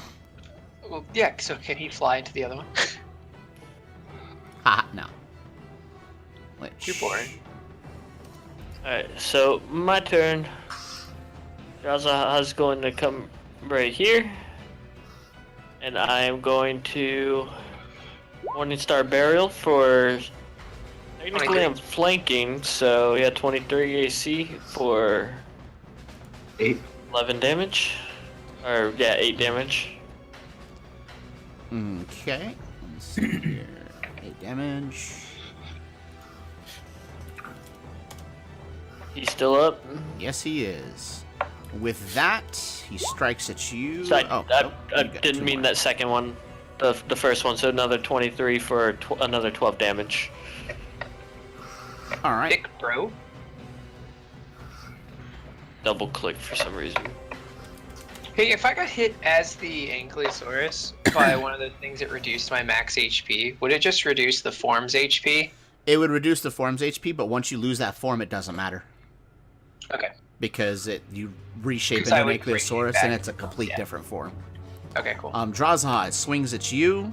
Well, yeah, so can he fly into the other one? Ha, no. Too boring. Alright, so my turn. Jazaha's going to come right here. And I am going to Morningstar Burial for... Technically 23. I'm flanking, so yeah, 23 AC for 8. 11 damage. Or, yeah, 8 damage. Okay. Let's see here. 8 damage. He's still up. Yes, he is. With that, he strikes at you. So I nope, you got didn't two mean more. that second one. The first one, so another 23 for another 12 damage. All right. Dick, bro. Double click for some reason. Hey, if I got hit as the Ankylosaurus by one of the things that reduced my max HP, would it just reduce the form's HP? It would reduce the form's HP, but once you lose that form, it doesn't matter. Okay. Because you reshape 'Cause into I an would bring it Ankylosaurus, back. and it's a complete Yeah. different form. Okay, cool. Drazahad swings at you,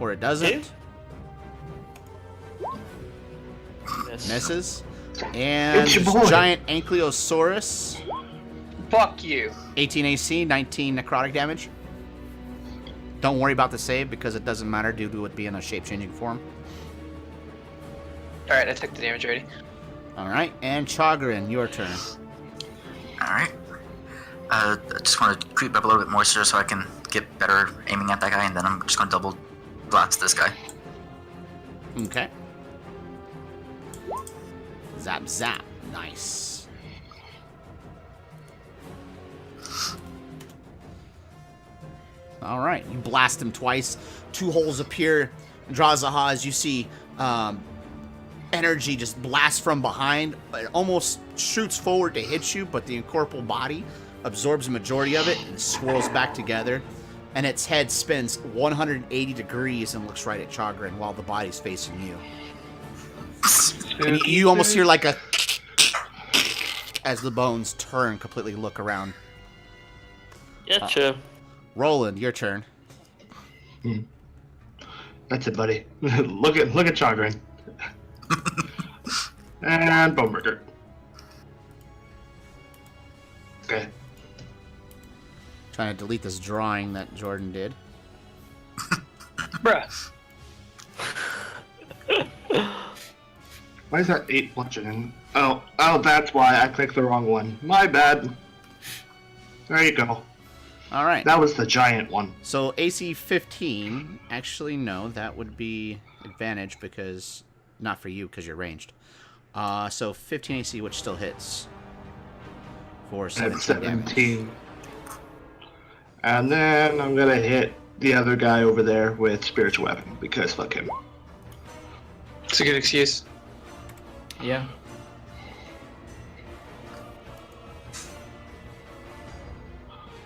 or it doesn't. Miss. Misses. And It's your this boy. giant Ankylosaurus, Fuck you. 18 AC, 19 necrotic damage. Don't worry about the save because it doesn't matter due to it being a shape-changing form. Alright, I took the damage already. All right, and Chagrin, your turn. Alright. I just want to creep up a little bit more so I can get better aiming at that guy, and then I'm just going to double blast this guy. Okay. Zap, zap. Nice. All right, you blast him twice. 2 holes appear. Drazahad, as you see, energy just blasts from behind. It almost shoots forward to hit you, but the incorporeal body absorbs a majority of it and swirls back together. And its head spins 180 degrees and looks right at Chagrin while the body's facing you. And you almost hear like a as the bones turn, completely look around. Getcha. Roland, your turn. That's it, buddy. look at Chagrin. And Boneburger. Okay. Trying to delete this drawing that Jordan did. Bruh. Why is that 8 bludgeoning? Oh, that's why I clicked the wrong one. My bad. There you go. All right. That was the giant one. So AC 15. Actually, no, that would be advantage because not for you because you're ranged. So 15 AC, which still hits for At 17 damage. 17. And then I'm gonna hit the other guy over there with spiritual weapon because fuck him. It's a good excuse. Yeah.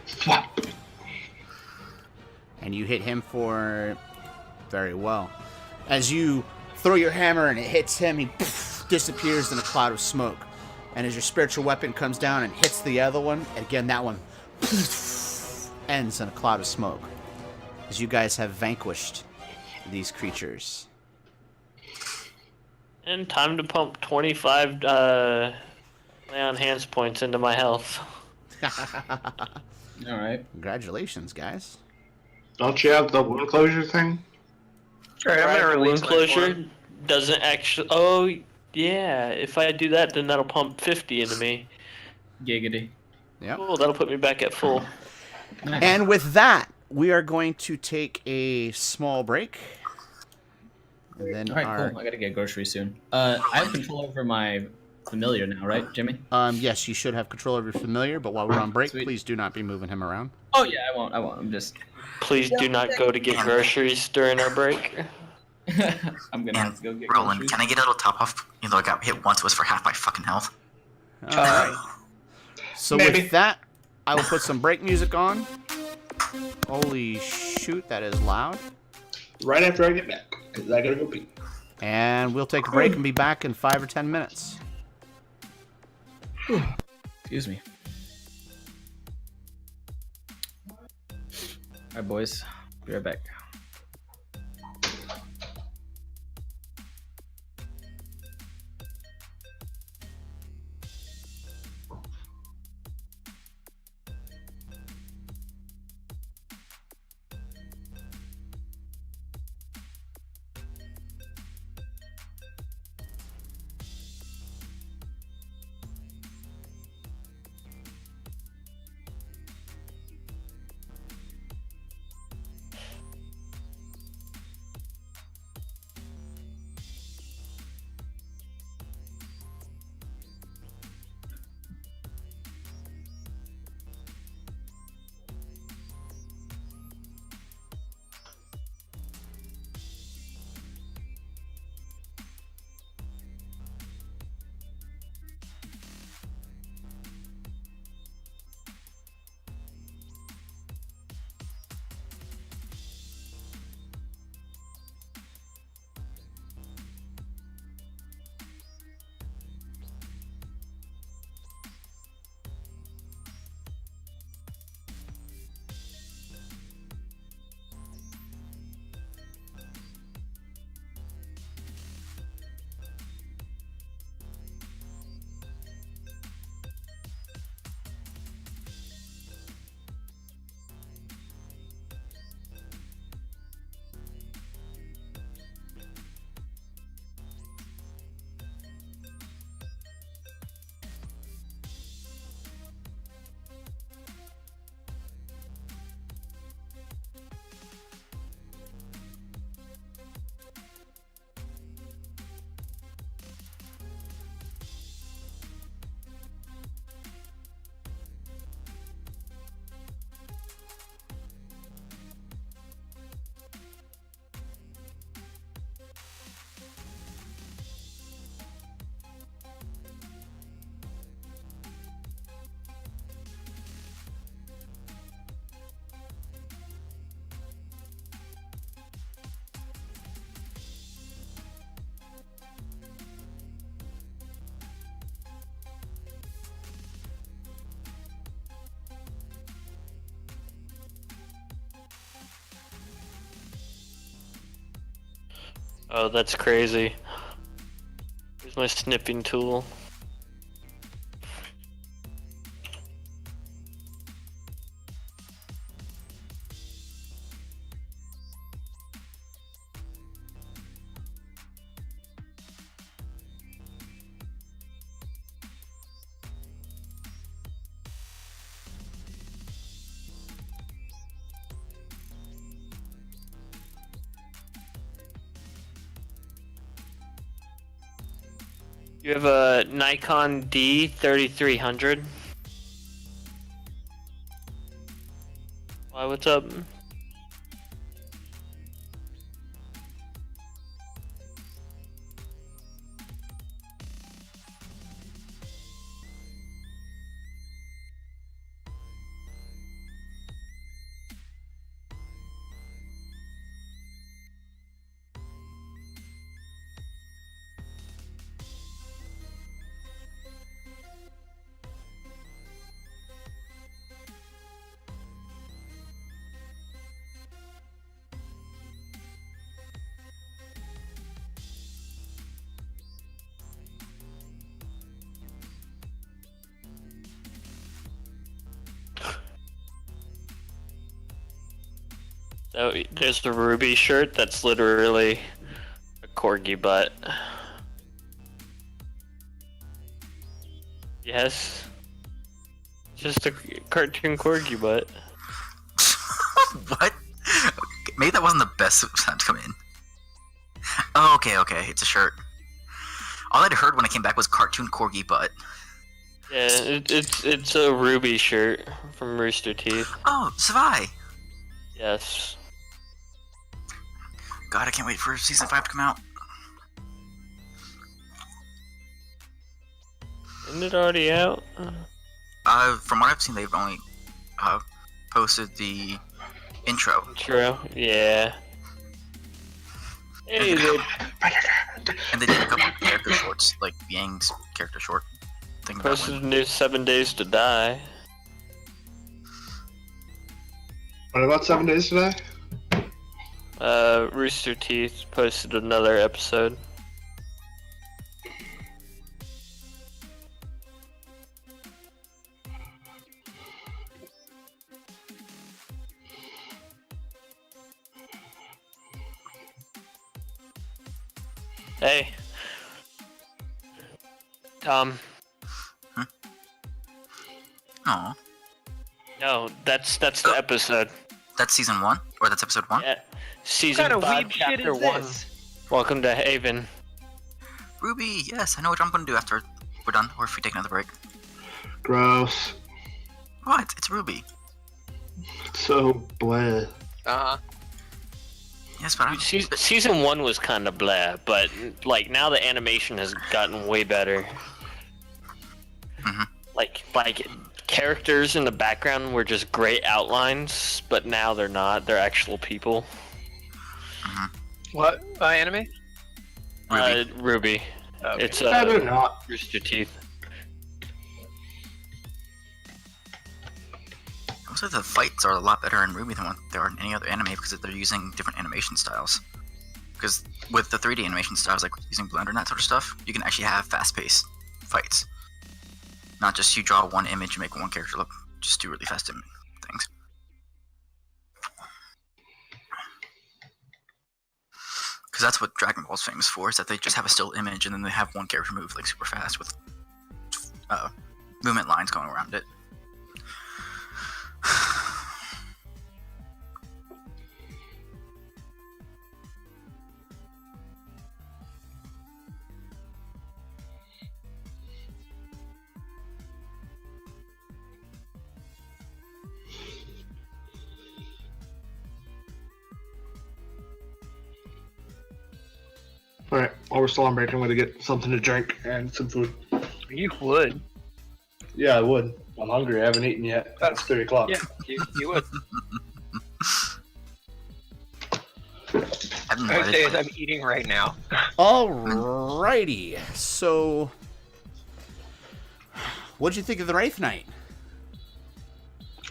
Swap. And you hit him for very well. As you throw your hammer and it hits him, he disappears in a cloud of smoke. And as your spiritual weapon comes down and hits the other one, again that one ends in a cloud of smoke. As you guys have vanquished these creatures. And time to pump 25 lay on hands points into my health. All right. Congratulations, guys. Don't you have the wound closure thing? Alright, I'm gonna release Wound my closure form. doesn't actually. Oh, yeah. If I do that, then that'll pump 50 into me. Giggity. Yep. Cool, that'll put me back at full. Nice. And with that, we are going to take a small break. And then All right, our, cool. I gotta get groceries soon. I have control over my familiar now, right, Jimmy? yes, you should have control over your familiar, but while we're on break, Sweet. please do not be moving him around. Oh yeah, I won't. I'm just. Please do not go to get groceries during our break. I'm gonna have to go And get Roland, groceries. can I get a little top off? Even though I got hit once, it was for half my fucking health. All right. So Maybe. with that, I will put some break music on. Holy shoot, that is loud. Right after I get back, because I gotta go pee. And we'll take a break and be back in 5 or 10 minutes. Excuse me. All right, boys. Be right back. Oh, that's crazy. Here's my snipping tool. You have a Nikon D3300. Why, what's up? So there's the Ruby shirt that's literally a corgi butt. Yes. Just a cartoon corgi butt. What? Maybe that wasn't the best time to come in. Oh, okay. It's a shirt. All I'd heard when I came back was cartoon corgi butt. Yeah, it's a Ruby shirt from Rooster Teeth. Oh, Savai! Yes. God, I can't wait for season 5 to come out. Isn't it already out? From what I've seen, they've only posted the intro. True. Yeah. Hey, And they did a couple of character shorts, like Yang's character short. Thing about posted when- a new 7 Days to Die. What about 7 days today? Rooster Teeth posted another episode. Hey. Tom. Aw, No, that's the episode. that's season 1? Or that's episode 1? Yeah. Season What kind of 5, weeb shit chapter is 1. this? Welcome to Haven. Ruby, yes, I know what I'm gonna do after we're done, or if we take another break. Gross. What? It's Ruby. So blah. Uh-huh. Yes, but I'm... Season 1 was kind of blah, but like now the animation has gotten way better. Mhm. Like characters in the background were just great outlines, but now they're not. They're actual people. What? Anime? Ruby. Okay. It's No, they're not. Rooster Teeth. Also, the fights are a lot better in Ruby than what they are in any other anime because they're using different animation styles. Because with the 3D animation styles, like using Blender and that sort of stuff, you can actually have fast-paced fights. Not just you draw one image and make one character look, just do really fast things. Because that's what Dragon Ball's famous for, is that they just have a still image and then they have one character move like super fast with movement lines going around it. Alright, while we're still on break, I'm gonna get something to drink and some food. You would. Yeah, I would. I'm hungry. I haven't eaten yet. It's 3 o'clock. Yeah, you would. I've I would say is invited, I'm eating right now. Alrighty. So, what'd you think of the Wraith Knight?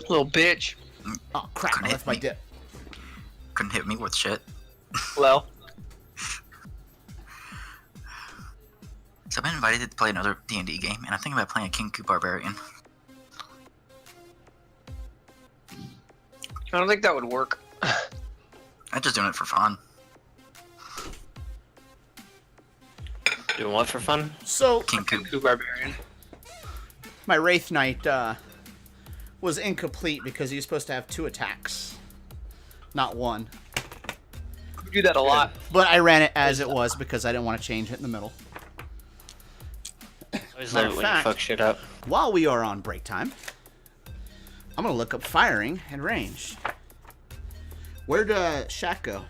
Little bitch. Oh crap! Couldn't I left hit my me. dip. couldn't hit me with shit. Well, So I've been invited to play another D&D game, and I'm thinking about playing a Kenku Barbarian. I don't think that would work. I'm just doing it for fun. Doing what for fun? So, Kenku. Barbarian. my Wraith Knight was incomplete because he was supposed to have 2 attacks, not 1. We do that a lot. But I ran it as it was because I didn't want to change it in the middle. I always Matter love it of when you fact- fuck shit up. While we are on break time, I'm going to look up firing and range. Where'd Shaq go?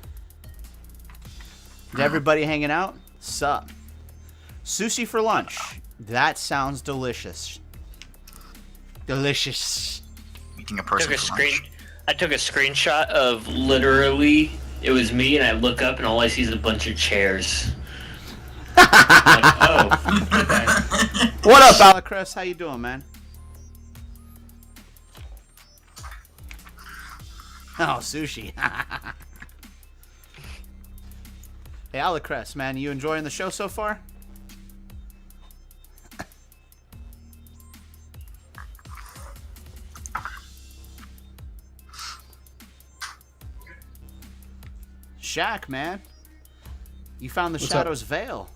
Is everybody hanging out? Sup? Sushi for lunch. That sounds delicious. Delicious. Meeting a person for lunch. I took a screenshot of literally it was me, and I look up and all I see is a bunch of chairs. I'm like, oh. What up, Arrakas? How you doing, man? Oh, sushi. Hey, Arrakas, man, you enjoying the show so far? Shaq, man. You found the Shadow's Veil.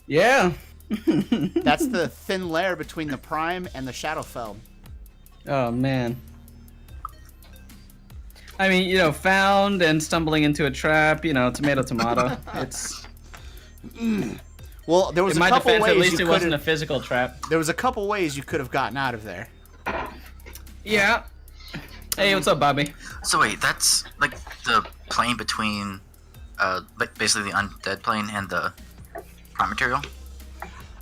Yeah. That's the thin layer between the Prime and the Shadowfell. Oh man. I mean, found and stumbling into a trap. Tomato, tomato. It's. Well, there was In a my couple defense, ways at least you it wasn't a could. physical trap. There was a couple ways you could have gotten out of there. Yeah. Hey, what's up, Bobby? So wait, that's like the plane between, like basically the undead plane and the prime material?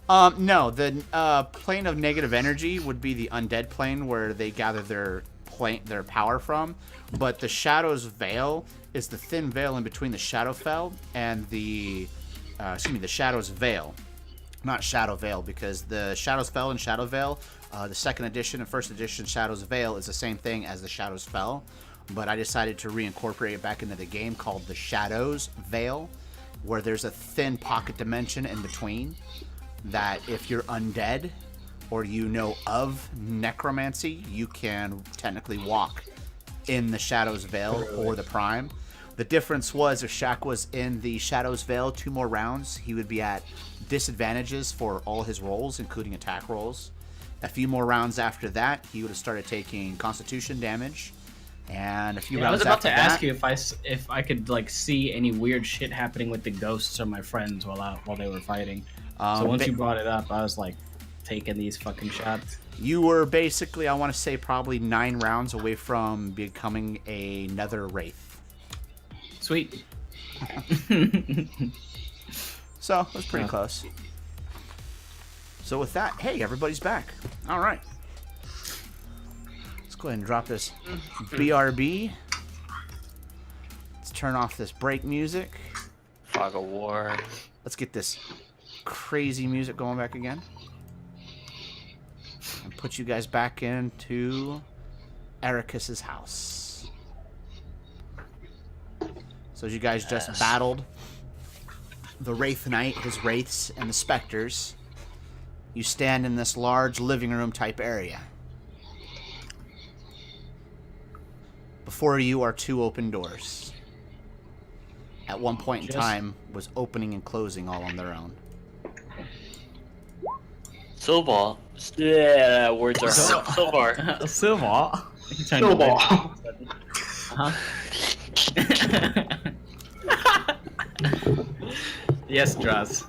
No, the plane of negative energy would be the undead plane where they gather their power from, but the Shadow's Veil is the thin veil in between the Shadowfell and the Shadow's Veil, not Shadow Veil, because the Shadow's Fell and Shadow Veil, the second edition and first edition Shadow's Veil is the same thing as the Shadow's Fell, but I decided to reincorporate it back into the game called the Shadow's Veil, where there's a thin pocket dimension in between that if you're undead or you know of necromancy, you can technically walk in the Shadow's Veil or the Prime. The difference was if Shaq was in the Shadow's Veil 2 more rounds, he would be at disadvantages for all his rolls, including attack rolls. A few more rounds after that, he would have started taking Constitution damage, and a few I rounds was about after to that, ask you if I could like see any weird shit happening with the ghosts or my friends while they were fighting. So once you brought it up, I was like taking these fucking shots. you were basically, I want to say, probably 9 rounds away from becoming another Wraith. Sweet. So it was pretty close. So with that, hey, everybody's back. All right. Let's go ahead and drop this BRB. Let's turn off this break music. Fog of War. Let's get this crazy music going back again. And put you guys back into Arrakas' house. So as you guys just battled the Wraith Knight, his Wraiths, and the Spectres, you stand in this large living room type area. Before you are 2 open doors. At one point in time was opening and closing all on their own. Silver. Yeah, words are Silver. Silver. Snowball. Yes, Droz.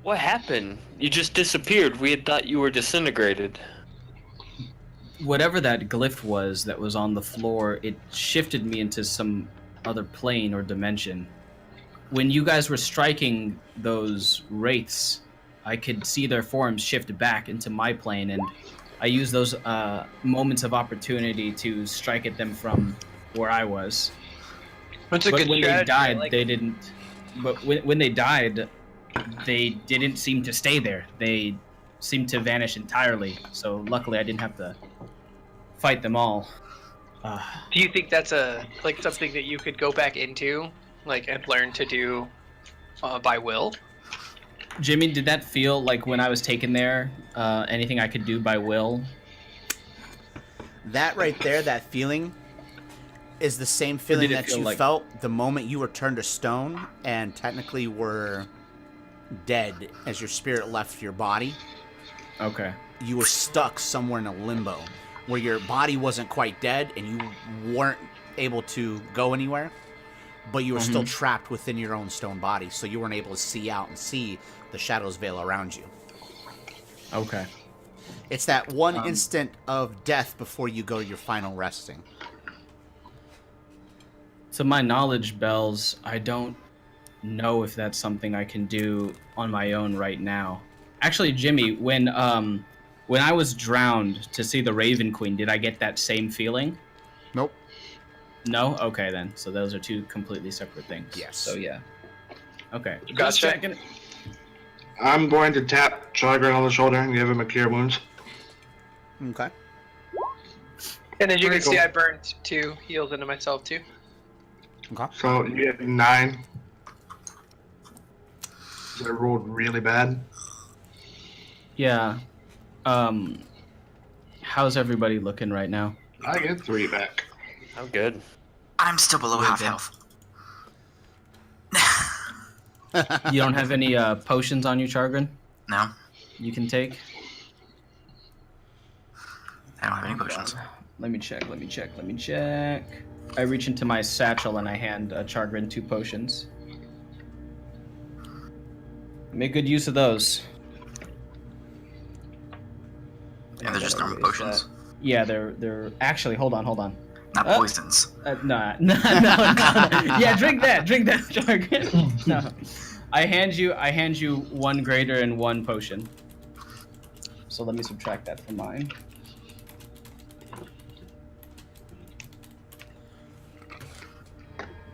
What happened? You just disappeared. We had thought you were disintegrated. Whatever that glyph was that was on the floor, it shifted me into some other plane or dimension. When you guys were striking those wraiths, I could see their forms shift back into my plane, and I used those moments of opportunity to strike at them from where I was. What's a But good when they strategy? died, Like- they didn't. But when they died, they didn't seem to stay there. They seemed to vanish entirely. So luckily, I didn't have to fight them all. Do you think that's something that you could go back into, and learn to do by will? Jimmy, did that feel like when I was taken there, anything I could do by will? That right there, that feeling, is the same feeling did it that feel you like- felt the moment you were turned to stone and technically were dead as your spirit left your body. Okay. You were stuck somewhere in a limbo where your body wasn't quite dead and you weren't able to go anywhere, but you were still trapped within your own stone body, so you weren't able to see out and see the shadows veil around you. Okay. It's that one instant of death before you go to your final resting. To my knowledge, Bells, I don't know if that's something I can do on my own right now. Actually, Jimmy, when I was drowned to see the Raven Queen, did I get that same feeling? Nope. No? Okay, then. So those are two completely separate things. Yes. So, yeah. Okay. Just Gotcha. checking. I'm going to tap Chagrin on the shoulder and give him a cure wounds. Okay. And as you can Pretty see, cool. I burned 2 heals into myself too. Okay. So you get 9. I rolled really bad. Yeah. How's everybody looking right now? I get 3 back. I'm good. I'm still below half good. health. You don't have any potions on you, Chargrin? No, You can take? I don't have any potions. Let me check. I reach into my satchel and I hand Chargrin 2 potions. Make good use of those. Yeah, they're just normal Erase potions. that. Yeah, they're actually. Hold on. Not poisons. No. Yeah, drink that, Jargon. No, I hand you 1 greater and 1 potion. So let me subtract that from mine.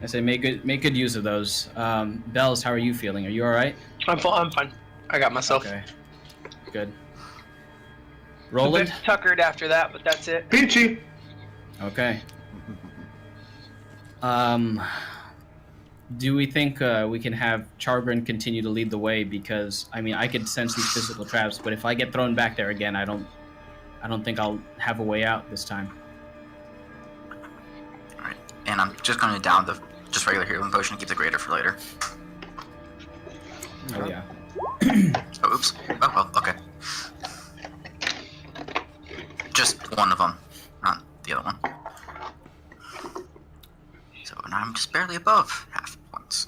I say make good use of those. Bells, how are you feeling? Are you all right? I'm fine. I got myself. Okay. Good. A bit Roland. tuckered after that, but that's it. Peachy! Okay. Do we think we can have Chargrin continue to lead the way? Because I mean, I could sense these physical traps, but if I get thrown back there again, I don't think I'll have a way out this time. Alright. And I'm just going to down the just regular healing potion and keep the greater for later. Oh yeah. Oh, oops. Oh, well, okay. Just one of them, not the other one. So now I'm just barely above half points.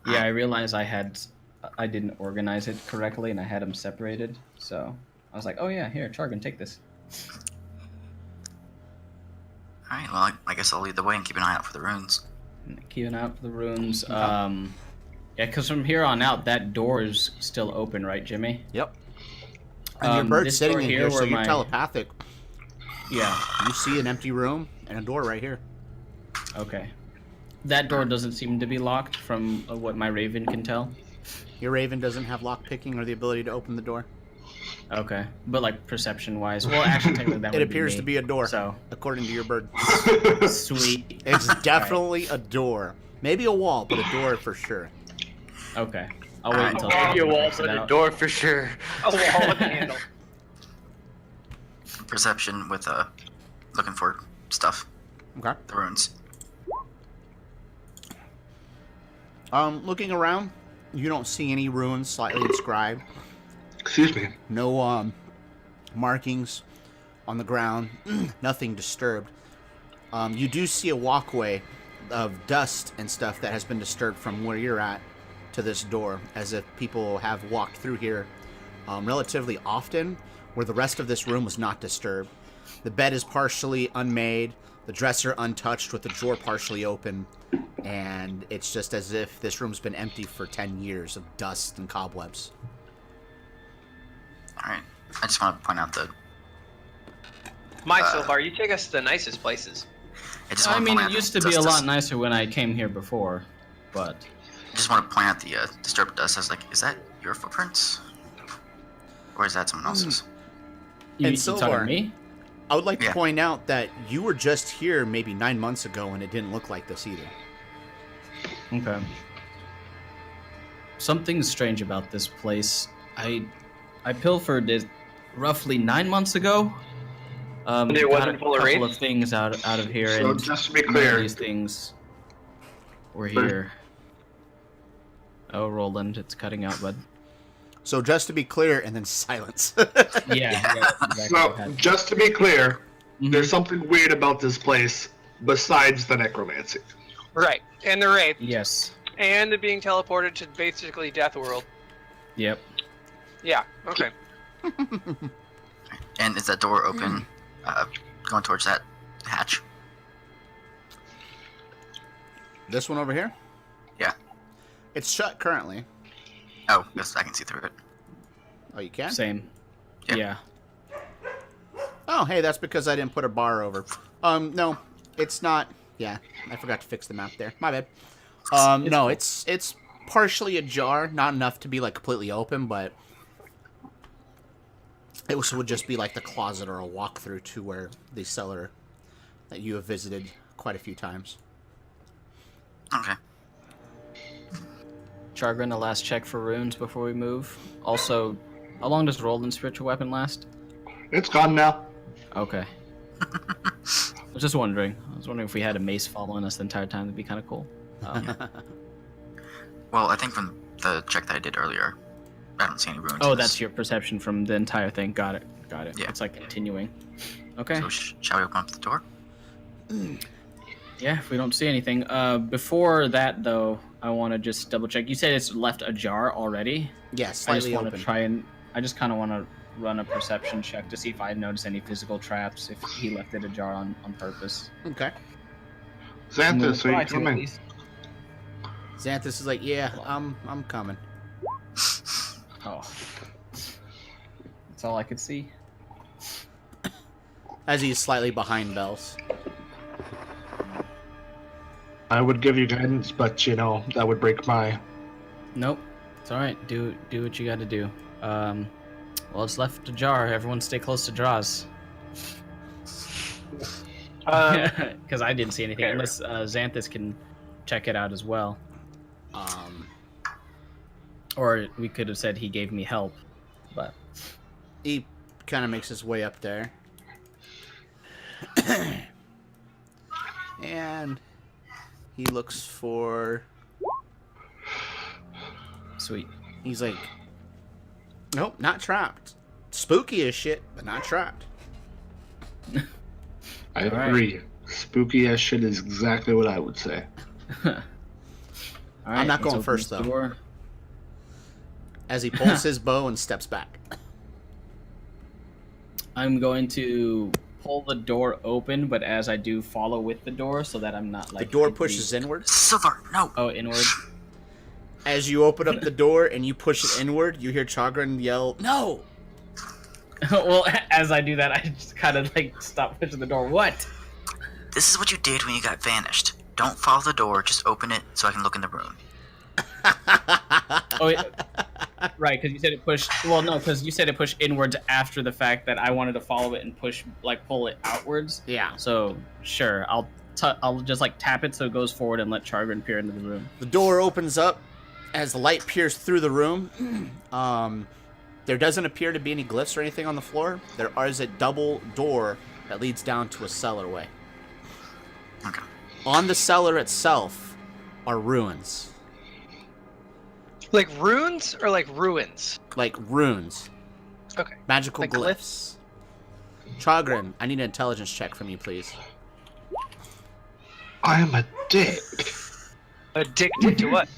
Yeah, I realized I didn't organize it correctly, and I had them separated. So I was like, oh yeah, here, Chargrin, take this. Alright, well, I guess I'll lead the way and keep an eye out for the runes. Keep an eye out for the runes. Yeah, because from here on out, that door is still open, right, Jimmy? Yep. And your bird's this sitting door in here here, so where you're my- telepathic. Yeah. You see an empty room and a door right here. Okay. That door doesn't seem to be locked from what my raven can tell. Your raven doesn't have lock picking or the ability to open the door. Okay. But like perception-wise, well, actually, technically that It would appears be to me, be a door, So according to your bird. sweet. It's definitely a door. Maybe a wall, but a door for sure. Okay. I'll wait until Maybe a wall, figures but it a out. door for sure. A wall with a handle. Perception with looking for stuff, Okay. the runes. Looking around, you don't see any runes slightly inscribed. Excuse me. No markings on the ground. Nothing disturbed. You do see a walkway of dust and stuff that has been disturbed from where you're at to this door, as if people have walked through here relatively often, where the rest of this room was not disturbed. The bed is partially unmade, the dresser untouched with the drawer partially open, and it's just as if this room's been empty for 10 years of dust and cobwebs. Alright, I just want to point out that My Silvar, you take us to the nicest places. I mean, it used to be a lot nicer when I came here before, but I just want to point out the disturbed dust. I was like, is that your footprints? Or is that someone else's? you And talking Silvar. to me? I would like to Yeah. point out that you were just here maybe 9 months ago and it didn't look like this either. Okay. Something's strange about this place. I pilfered it roughly 9 months ago. And it got wasn't a full of couple wraiths? of things out of here, So and just to be none of clear, these things were here. Oh, Roland, it's cutting out, bud. So just to be clear, and then silence. Yeah. That's exactly what so happened. just to be clear, Mhm. there's something weird about this place besides the necromancy. Right. And the wraith. Yes. And the being teleported to basically Death World. Yep. Yeah, okay. And is that door open? Going towards that hatch? This one over here? Yeah. It's shut currently. Oh, yes, I can see through it. Oh, you can? Same. Yeah. Yeah. Oh, hey, that's because I didn't put a bar over. No, it's not. Yeah, I forgot to fix the map there. My bad. No, it's partially ajar, not enough to be like completely open, but it would just be like the closet or a walkthrough to where the cellar that you have visited quite a few times. Okay. Chargrin, the last check for runes before we move. Also, how long does Roland's spiritual weapon last? It's gone now. Okay. I was just wondering. I was wondering if we had a mace following us the entire time. That'd be kind of cool. Well, I think from the check that I did earlier, I don't see any ruins. Oh, in this. that's your perception from the entire thing. Got it. Yeah. It's like continuing. Okay. So shall we open up the door? Yeah, if we don't see anything. Before that, though, I want to just double check. You said it's left ajar already. Yeah, I just slightly want open. to try and. I just kind of want to run a perception check to see if I notice any physical traps. If he left it ajar on purpose. Okay. Xanthus, are Try you to, at coming? least. Xanthus is like, yeah, I'm coming. Oh. That's all I could see. As he's slightly behind Bells. I would give you guidance, but that would break my. Nope. It's alright. Do what you gotta do. Well, it's left ajar. Everyone stay close to draws. Because I didn't see anything. okay. Unless Xanthus can check it out as well. Or we could have said he gave me help. But He kind of makes his way up there. And he looks for... sweet. He's like, nope, not trapped. Spooky as shit, but not trapped. I Alright. agree. Spooky as shit is exactly what I would say. Alright, I'm not let's going open first, this though. door. As he pulls his bow and steps back. I'm going to pull the door open, but as I do, follow with the door so that I'm not The like. door completely- pushes inward. Silver, no! Oh, inward. As you open up the door and you push it inward, you hear Chagrin yell, "No!" Well, as I do that, I just kind of like stop pushing the door. What? This is what you did when you got vanished. Don't follow the door, just open it so I can look in the room. Oh, yeah. Right, because you said it pushed. Well, no, because you said it pushed inwards after the fact that I wanted to follow it and pull it outwards. Yeah. So sure, I'll just like tap it so it goes forward and let Chargrin peer into the room. The door opens up as the light peers through the room. There doesn't appear to be any glyphs or anything on the floor. There is a double door that leads down to a cellarway. Okay. On the cellar itself are ruins. Like runes or like ruins? Like runes. Okay. Magical Like glyphs. Chagrin, I need an intelligence check from you, please. I am a dick. Addicted to what?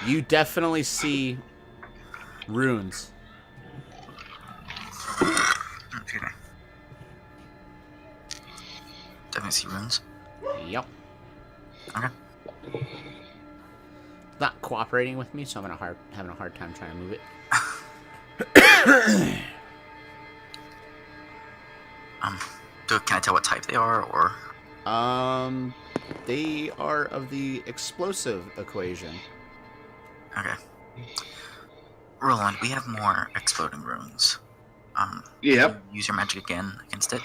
You definitely see runes. Excuse me. Definitely see runes. Yep. Okay. Not cooperating with me, so I'm having a hard time trying to move it. Can I tell what type they are, or? They are of the explosive equation. Okay. Roland, we have more exploding runes. Yep. Use your magic again against it.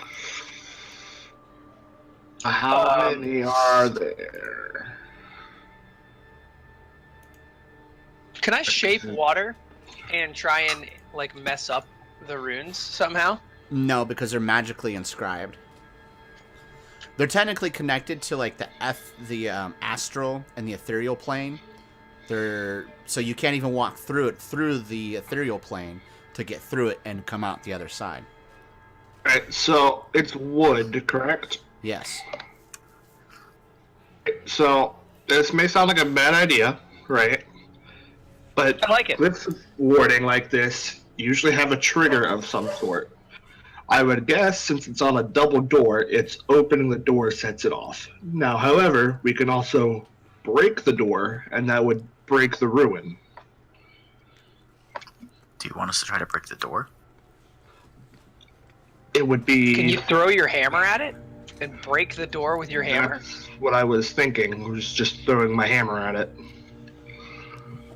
How many are there? Can I shape water and try and like mess up the runes somehow? No, because they're magically inscribed. They're technically connected to like the astral and the ethereal plane. So you can't even walk through the ethereal plane to get through it and come out the other side. Right, so it's wood, correct? Yes. So this may sound like a bad idea, right? But I like it. glyphs of warding like this usually have a trigger of some sort. I would guess since it's on a double door, it's opening the door sets it off. Now, however, we can also break the door, and that would break the ruin. Do you want us to try to break the door? It would be... Can you throw your hammer at it and break the door with your hammer? That's what I was thinking, was just throwing my hammer at it.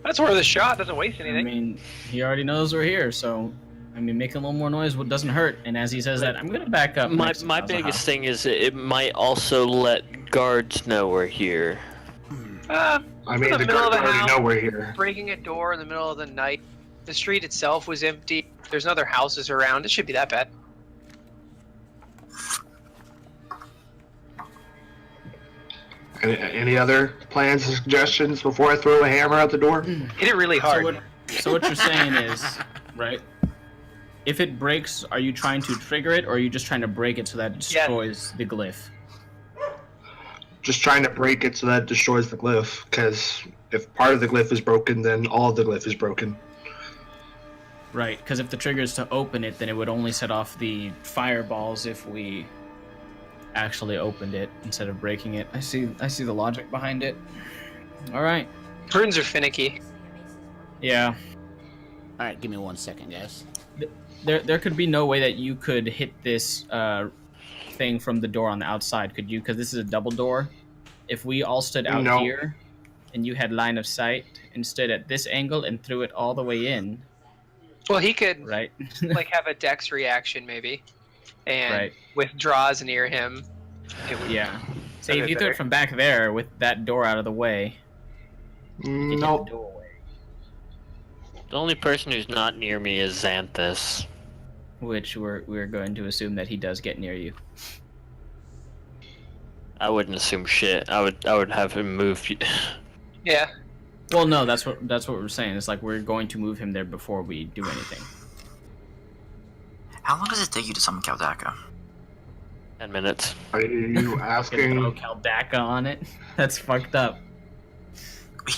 That's worth a shot. Doesn't waste I anything. mean, he already knows we're here, so I mean, making a little more noise doesn't hurt. And as he says that, I'm gonna back up. My next to biggest Kazuha. thing is it might also let guards know we're here. I mean, in the middle of guards the already house, know we're here. breaking a door in the middle of the night. The street itself was empty. There's no other houses around. It should be that bad. Any other plans or suggestions before I throw a hammer out the door? Hit it really hard. So what you're saying is, right? If it breaks, are you trying to trigger it, or are you just trying to break it so that it destroys the glyph? Just trying to break it so that it destroys the glyph, because if part of the glyph is broken, then all of the glyph is broken. Right, because if the trigger is to open it, then it would only set off the fireballs if we actually opened it instead of breaking it. I see the logic behind it. All right. Runes are finicky. Yeah. All right, give me 1 second, guys. There could be no way that you could hit this thing from the door on the outside, could you? Because this is a double door. If we all stood out No. here and you had line of sight and stood at this angle and threw it all the way in, Well, he could right? like have a dex reaction maybe, and Right. with draws near him. It would, Yeah. See, Okay, if you threw better. it from back there with that door out of the way, you hit the Nope. doorway, The only person who's not near me is Xanthus. which we're going to assume that he does get near you. I wouldn't assume shit. I would have him move. Yeah. Well, no, that's what we're saying. It's like we're going to move him there before we do anything. How long does it take you to summon Kaldaka? 10 minutes. Are you Gonna throw asking? Kaldaka on it. That's fucked up.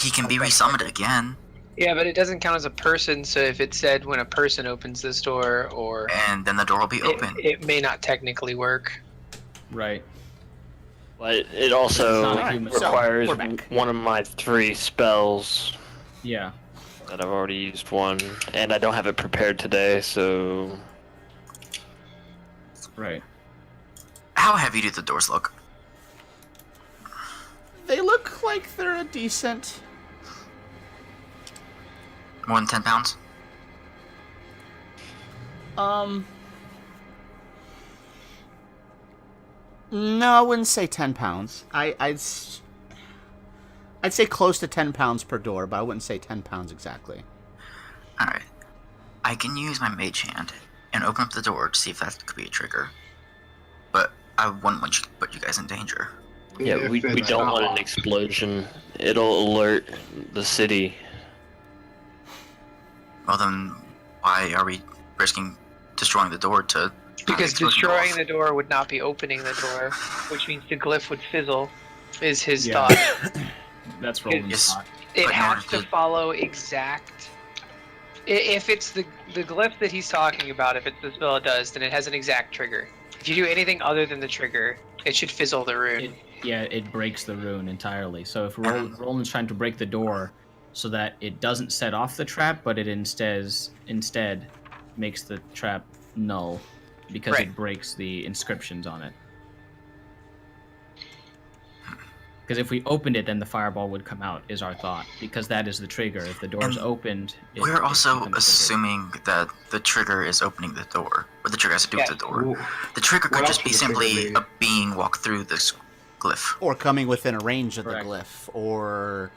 He can be resummoned again, Yeah, but it doesn't count as a person, so if it said when a person opens this door, or and then the door will be open. it may not technically work. Right. But it also It's not a human. requires So, we're back. one of my 3 spells Yeah. that I've already used one, and I don't have it prepared today, so Right. How heavy do the doors look? They look like they're a decent. More than 10 pounds? No, I wouldn't say 10 pounds. I'd say close to 10 pounds per door, but I wouldn't say 10 pounds exactly. Alright. I can use my mage hand and open up the door to see if that could be a trigger. But I wouldn't want to put you guys in danger. yeah, If we it's don't not want an locked. explosion. It'll alert the city. Well then, why are we risking destroying the door to... Because explosion destroying off? the door would not be opening the door, which means the glyph would fizzle, is his Yeah. thought. That's Roland's Yes. thought. It But in has order to to- follow exact. If it's the glyph that he's talking about, if it's the spell it does, then it has an exact trigger. If you do anything other than the trigger, it should fizzle the rune. It breaks the rune entirely. So if Roland's trying to break the door so that it doesn't set off the trap, but it instead makes the trap null because Right. it breaks the inscriptions on it. Because if we opened it, then the fireball would come out, is our thought. Because that is the trigger. If the door is And opened... We're also becomes triggered. assuming that the trigger is opening the door. Or the trigger has to do Yeah. with the door. The trigger could What just else be would the trigger simply be? a being walk through this glyph. Or coming within a range of Correct. the glyph, or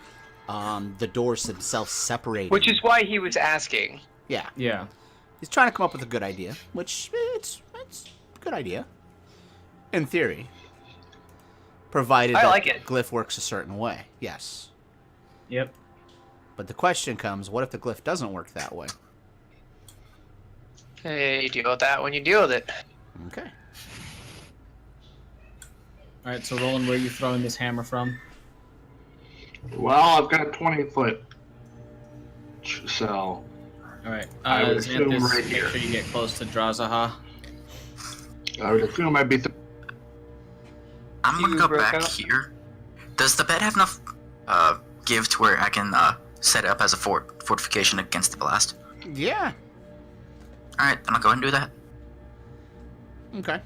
the doors themselves separating. Which is why he was asking. Yeah. Yeah. He's trying to come up with a good idea, which it's a good idea. In theory. Provided I that like it. glyph works a certain way. Yes. Yep. But the question comes, what if the glyph doesn't work that way? Hey, you deal with that when you deal with it. Okay. All right. So Roland, where are you throwing this hammer from? Well, I've got a 20-foot. So, All right. I would assume Xanthus, right make here. sure you get close to Drazaha. I would assume I'd be. I'm gonna You go broke back out? here. Does the bed have enough give to where I can set it up as a fortification against the blast? Yeah. Alright, then I'll go ahead and do that. Okay.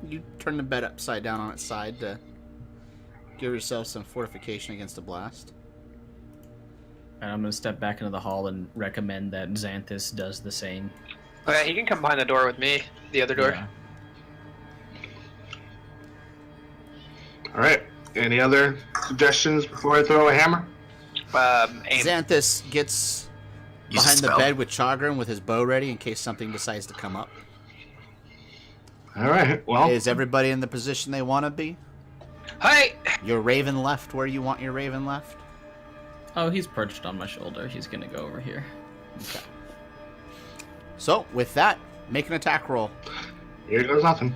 You turn the bed upside down on its side to give yourself some fortification against a blast. And I'm gonna step back into the hall and recommend that Xanthus does the same. Oh, yeah, he can come behind the door with me. The other door. Yeah. All right. Any other suggestions before I throw a hammer? Aim. Xanthus gets Use a behind the spell. bed with Chagrin with his bow ready in case something decides to come up. All right. Well, Is everybody in the position they want to be? Hey! Your raven left where you want your raven left? Oh, he's perched on my shoulder. He's gonna go over here. Okay. So, with that, make an attack roll. here goes nothing.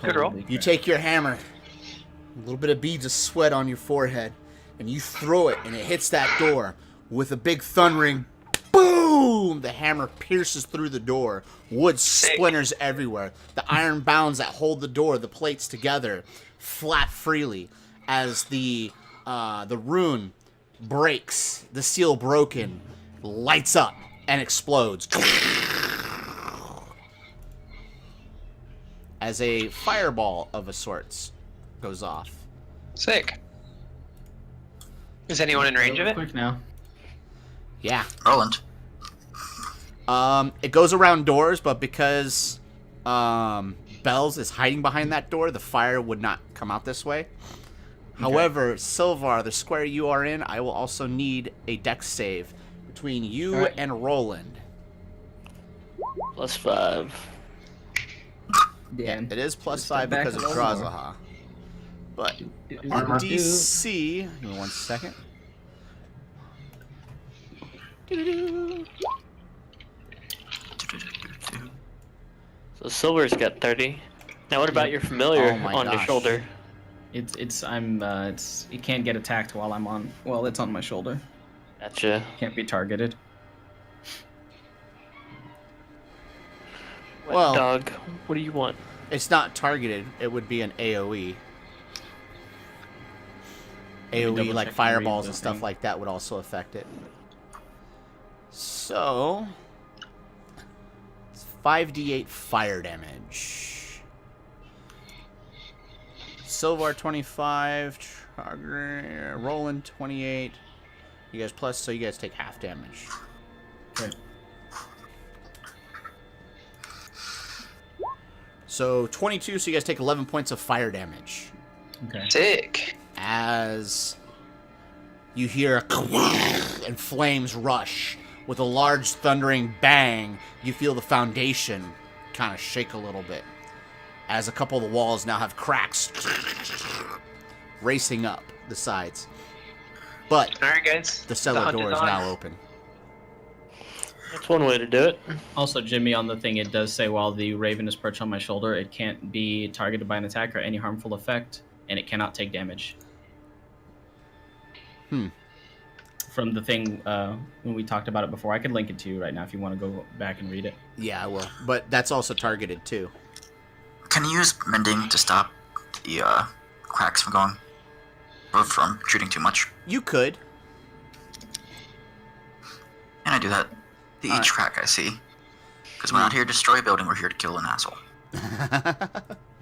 Good roll. Holy You crap. take your hammer, a little bit of beads of sweat on your forehead, and you throw it, and it hits that door with a big thundering boom! The hammer pierces through the door. Wood splinters everywhere. The iron bounds that hold the door, the plates together, flap freely as the rune breaks. The seal broken, lights up, and explodes. As a fireball of a sorts goes off. Sick. Is anyone in range of it? Quick now. Yeah. Roland. It goes around doors, but because Bells is hiding behind that door, the fire would not come out this way. However, Silvar, the square you are in, I will also need a dex save between you Alright. and Roland. +5. Yeah. It is plus Step 5 back because of a little more. Drazaha. But Armor. DC, give me 1 second. So Silver's got 30. Now what about your familiar Oh my on your gosh. shoulder? It can't get attacked while I'm on. Well, it's on my shoulder. Gotcha. Can't be targeted. Wet Well- dog, what do you want? It's not targeted. It would be an AoE. double AoE, like check and fireballs read and the stuff thing. like that would also affect it. So, it's 5d8 fire damage. Silvar 25, Roland 28. You guys plus, so you guys take half damage. Okay. So 22, so you guys take 11 points of fire damage. Okay. Sick. As you hear and flames rush with a large thundering bang, you feel the foundation kind of shake a little bit as a couple of the walls now have cracks racing up the sides. But All right, guys. the cellar hunt door is is on. now open. That's one way to do it. Also, Jimmy, on the thing, it does say while the raven is perched on my shoulder, it can't be targeted by an attack or any harmful effect, and it cannot take damage. From the thing when we talked about it before, I could link it to you right now if you want to go back and read it. Yeah, I will. But that's also targeted too. Can you use mending to stop the cracks from going, or from shooting too much? You could. And I do that to each Alright. crack I see. Because we're not here to destroy a building, we're here to kill an asshole.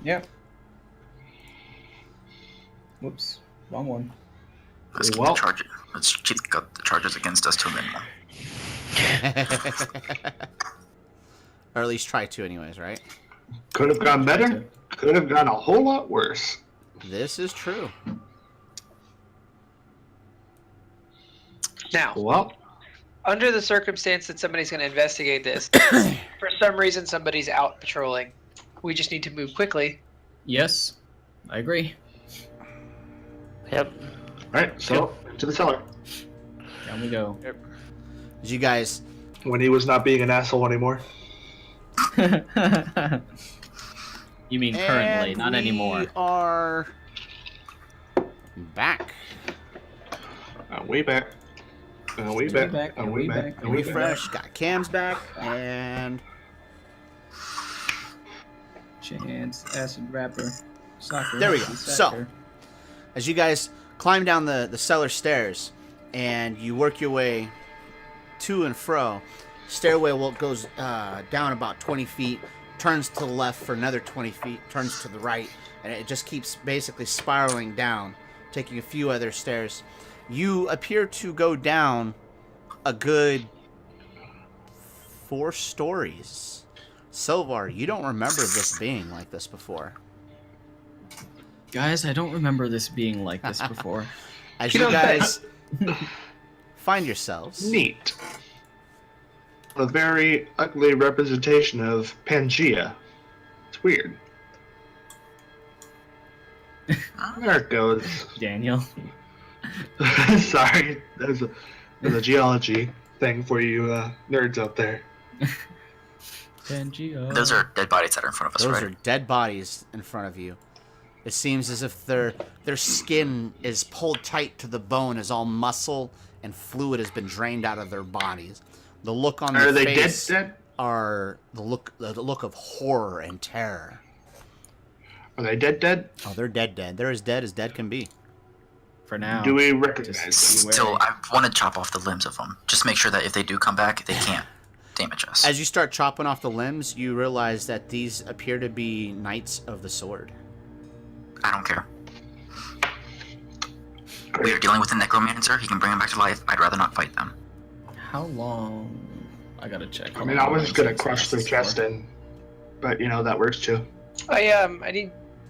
Yeah. Whoops. Wrong one. Let's keep Well- the charges. Let's keep the charges against us to a minimum. Or at least try to anyways, right? Could have gone better. Could have gone a whole lot worse. This is true. Now, Well, under the circumstance that somebody's going to investigate this, for some reason somebody's out patrolling. We just need to move quickly. Yes, I agree. Yep. alright, so to the cellar. Down we go. As you guys, When he was not being an asshole anymore. You mean currently, and not anymore. We are back. Way back. Way back. Way back. Refresh. Got Cam's back, and Chance, acid wrapper, soccer. There we go. Soccer. as you guys climb down the cellar stairs, and you work your way to and fro, stairway goes down about 20 feet, turns to the left for another 20 feet, turns to the right, and it just keeps basically spiraling down, taking a few other stairs. You appear to go down a good 4 stories. Silvar, you don't remember this being like this before. Guys, I don't remember this being like this before. As you guys find yourselves... Neat. A very ugly representation of Pangea. It's weird. There it goes. Daniel. Sorry, there's a geology thing for you nerds out there. Pangea. Those are dead bodies that are in front of us, Those right? are dead bodies in front of you. It seems as if their skin is pulled tight to the bone, as all muscle and fluid has been drained out of their bodies. The look on their Are they face dead? are the look of horror and terror. Are they dead? Oh, they're dead. They're as dead can be. For now. Do we recognize them? Still, I want to chop off the limbs of them. Just make sure that if they do come back, they can't damage us. As you start chopping off the limbs, you realize that these appear to be Knights of the Sword. I don't care. We are dealing with a necromancer. He can bring them back to life. I'd rather not fight them. How long? I gotta check. I mean, I was gonna crush their chest in, but you know that works too. I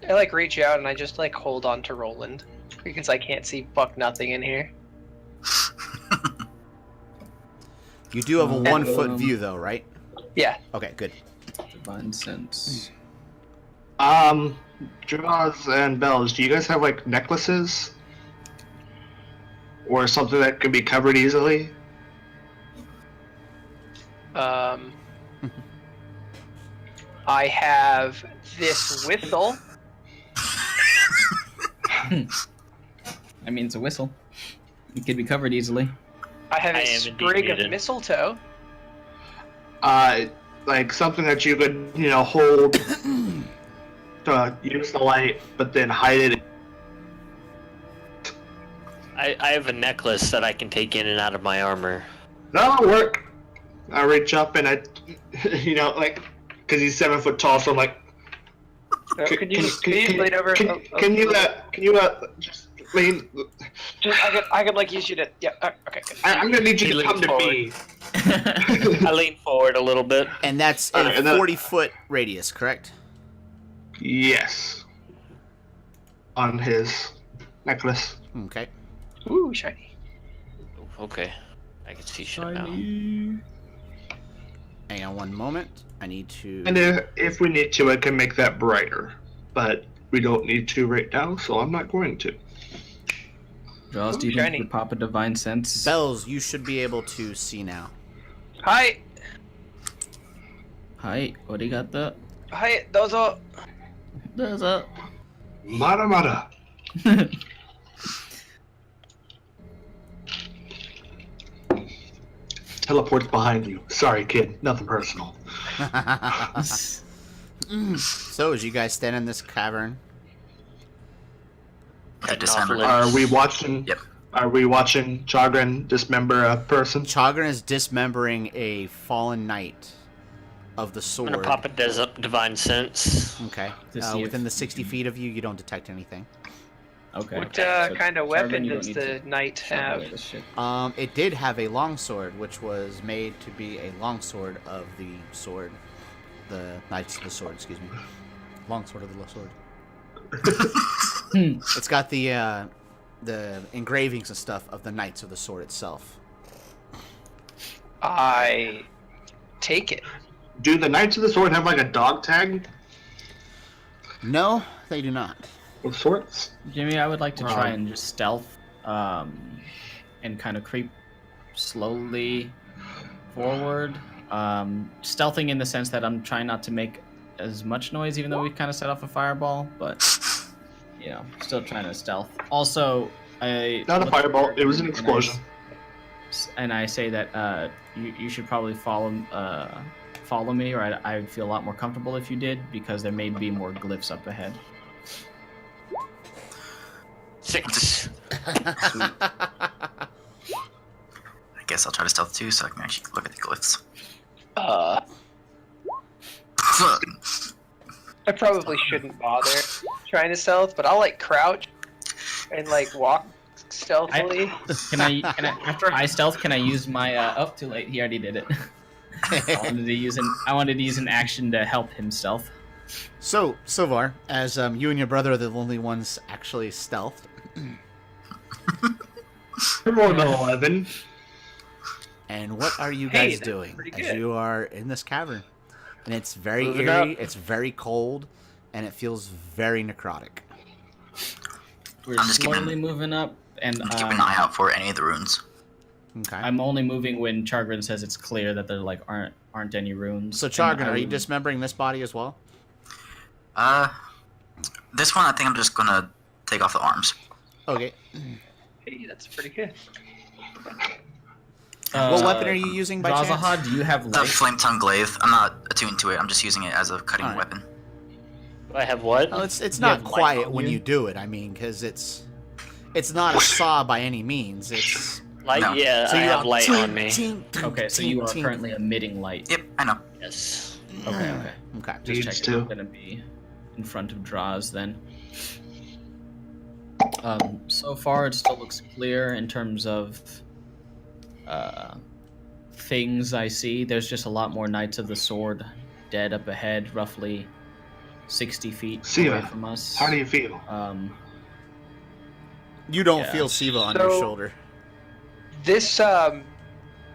like reach out and I just like hold on to Roland because I can't see fuck nothing in here. You do have a 1-foot view, though, right? Yeah. Okay, good. Divine sense. Jaws and Bells, do you guys have like necklaces? Or something that can be covered easily? I have this whistle. I mean, it's a whistle. It could be covered easily. I have I a am sprig indeed of muted. mistletoe. Like something that you could, hold to use the light, but then hide it. I have a necklace that I can take in and out of my armor. That'll work. I reach up and I, because he's 7 foot tall, so I'm like, Can you just lean over? Can you just lean? I could like use you to. Yeah. Okay. Good. I'm gonna need you He to come leans to me. I lean forward a little bit. And that's a Alright, and that- 40-foot radius, correct? Yes. On his necklace. Okay. Ooh, shiny. Okay, I can see shit now. Hang on one moment. I need to... And if we need to, I can make that brighter. But we don't need to right now, so I'm not going to. Jaws, do you think you could pop a divine sense? Bells, you should be able to see now. Hi. Hi, what do you got there? Hi. Dozo. There's a... Mara Mara. Teleport's behind you. Sorry, kid. Nothing personal. So, as you guys stand in this cavern, The dismembered. Are Are we watching? Yep. Are we watching Chagrin dismember a person? Chagrin is dismembering a fallen knight of the I'm sword. gonna pop a divine sense. Okay. To see if- Within the 60 feet of you, you don't detect anything. Okay. What so kind of Tarvin, weapon you don't does need the to knight chop have? away this shit. It did have a longsword, which was made to be a longsword of the sword. The Knights of the Sword, excuse me. Longsword of the sword. It's got the engravings and stuff of the Knights of the Sword itself. I take it. Do the Knights of the Sword have like a dog tag No, they do not. of sorts? Jimmy, I would like to try and just stealth, and kind of creep slowly forward. Stealthing in the sense that I'm trying not to make as much noise, even though we kind of set off a fireball, but still trying to stealth. Also, Not a fireball. It was an explosion. And I say that you should probably follow me, or I'd feel a lot more comfortable if you did, because there may be more glyphs up ahead. 6. I guess I'll try to stealth too, so I can actually look at the glyphs. I probably shouldn't bother trying to stealth, but I'll like crouch and like walk stealthily. Can I after I stealth, can I use my too late, he already did it. I wanted to use an action to help him stealth. So, Silvar, as you and your brother are the only ones actually stealthed. We're more than 11. And what are you Hey, guys that's doing pretty as good. you are in this cavern? And it's very Moving eerie, up. it's very cold, and it feels very necrotic. We're I'm just keeping- slowly moving up, and I'm keeping an eye out for any of the runes. Okay. I'm only moving when Chargrin says it's clear that there aren't any runes. So, And Chargrin, I are you would- dismembering this body as well? This one I think I'm just gonna take off the arms. Okay. Hey, that's pretty good. What weapon are you using by chance? Razahad, do you have The light? flame tongue glaive. I'm not attuned to it. I'm just using it as a cutting Alright. weapon. I have what? Well, it's You not have light quiet on when you? you do it. I mean, because it's not a saw by any means. It's Light? No. Yeah, so I you're have light on me. Okay, so you are currently emitting light. Yep, I know. Yes. Okay. Okay. Just Needs checking. to. I'm gonna be in front of Draws then. So far it still looks clear in terms of things I see. There's just a lot more Knights of the Sword dead up ahead, roughly 60 feet Siva, away from us. How do you feel? You don't Yeah. feel Siva on your So- shoulder. This cellar,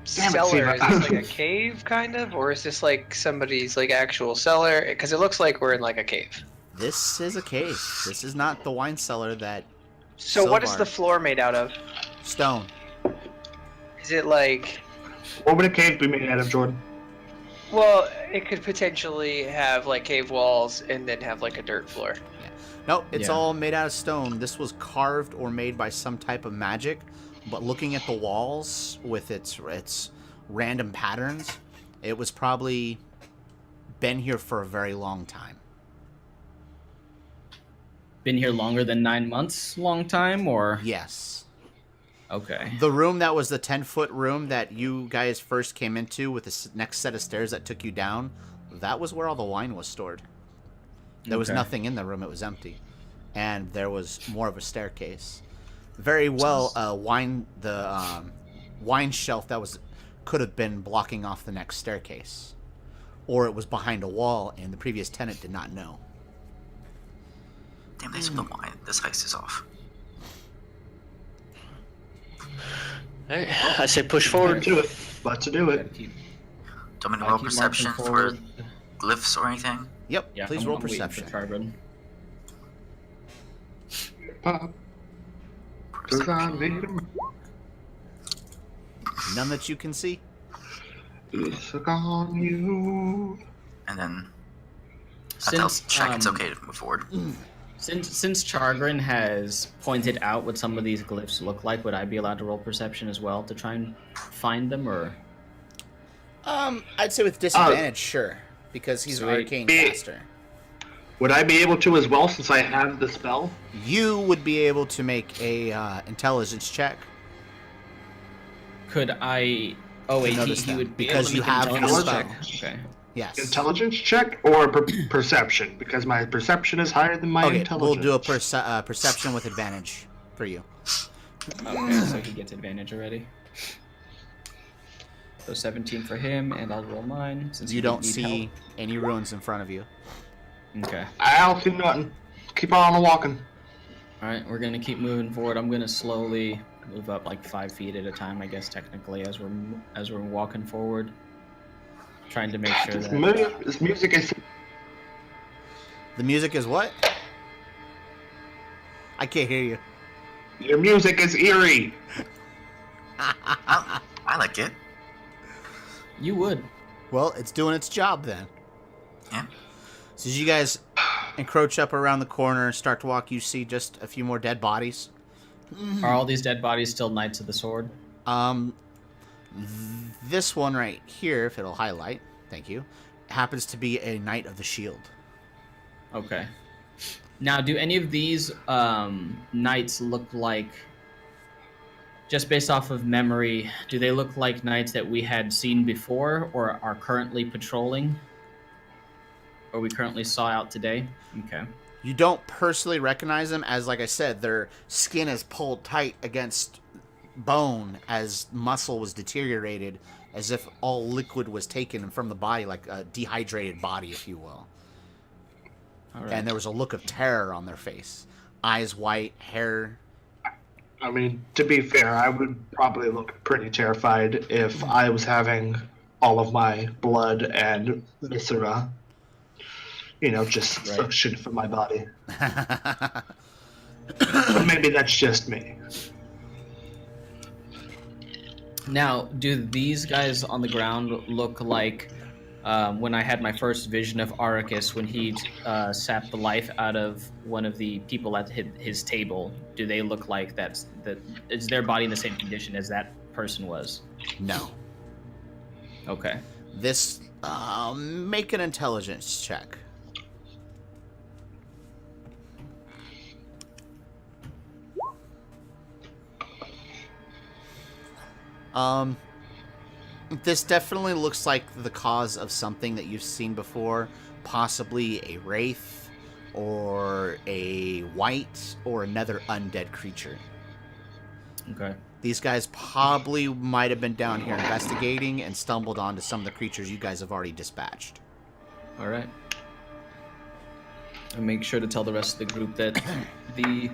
Siva. is this like a cave kind of, or is this like somebody's like actual cellar? Because it looks like we're in like a cave. This is a cave. This is not the wine cellar that So what is Silvar. the floor made out of? stone. Is it like, What would a cave be made out of, Jordan? well, it could potentially have like cave walls and then have like a dirt floor. No, it's Yeah. all made out of stone. This was carved or made by some type of magic, but looking at the walls with its random patterns, it was probably been here for a very long time. Been here longer than 9 months? Long time, or? Yes. Okay. The room that was the 10-foot room that you guys first came into with the next set of stairs that took you down, that was where all the wine was stored. There was Okay. nothing in the room. It was empty. And there was more of a staircase. Very well, wine shelf that could have been blocking off the next staircase. Or it was behind a wall and the previous tenant did not know. Damn, they spilled the wine. This heist is off. Alright, I say push Let's forward. do it. Let's do it. Keep, Don't mean to gotta roll keep perception marching for forward. glyphs or anything. Yep, Yeah, please I'm- roll I'm waiting for perception. Chargrin. Pop. 'Cause I need 'em. None that you can see? It's on you. And then I tell Since check it's okay to move forward. Since Chargrin has pointed out what some of these glyphs look like, would I be allowed to roll perception as well to try and find them, or? I'd say with disadvantage, sure. Because he's an Sweet. arcane Be- caster. Would I be able to as well since I have the spell? You would be able to make a intelligence check. Could I? Oh wait, notice he that, would be because able to you make an have the intelligence spell. check. Okay. Yes. Intelligence check or perception? Because my perception is higher than my Okay, intelligence. we'll do a perception with advantage for you. Okay, so he gets advantage already. So 17 for him, and I'll roll mine since You he don't didn't see need any ruins in front of you. help. Okay. I don't see nothing. Keep on walking. All right, we're gonna keep moving forward. I'm gonna slowly move up like 5 feet at a time, I guess technically, as we're walking forward, trying to make sure This that music is. The music is what? I can't hear you. Your music is eerie. I like it. you would. Well, it's doing its job then. Yeah. So as you guys encroach up around the corner, start to walk, you see just a few more dead bodies. Are all these dead bodies still Knights of the Sword? This one right here, if it'll highlight, thank you, happens to be a Knight of the Shield. Okay. Now, do any of these knights look like, just based off of memory, do they look like knights that we had seen before or are currently patrolling? Or we currently saw out today? Okay. You don't personally recognize them, as, like I said, their skin is pulled tight against bone as muscle was deteriorated, as if all liquid was taken from the body, like a dehydrated body, if you will. All right. And there was a look of terror on their face. Eyes white, hair... I mean, to be fair, I would probably look pretty terrified if I was having all of my blood and viscera, just suctioned from my body. But maybe that's just me. Now, do these guys on the ground look like when I had my first vision of Arrakas, when he sapped the life out of one of the people at his table? Do they look like that? Is their body in the same condition as that person was? No. Okay. This, make an intelligence check. This definitely looks like the cause of something that you've seen before, possibly a wraith, or a wight, or another undead creature. Okay. These guys probably might have been down here investigating and stumbled onto some of the creatures you guys have already dispatched. All right. And make sure to tell the rest of the group that the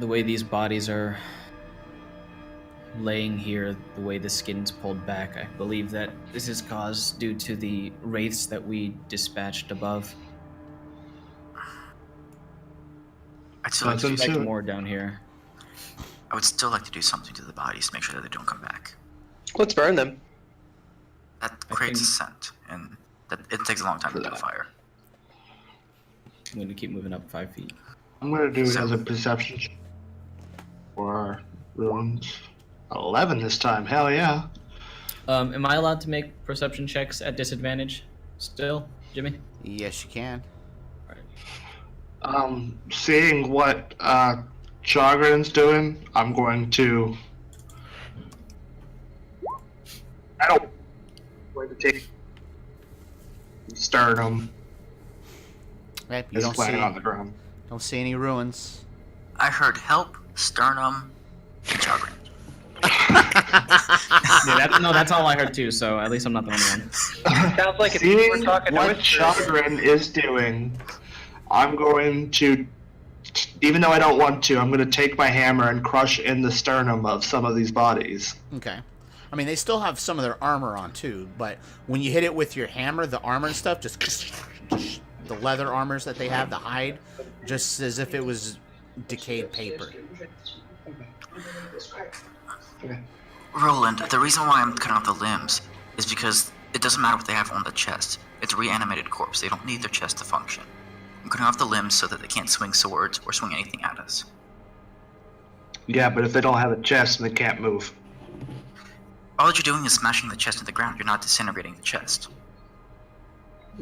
way these bodies are laying here, the way the skin's pulled back, I believe that this is caused due to the wraiths that we dispatched above. I'd still like to Expect more down here. I would still like to do something to the bodies to make sure that they don't come back. Let's burn them. That creates a scent, and it takes a long time to do a fire. I'm going to keep moving up 5 feet. I'm going to do another perception check for our ruins. 11 this time, hell yeah. Am I allowed to make perception checks at disadvantage still, Jimmy? Yes, you can. Seeing what Chagrin's doing, I'm going to... I'm going to take sternum. Right, you It's don't laying see, on the ground. don't see any ruins. I heard help, sternum, and chagrin. Yeah, that's all I heard too, so at least I'm not the only one. Sounds like it's Seeing we're talking to what it. Chagrin is doing, I'm going to, even though I don't want to, I'm going to take my hammer and crush in the sternum of some of these bodies. Okay. I mean, they still have some of their armor on too, but when you hit it with your hammer, the armor and stuff just the leather armors that they have, the hide, just as if it was decayed paper. Roland, the reason why I'm cutting off the limbs is because it doesn't matter what they have on the chest. It's a reanimated corpse. They don't need their chest to function. I'm cutting off the limbs so that they can't swing swords or swing anything at us. Yeah, but if they don't have a chest, they can't move. All you're doing is smashing the chest to the ground. You're not disintegrating the chest.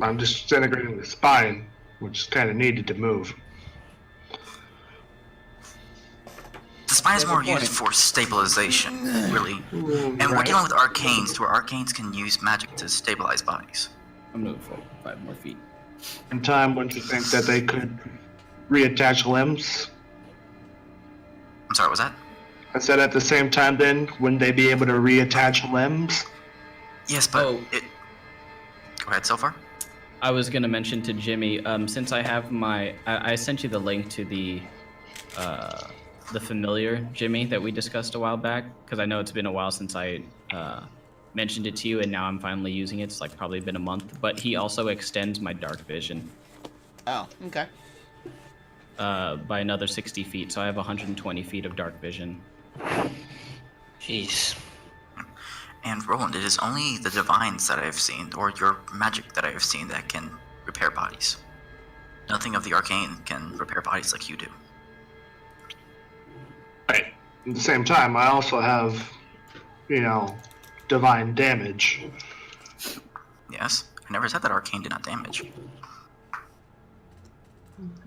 I'm disintegrating the spine, which is kind of needed to move. The spine is more used for stabilization, really. And we're dealing with arcanes, where arcanes can use magic to stabilize bodies. I'm moving forward 5 more feet. In time, wouldn't you think that they could reattach limbs? I'm sorry, what was that? I said at the same time then, wouldn't they be able to reattach limbs? Yes, but Oh. it... Go ahead, so far. I was gonna mention to Jimmy, since I have I sent you the link to the familiar, Jimmy, that we discussed a while back, because I know it's been a while since I mentioned it to you, and now I'm finally using it. It's like probably been a month, but he also extends my dark vision. Oh, okay. By another 60 feet, so I have 120 feet of dark vision. Jeez. And Roland, it is only the divines that I have seen, or your magic that I have seen, that can repair bodies. Nothing of the arcane can repair bodies like you do. Right. At the same time, I also have, divine damage. Yes? I never said that arcane did not damage.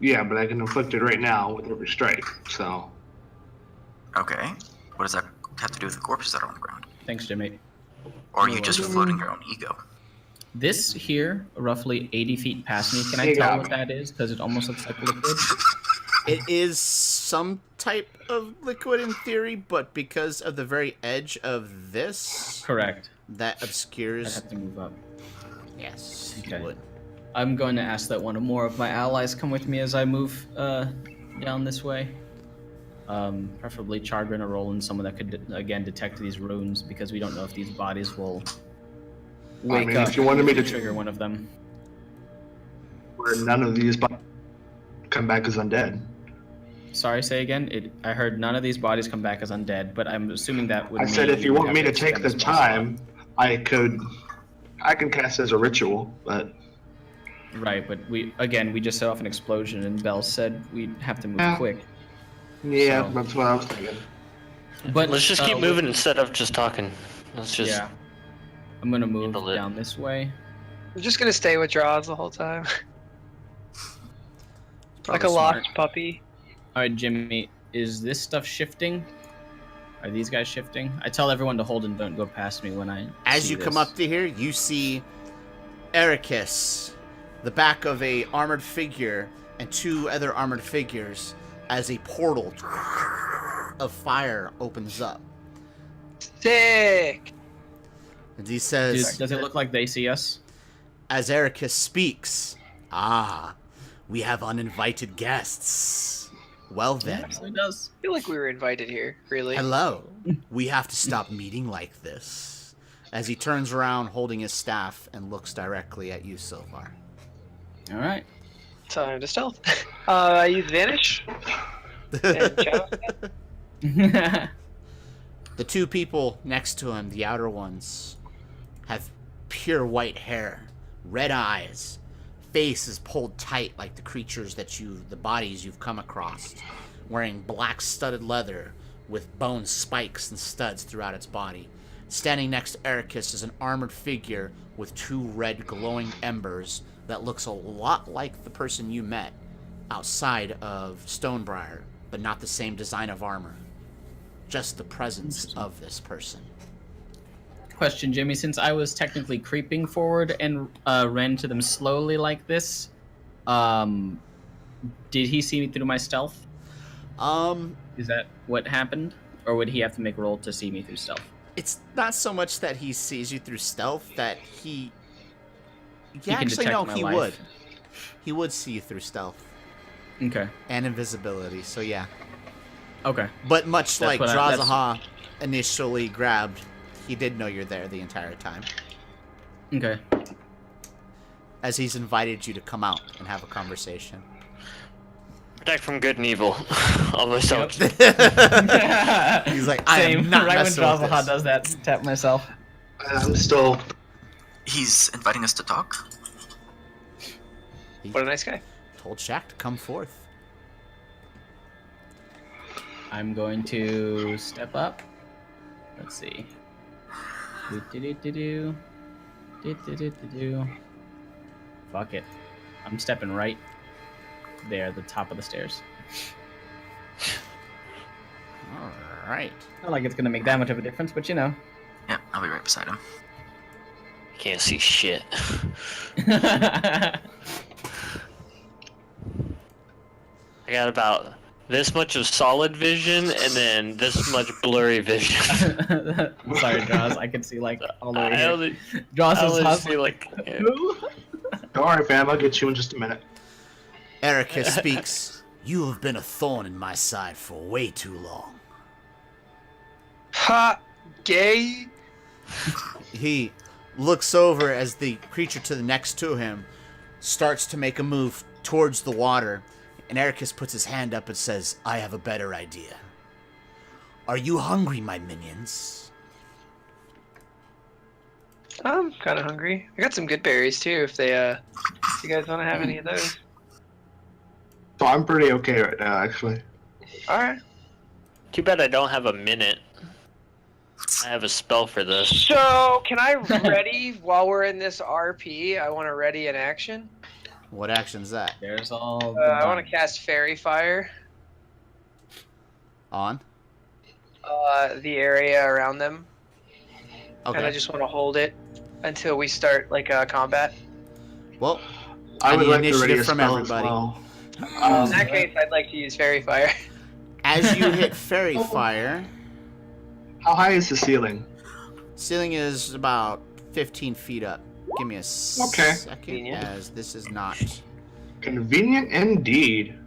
Yeah, but I can inflict it right now with every strike, so... Okay. What does that have to do with the corpses that are on the ground? Thanks, Jimmy. Or are you just floating your own ego? This here, roughly 80 feet past me, can I tell what that is? Because it almost looks like liquid. It is some type of liquid in theory, but because of the very edge of this, Correct. that I obscures. have to move up. Yes, Okay. you would. I'm going to ask that one or more of my allies come with me as I move down this way. Preferably Chagrin or Roland, someone that could, again, detect these runes, because we don't know if these bodies will wake up if you wanted me to trigger one of them. where none of these come back as undead. Sorry, say again? I heard none of these bodies come back as undead, but I'm assuming that would I mean said if you would want have me to take extend the this spell slot. time, I can cast as a ritual, but Right, but we just set off an explosion, and Bell said we'd have to move Yeah. quick. yeah, So- that's what I was thinking. But Let's just keep moving instead of just talking. Let's just. Yeah. I'm gonna move handle it. down this way. I'm just gonna stay with draws the whole time. Like a Probably lost smart. puppy. All right, Jimmy, is this stuff shifting? Are these guys shifting? I tell everyone to hold and don't go past me when I. As see you come this. up to here, you see Arrakas, the back of a armored figure, and two other armored figures, as a portal of fire opens up. Sick! And he says, Does it look like they see us? as Arrakas speaks, "Ah, we have uninvited guests. Well then, Actually, it does. I feel like we were invited here, really. hello. We have to stop meeting like this." As he turns around holding his staff and looks directly at you, Silvar. All right. Time to stealth. I use Vanish. And Shadow Step. The two people next to him, the outer ones, have pure white hair, red eyes, faces pulled tight like the creatures the bodies you've come across, wearing black studded leather with bone spikes and studs throughout its body. Standing next to Arrakas is an armored figure with two red glowing embers that looks a lot like the person you met outside of Stonebriar, but not the same design of armor. Just the presence of this person. Question, Jimmy. Since I was technically creeping forward and ran to them slowly like this, did he see me through my stealth? Is that what happened, or would he have to make a roll to see me through stealth? It's not so much that he sees you through stealth, that he... can actually, detect no, my he life. would. He would see you through stealth Okay. and invisibility, so yeah. Okay. But much like what I- Drazaha initially grabbed, he did know you're there the entire time. Okay. As he's invited you to come out and have a conversation. Protect from good and evil. All myself. He's like, I Same. am not right when messing with Drazaha this. does that, tap myself. I'm still. He's inviting us to talk? What a nice guy. Told Shaq to come forth. I'm going to step up. Let's see. Do-do-do-do-do. Do-do-do-do-do. Fuck it. I'm stepping right there, the top of the stairs. Alright. Not like it's gonna make that much of a difference, but you know. Yep, I'll be right beside him. Can't see shit. I I got about this much of solid vision and then this much blurry vision. Sorry, Jaws. I can see like all the way I here. only, Jaws I is only hustling. see like. Who? Don't worry, fam. I'll get you in just a minute. Arrakas speaks. You have been a thorn in my side for way too long. Ha! Gay? He looks over as the creature to the next to him starts to make a move towards the water, and Arrakas puts his hand up and says, I have a better idea. Are you hungry, my minions? I'm kind of hungry. I got some good berries too. If you guys want to have any of those. So I'm pretty okay right now, actually. All right. Too bad I don't have a minute. I have a spell for this. So can I ready while we're in this RP? I want to ready an action. What action's that? There's all. The I want to cast Fairy Fire. On? The area around them, Okay. and I just want to hold it until we start combat. Well, I would need like to ready initiative a from spell everybody. as well. In that case, I'd like to use Fairy Fire. As you hit Fairy Fire, How high is the ceiling? ceiling is about 15 feet up. Give me a Okay. second, Convenient. as this is not... Convenient indeed.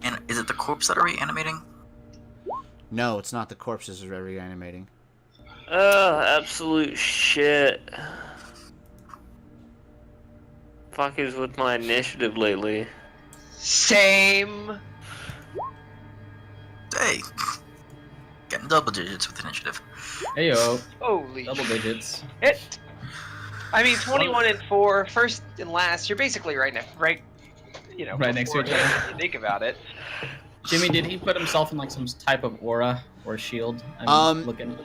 And is it the corpse that are reanimating? No, it's not the corpses that are reanimating. Absolute shit. Fuck is with my initiative lately. Same. Hey, getting double digits with initiative. Heyo, Holy double digits. shit. I mean, 21 and 4, first and last. You're basically right next to Next to each before other. you think about it. Jimmy, did he put himself in like some type of aura or shield? I'm looking.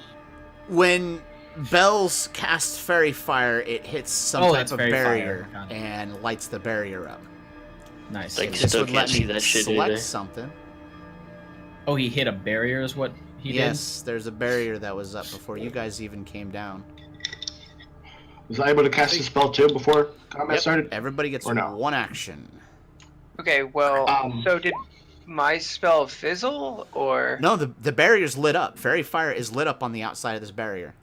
When Bells casts Fairy Fire, it hits some type that's of Fairy barrier Fire. Got it. and lights the barrier up. Nice. Like, This still would let can't see me that shit select either. something. Oh, he hit a barrier is what he Yes, there's a barrier that was up before you guys even came down. Was I able to cast a spell too before combat started? Everybody gets Or no? one action. Okay, well, so did my spell fizzle or No, the barrier's lit up. Fairy Fire is lit up on the outside of this barrier.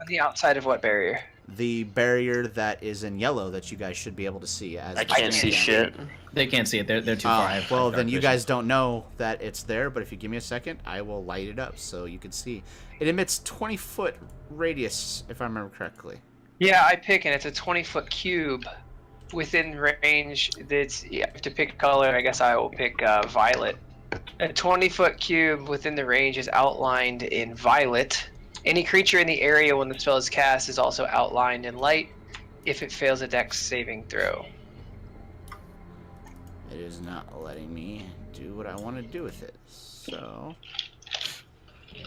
on the outside of what barrier? The barrier that is in yellow that you guys should be able to see. As I the can't see shit. did. They can't see it. They're too far. I have well, dark then you vision. guys don't know that it's there, but if you give me a second, I will light it up so you can see. It emits 20-foot radius, if I remember correctly. Yeah, I pick, and it's a 20-foot cube within range. You have to pick a color. I guess I will pick violet. A 20-foot cube within the range is outlined in violet. Any creature in the area when the spell is cast is also outlined in light if it fails a dex saving throw. It is not letting me do what I want to do with it. So,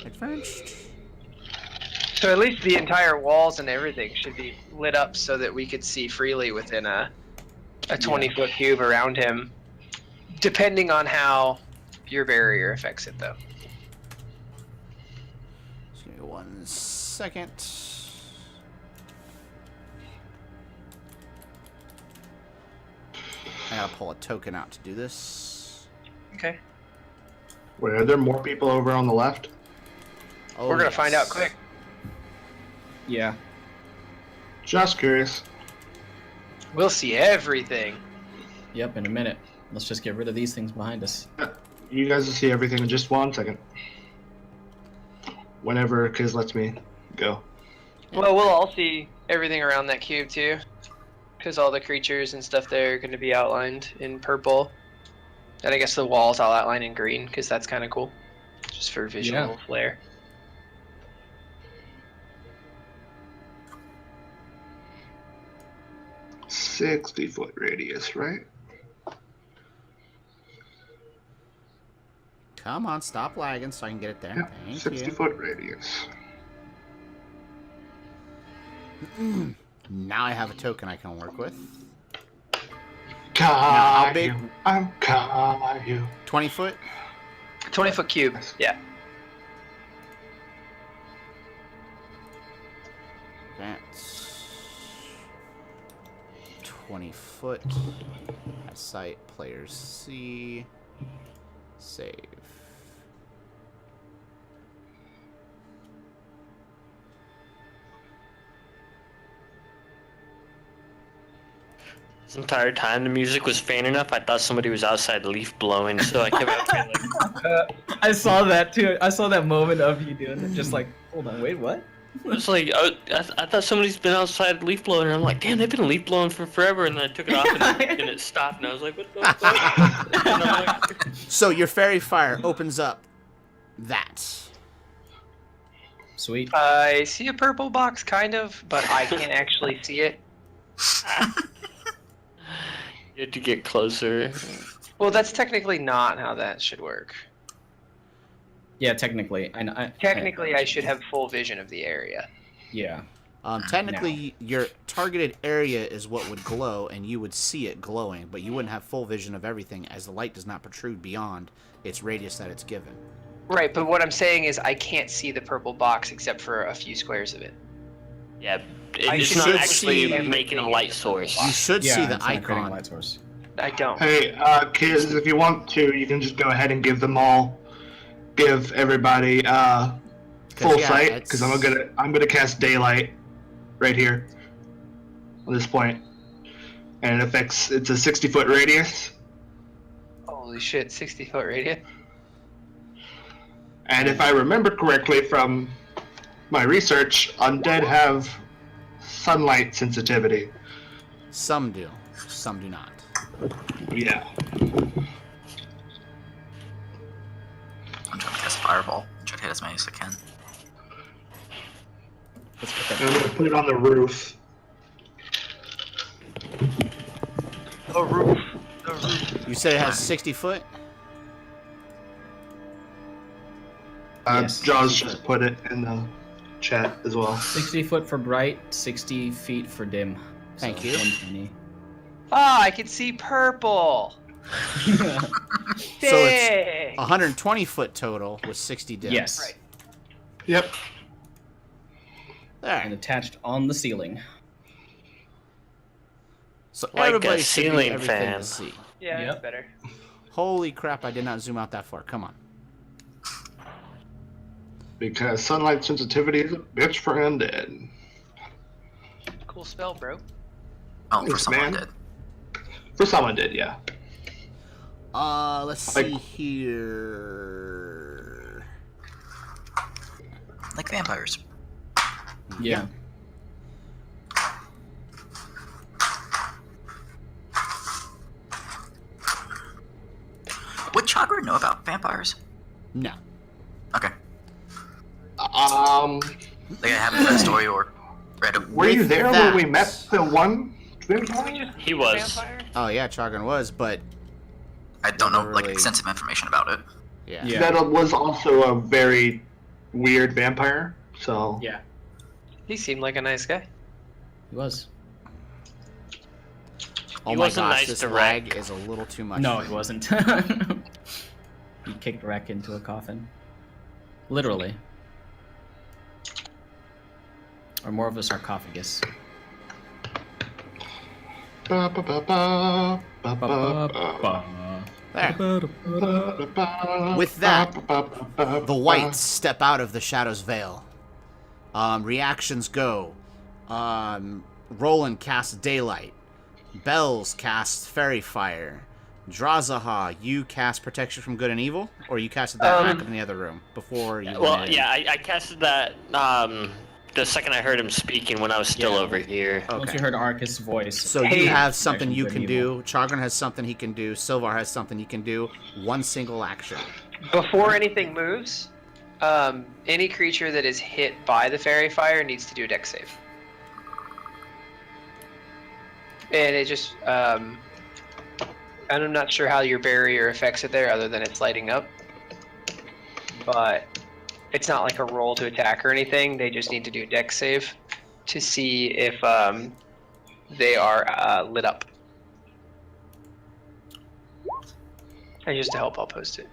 advanced. So at least the entire walls and everything should be lit up so that we could see freely within a 20-foot cube around him, depending on how your barrier affects it, though. Just give me 1 second. I gotta pull a token out to do this. Okay. Wait, are there more people over on the left? Oh, We're gonna find out quick. Yeah. Just curious. We'll see everything. Yep. In a minute. Let's just get rid of these things behind us. You guys will see everything in just 1 second. Whenever Kiz lets me go. Well, we'll all see everything around that cube, too. Because all the creatures and stuff there are going to be outlined in purple. And I guess the walls I'll outline in green, because that's kind of cool. Just for visual flair. – 60-foot radius, right? Come on, stop lagging so I can get it there. Yeah, Thank 60-foot radius. you. Now I have a token I can work with. Caillou, how big? I'm Caillou. 20 foot? 20-foot cube, yeah. That's 20 foot. At sight, players see. Save. This entire time the music was faint enough, I thought somebody was outside leaf blowing, so I kept being like, I saw that too. I saw that moment of you doing it, just like, hold on, wait, what? it's like I thought somebody's been outside leaf blowing, and I'm like, damn, they've been leaf blowing for forever, and then I took it off and it stopped, and I was like, what the fuck? And I'm like, So your fairy fire opens up that. Sweet. I see a purple box, kind of, but I can't actually see it. you had to get closer. Well, that's technically not how that should work. Yeah, technically. Technically, I should have full vision of the area. Yeah. Technically, your targeted area is what would glow, and you would see it glowing, but you wouldn't have full vision of everything, as the light does not protrude beyond its radius that it's given. Right, but what I'm saying is I can't see the purple box except for a few squares of it. Yeah, I it's should not see actually making a light source. You should Yeah, see the it's not creating a icon. light source. I don't. Hey, kids, if you want to, you can just go ahead and give everybody full yeah, sight, it's- because I'm gonna cast daylight right here on this point, and it's a 60-foot radius, Holy shit, 60-foot radius. and if I remember correctly from my research, undead have sunlight sensitivity. Some do, some do not. Yeah. I'm trying to cast Fireball. Try to hit as many as I can. Let's put And I'm that. gonna put it on the roof. The roof. The roof. You said it has 60 foot? Yes. Jaws just put it in the chat as well. 60 foot for bright, 60 feet for dim. Thank So you. 120. Ah, I can see purple. So it's Dang. 120 foot total with 60 dim. Yes. Right. Yep. And There. attached on the ceiling. So Like a everybody should be ceiling everything fan. to see. Yeah, Yep. that's better. Holy crap, I did not zoom out that far. Come on. Because sunlight sensitivity is a bitch for undead. Cool spell, bro. Oh, for Thanks, someone man. did. For some undead, yeah. Let's see here. Like vampires. Yeah. Would Chagrin know about vampires? No. Okay. Like I haven't read a story or read a. were you With there that- when we met the one vampire? He was. Vampire? Oh yeah, Chagrin was, but I don't know Never like really- extensive information about it. yeah. Yeah. That was also a very weird vampire, so... Yeah. He seemed like a nice guy. He was. Oh He my wasn't gosh, nice this to lag Wreck. is a little too much. No, for he me. wasn't. He kicked Wreck into a coffin. Literally. Or more of a sarcophagus. Ba, ba, ba, ba, ba, ba, ba, There. ba, ba, With that, ba, ba, ba, The ba. whites step out of the Shadow's Veil. Reactions go. Roland casts Daylight. Bells casts Fairy Fire. Drazaha, you cast Protection from Good and Evil? Or you casted that back in the other room before you Well, went in? yeah, I casted that the second I heard him speaking when I was still Yeah. over here. Once Okay. you heard Arcus' voice. So Hey. you have something Protection you Good can and Evil. do. Chagrin has something he can do. Silvar has something he can do. One single action. Before anything moves, any creature that is hit by the fairy fire needs to do a dex save. And it just, and I'm not sure how your barrier affects it there other than it's lighting up. But it's not like a roll to attack or anything. They just need to do a dex save to see if they are lit up. And just to help, I'll post it.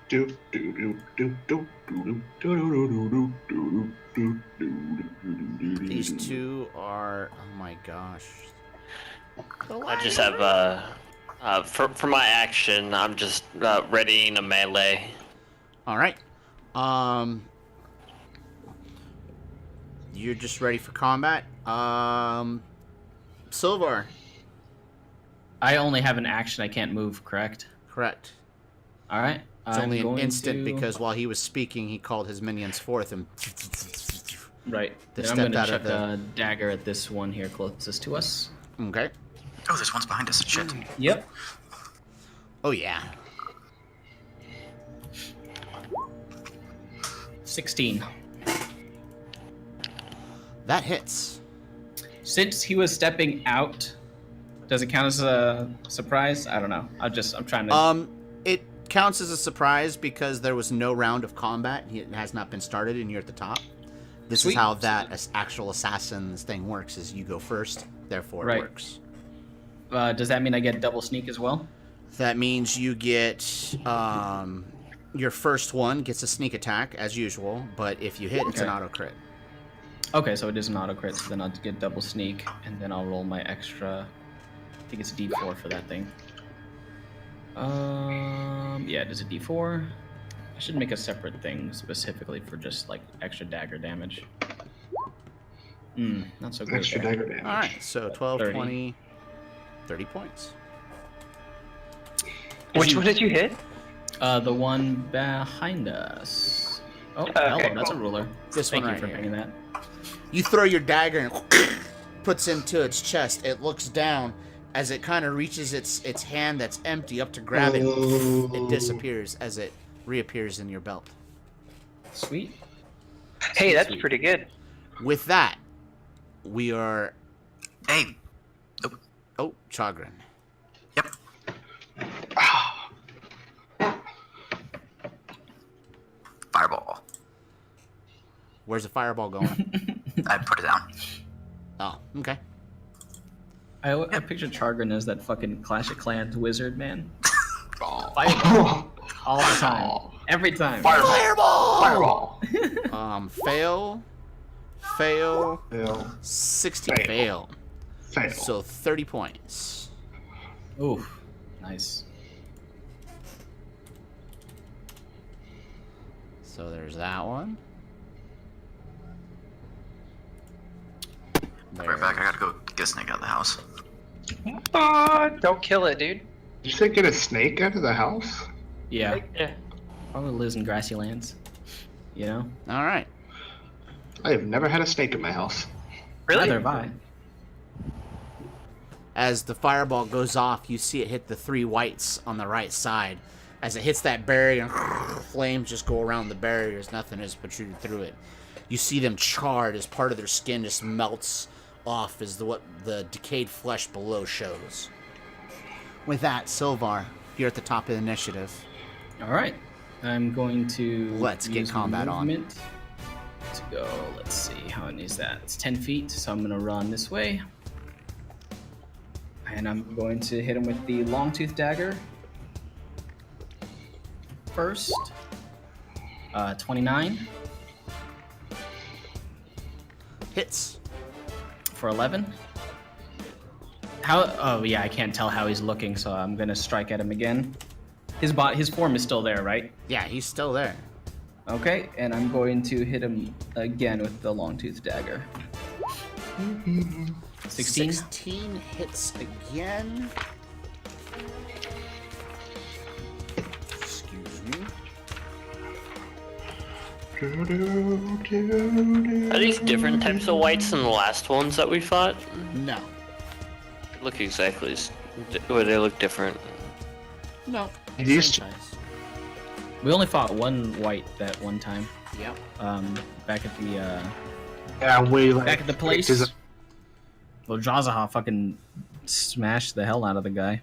Do, do, do, do, do, do, do, do, do, do, do, do, do. These two are... Oh my gosh. I just have for my action, I'm just readying a melee. All right. You're just ready for combat. Silvar. I only have an action. I can't move, correct? Correct. All right. It's only an instant because while he was speaking, he called his minions forth and. Right. They Then I'm stepped going out to of chuck a dagger at this one here closest to us. Okay. Oh, this one's behind us. Shit. Yep. Oh yeah. 16. That hits. Since he was stepping out, does it count as a surprise? I don't know. I'm trying to. It counts as a surprise because there was no round of combat. It has not been started, and you're at the top. This Sweet. is how that actual assassin's thing works: is you go first, therefore Right. it works. Does that mean I get double sneak as well? That means you get your first one gets a sneak attack as usual, but if you hit, it's an Okay. auto crit. Okay, so it is an auto crit, so then I'll get double sneak, and then I'll roll my extra. I think it's a D4 for that thing. Yeah, it is a D4. I should make a separate thing specifically for just like extra dagger damage. Not so great. Extra there. dagger damage. All right, so 12, 30. 20, 30 points. Which one did you hit? The one behind us. Oh, Okay, hello, that's a cool. ruler. This Thank one you right for here. bringing that. You throw your dagger and puts into its chest. It looks down as it kind of reaches its hand that's empty up to grab it. It disappears as it reappears in your belt. Sweet. Hey, that's pretty good. With that, we are. Hey. Oh, Chagrin. Yep. Fireball. Where's the fireball going? I put it down. Oh, okay. I picture Chargrin as that fucking Clash of Clans wizard, man. Oh. Fireball. All the time. Every time. Fireball! Fail. Fail. Fail. 60 Fail. fail. Fail. So 30 points. Ooh, nice. So there's that one. I'll be right back. I gotta go get a snake out of the house. Don't kill it, dude. Did you say get a snake out of the house? Yeah. Yeah. Probably lives in grassy lands. You know? All right. I have never had a snake in my house. Really? Neither have I. As the fireball goes off, you see it hit the 3 whites on the right side. As it hits that barrier, flames just go around the barriers. Nothing is protruded through it. You see them charred as part of their skin just melts off as what the decayed flesh below shows. With that, Silvar, you're at the top of the initiative. All right. I'm going to Let's get use combat on. movement to go. Let's see how it is that. It's 10 feet, so I'm going to run this way. And I'm going to hit him with the long tooth dagger. First, 29 Hits. for 11. How? Oh yeah, I can't tell how he's looking, so I'm gonna strike at him again. His form is still there, right? Yeah, he's still there. Okay, and I'm going to hit him again with the long tooth dagger. 16. 16 hits again. Excuse me. Are these different types of whites than the last ones that we fought? No. Look exactly, or they look different. No. These Same size. We only fought one white that one time. Yep. Back at the Yeah, we like. back at the place. Well, Jazaha fucking smashed the hell out of the guy.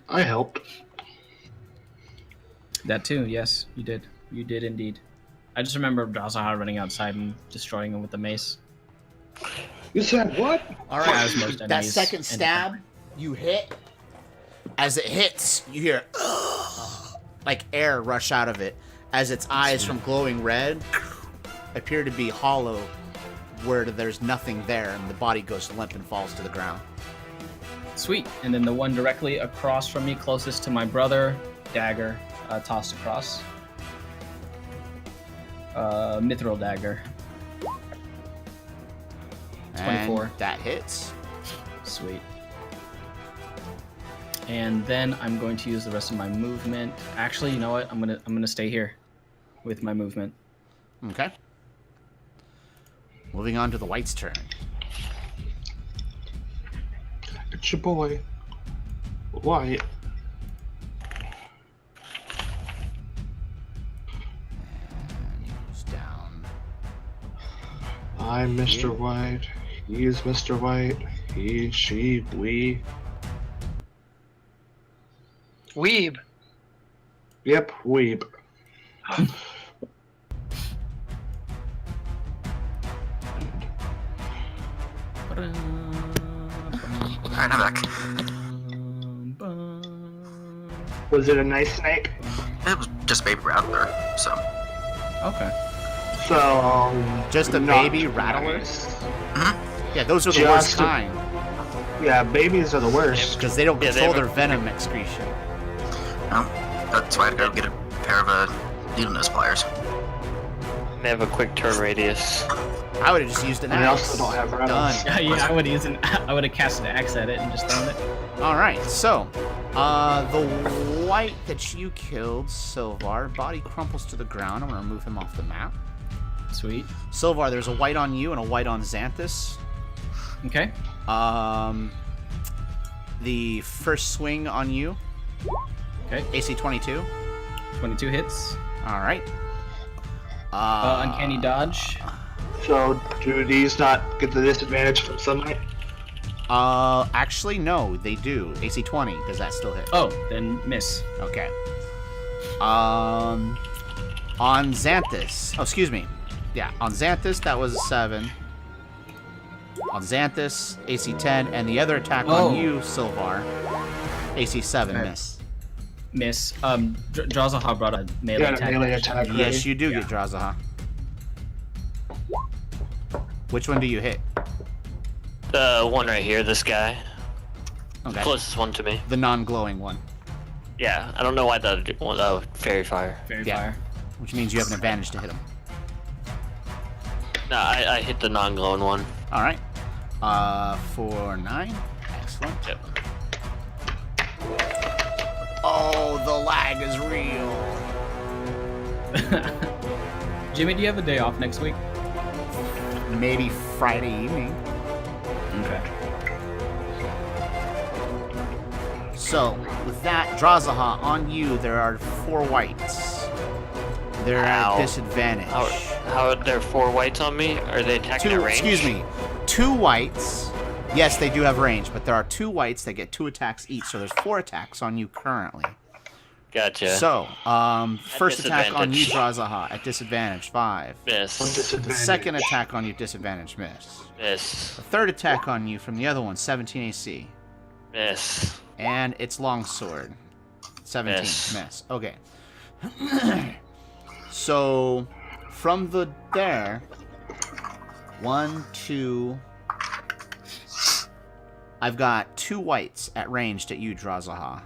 I helped. That too, yes, you did. You did indeed. I just remember Jazaha running outside and destroying him with the mace. You said what? All As right. most That enemies second end up- stab, you hit. As it hits, you hear like air rush out of it as its eyes from glowing red appear to be hollow where there's nothing there, and the body goes limp and falls to the ground. Sweet. And then the one directly across from me, closest to my brother, dagger, tossed across. Mithril dagger. 24. And that hits. Sweet. And then I'm going to use the rest of my movement. Actually, you know what? I'm gonna stay here with my movement. Okay. Moving on to the white's turn. It's your boy, White. And he goes down. I'm Mr. White. He is Mr. White. He, she, we. Weeb. Yep, weeb. Alright, I'm back. Was it a nice snake? It was just baby rattler, so. Okay. So, Just a not baby rattler? nice. Yeah, those are the Just worst a- kind. Yeah, babies are the worst. Because they don't Yeah, they control have their venom excretion. That's why I had to go get a pair of needle nose pliers. They have a quick turn radius. I would have just used an And they axe. also don't have Done. rattles. Yeah, I would have cast an axe at it and just thrown it. Alright, so, the white that you killed, Silvar, body crumples to the ground. I'm going to remove him off the map. Sweet. Silvar, there's a white on you and a white on Xanthus. Okay. The first swing on you, Okay. AC 22. 22 hits. Alright. Uncanny dodge. So, do these not get the disadvantage from sunlight? Actually, no, they do. AC 20, does that still hit? Oh, then miss. Okay. On Xanthus. Oh, excuse me. Yeah, on Xanthus, that was a 7. On Xanthus, AC 10, and the other attack on you, Silvar, AC 7, Okay. miss. Miss. Drazaha brought a melee Yeah, attack. melee attack. Yes, you do Yeah. get Drazaha. Which one do you hit? The one right here, this guy. Okay. Closest one to me. The non-glowing one, Yeah, I don't know why the fairy fire. Fairy Yeah. fire. which means you have an advantage to hit him. No, I hit the non-glowing one. All right. For 9. Excellent. Yep. Oh, the lag is real. Jimmy, do you have a day off next week? Maybe Friday evening. Okay. So, with that, Drazaha, on you, there are 4 whites. They're Ow. at disadvantage. How are there 4 whites on me? Are they attacking at range? Excuse me. 2 whites. Yes, they do have range, but there are 2 whites that get 2 attacks each, so there's 4 attacks on you currently. Gotcha. So, first attack on you, disadvantage. Drazaha, at disadvantage, 5. Miss. The second attack on you, disadvantage, miss. Miss. The third attack on you from the other one, 17 AC. Miss. And it's longsword. 17. Miss. Miss. Okay. So, from there, 1, 2. I've got 2 whites at ranged at you, Drazaha.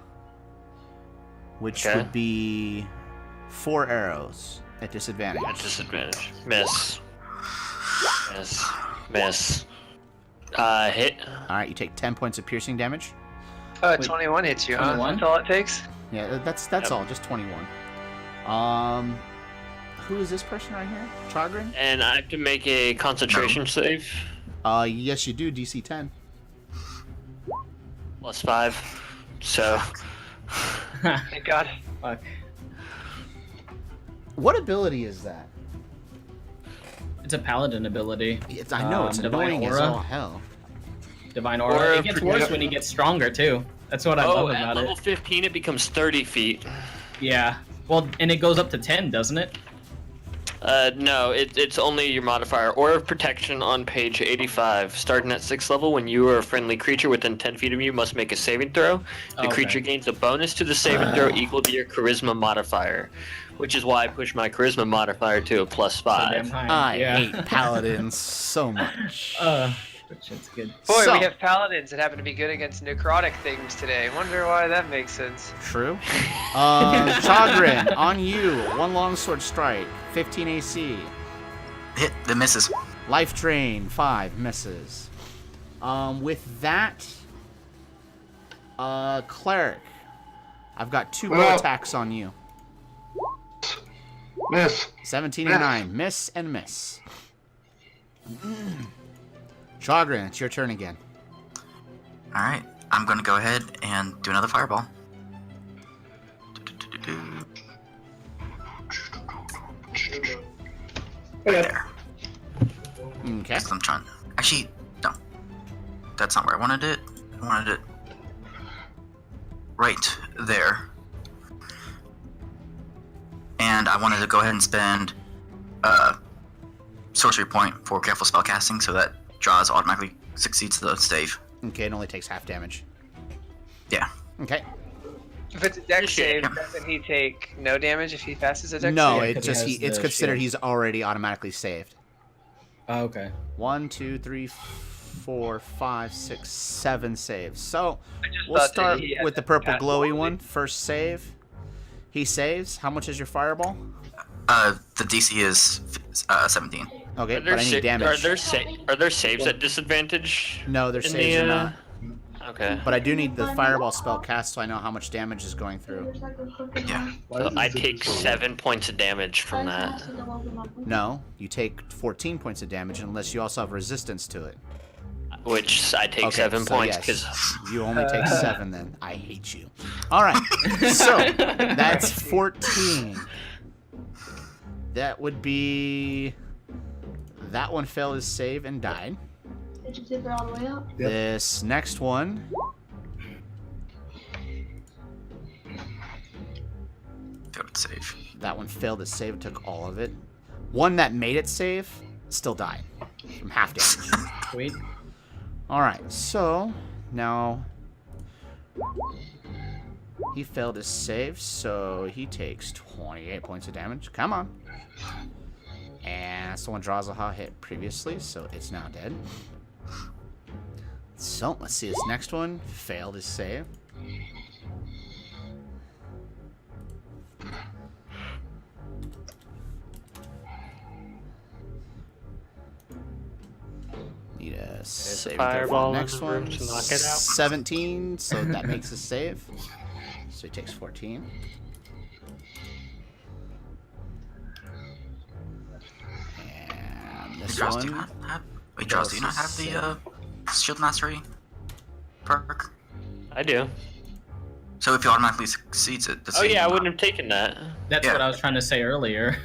Which Okay. would be 4 arrows at disadvantage. At disadvantage. Miss. Miss. Miss. Hit. Alright, you take 10 points of piercing damage. 21 hits you, huh? 21? That's all it takes? Yeah, that's Yep. all, just 21. Who is this person right here? Trogrin? And I have to make a concentration save. Yes you do, DC 10. +5. So, Thank God. Fuck. What ability is that? It's a paladin ability. I know, it's Divine annoying as Aura. all hell. Divine Aura. Or It gets worse when he gets stronger too. That's what I love at about level it. 15 it becomes 30 feet. Yeah. Well, and it goes up to 10, doesn't it? No, it's only your modifier. Aura of Protection on page 85. Starting at 6th level, when you or a friendly creature within 10 feet of you must make a saving throw. The Okay. creature gains a bonus to the saving throw equal to your Charisma modifier. Which is why I pushed my Charisma modifier to a So damn +5. high. I yeah. hate paladins so much. That shit's good. Boy, So- we have paladins that happen to be good against necrotic things today. Wonder why that makes sense. True. Chagrin, on you. One longsword strike. 15 AC. Hit the misses. Life drain. 5 misses. With that, cleric. I've got 2 more Well- attacks on you. Miss. 17 and 9. Miss and miss. Chagrin, it's your turn again. All right, I'm gonna go ahead and do another fireball. Right there. Okay. I'm trying. Actually, no. That's not where I wanted it. I wanted it right there. And I wanted to go ahead and spend sorcery point for careful spellcasting, so that draws automatically succeeds the save. Okay, it only takes half damage. Yeah. Okay. If it's a dex save, doesn't he take no damage if he passes a dex No, save? it just he has it's the considered shield. he's already automatically saved. Oh, okay. 1, 2, 3, 4, 5, 6, 7 saves. So we'll thought that start he had with the to purple pass glowy the one. First save. He saves. How much is your fireball? The DC is 17. Okay, Are but there, I need damage. are there saves at disadvantage? No, their in saves the, are not. Okay. But I do need the fireball spell cast so I know how much damage is going through. Yeah. So I take 7 points of damage from that. No, you take 14 points of damage unless you also have resistance to it. Which I take Okay, 7 so points yes, because you only take 7 then. I hate you. All right, so that's 14. That would be... That one failed his save and died. Did you zip it all the way up? This next one... Failed save. That one failed its save, took all of it. One that made it save still died from half damage. Wait. Alright, so now he failed his save, so he takes 28 points of damage. Come on. And someone draws a hot hit previously, so it's now dead. So let's see this next one. Failed his save. Need a save throw for fireball the in next the one. room to knock it out. 17, so that makes a save. So he takes 14. And this Draws, do you one. not have? Wait, Draws, do you not have the shield mastery perk? I do. So if he automatically succeeds it, does Oh he yeah, I not- wouldn't have taken that. That's Yeah. what I was trying to say earlier.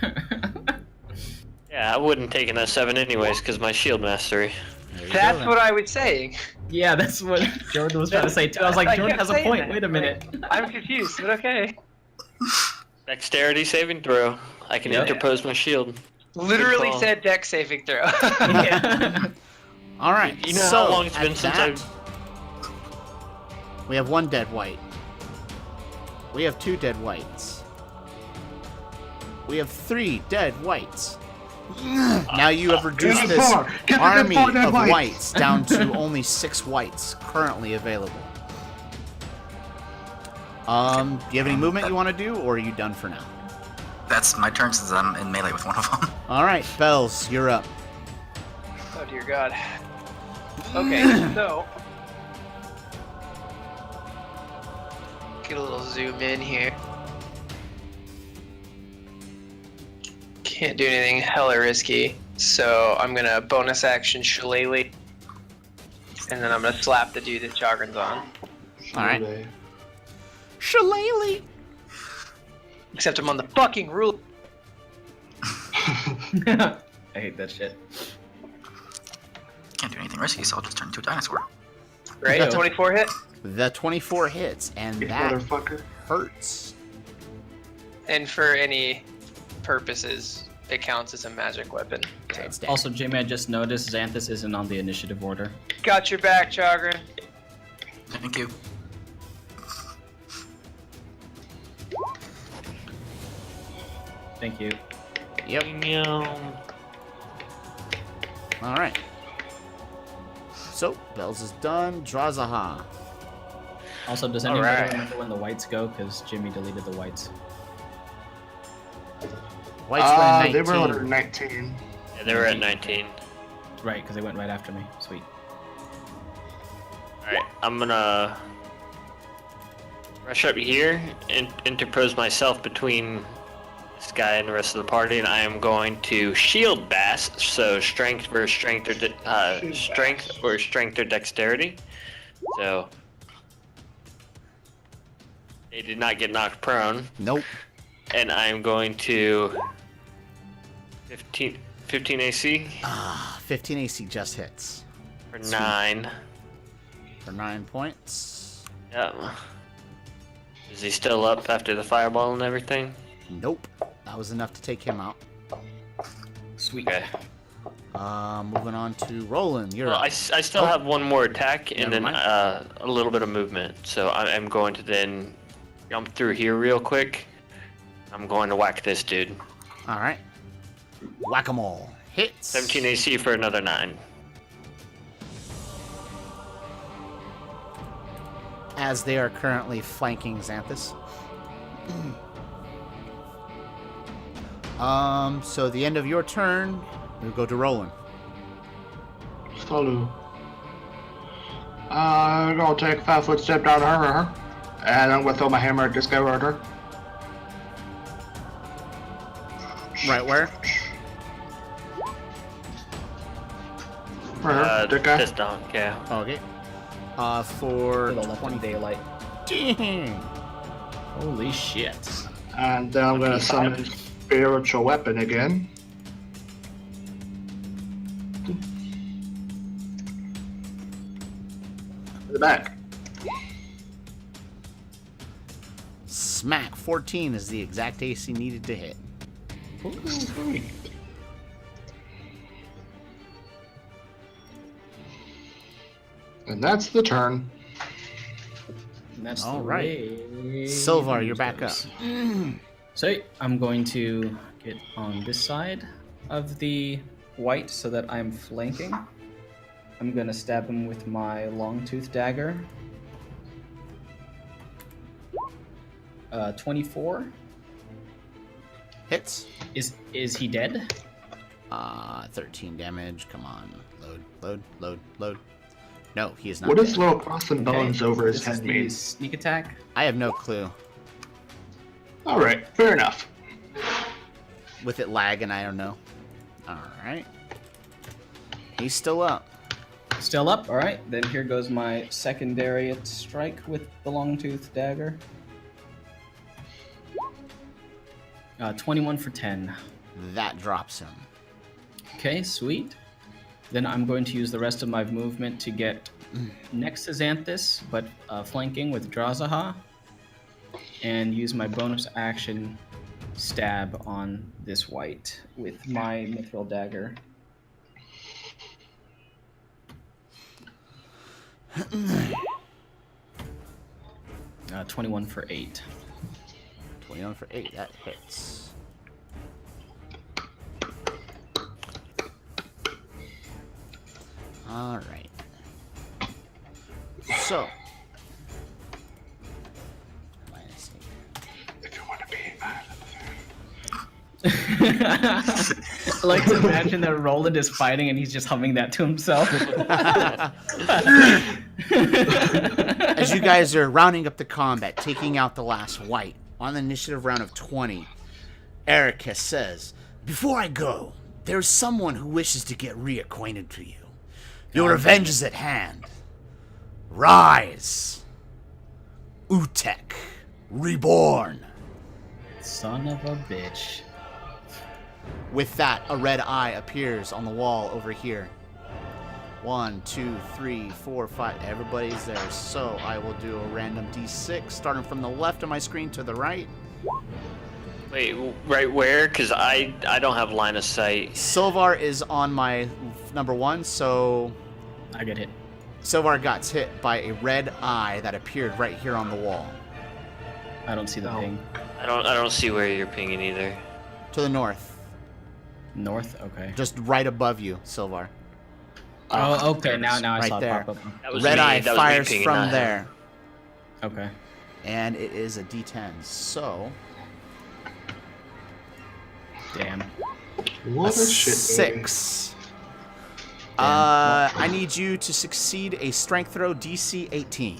Yeah, I wouldn't have taken a 7 anyways because my shield mastery. There you go That's then. what I was saying. yeah, that's what Jordan was trying to say too. I was like, I Jordan kept has a saying point. that. Wait a minute. I'm confused, but okay. Dexterity saving throw. I can Yeah. interpose my shield. Literally call. said dex saving throw. Yeah. All right. You know so how long it's at been since that, I've... we have one dead white. We have 2 dead whites. We have 3 dead whites. Now you have reduced Get the this four. Get the army four dead of whites. whites down to only 6 whites currently available. Do you have any movement you want to do, or are you done for now? That's my turn since I'm in melee with one of them. All right, Bells, you're up. Oh dear God. Okay, so get a little zoom in here. Can't do anything hella risky, so I'm gonna bonus action Shillelagh, and then I'm gonna slap the dude that Chagrin's on. All right. Shillelagh. Except I'm on the fucking rule. I hate that shit. Can't do anything risky, so I'll just turn into a dinosaur. Right? Yeah. 24 hit. The 24 hits, and that Motherfucker. hurts. And for any purposes, it counts as a magic weapon. Okay, it's dead. Also, Jamie, I just noticed Xanthus isn't on the initiative order. Got your back, Chagrin. Thank you. Thank you. Yep. Meow. All right. So, Bells is done. Drazaha. Also, does anybody Alright. remember when the whites go? Because Jimmy deleted the whites. White's running 19. They were under 19. Yeah, they were at 19. Right, because they went right after me. Sweet. Alright, I'm gonna rush up here and interpose myself between this guy and the rest of the party, and I am going to shield bass, so strength versus strength or strength or dexterity. So they did not get knocked prone, Nope. and I am going to 15 AC 15 AC just hits. for 9. For 9 points. Yeah. Is he still up after the fireball and everything? Nope. That was enough to take him out. Sweet. Okay. Moving on to Roland. You're Well, up. I still have one more attack and Never then mind. a little bit of movement. So I'm going to then jump through here real quick. I'm going to whack this dude. Alright. Whack-a-mole. Hits. 17 AC for another 9. As they are currently flanking Xanthus. So the end of your turn, we'll go to Roland. Salute. I'm gonna take a 5-foot step down her, and I'm gonna throw my hammer at this guy right here. Right where? Right here, that guy. This dog, yeah. Okay. For To the left of 20. daylight. Dang. Holy shit. And then I'm gonna summon spiritual weapon again. To the back. Smack. 14 is the exact AC needed to hit. Sweet. And that's the turn. And that's All the right. way Silvar, it you're back up. goes. So I'm going to get on this side of the white so that I'm flanking. I'm gonna stab him with my long tooth dagger. 24. Hits. Is he dead? 13 damage. Come on. Load. No, he is not What dead. does little cross and bones over his This is head the mean? sneak attack. I have no clue. Alright, fair enough. With it lagging, I don't know. Alright. He's still up. Still up. All right. Then here goes my secondary strike with the long tooth dagger. 21 for 10. That drops him. Okay, sweet. Then I'm going to use the rest of my movement to get next to Xanthus, but flanking with Drazaha, and use my bonus action stab on this white with my mithril dagger. 21 for 8. 21 for 8. That hits. Alright. So. Minus 8. If you want to be I like to imagine that Roland is fighting and he's just humming that to himself. As you guys are rounding up the combat, taking out the last white, on the initiative round of 20, Arrakas says, "Before I go, there's someone who wishes to get reacquainted to you. Your revenge is at hand. Rise. Utek. Reborn." Son of a bitch. With that, a red eye appears on the wall over here. 1, 2, 3, 4, 5. Everybody's there. So I will do a random d6, starting from the left of my screen to the right. Wait, right where? Because I don't have line of sight. Silvar is on my number 1, so I get hit. Silvar got hit by a red eye that appeared right here on the wall. I don't see the ping. I don't see where you're pinging either. To the north. North? Okay. Just right above you, Silvar. Oh, okay. Now I Right saw there. it pop up. That was Red me. Eye That was me fires pinging, from not him. there, Okay. and it is a D10. So Damn. What a shit. 6. I need you to succeed a strength throw DC 18.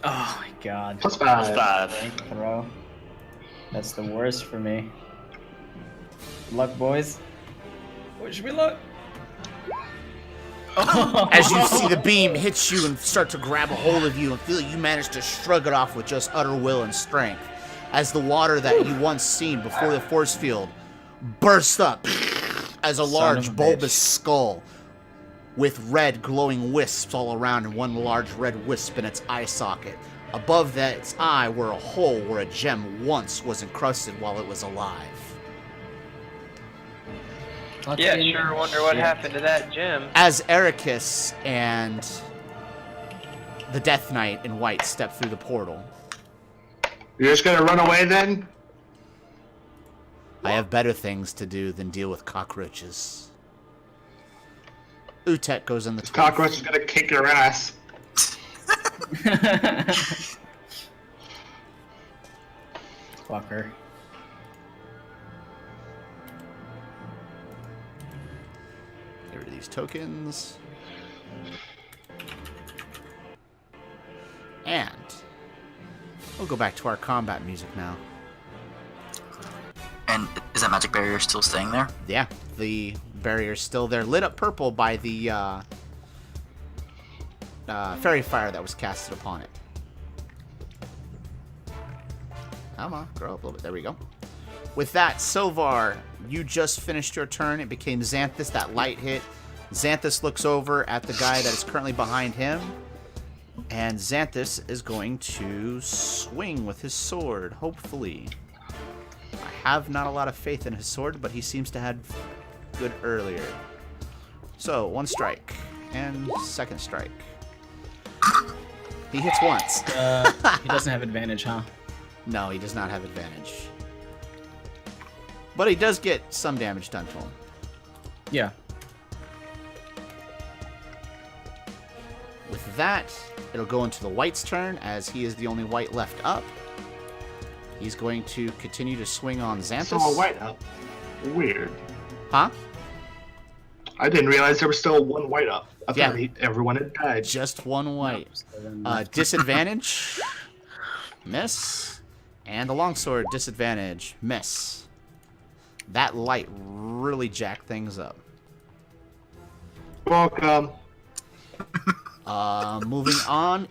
Oh my god. Plus Plus 5. 5. Throw. That's the worst for me. Good luck, boys. Wish me luck. As you see the beam hit you and start to grab a hold of you and feel you manage to shrug it off with just utter will and strength. As the water that you once seen before the force field bursts up as a Son large of a bulbous bitch. skull with red glowing wisps all around and one large red wisp in its eye socket. Above that, its eye were a hole where a gem once was encrusted while it was alive. Yeah, sure wonder what happened to that gem. As Arrakas and the Death Knight in white step through the portal, You're just gonna run away then? I have better things to do than deal with cockroaches. Utek goes in the This 12th. cockroach is gonna kick your ass. Fucker. Get rid of these tokens. And we'll go back to our combat music now. And is that magic barrier still staying there? Yeah, the barrier's still there, lit up purple by the fairy fire that was casted upon it. Come on, grow up a little bit. There we go. With that, Silvar, you just finished your turn. It became Xanthus. That light hit. Xanthus looks over at the guy that is currently behind him. And Xanthus is going to swing with his sword, hopefully. I have not a lot of faith in his sword, but he seems to have good earlier. So, 1 strike. And 2nd strike. He hits once. He doesn't have advantage, huh? No, he does not have advantage. But he does get some damage done to him. Yeah. With that, it'll go into the white's turn, as he is the only white left up. He's going to continue to swing on Xanthus. Still a white up. Weird. Huh? I didn't realize there was still one white up. I Yeah. thought everyone had died. Just 1 white. Disadvantage. Miss. And the longsword, disadvantage. Miss. That light really jacked things up. Welcome. Moving on.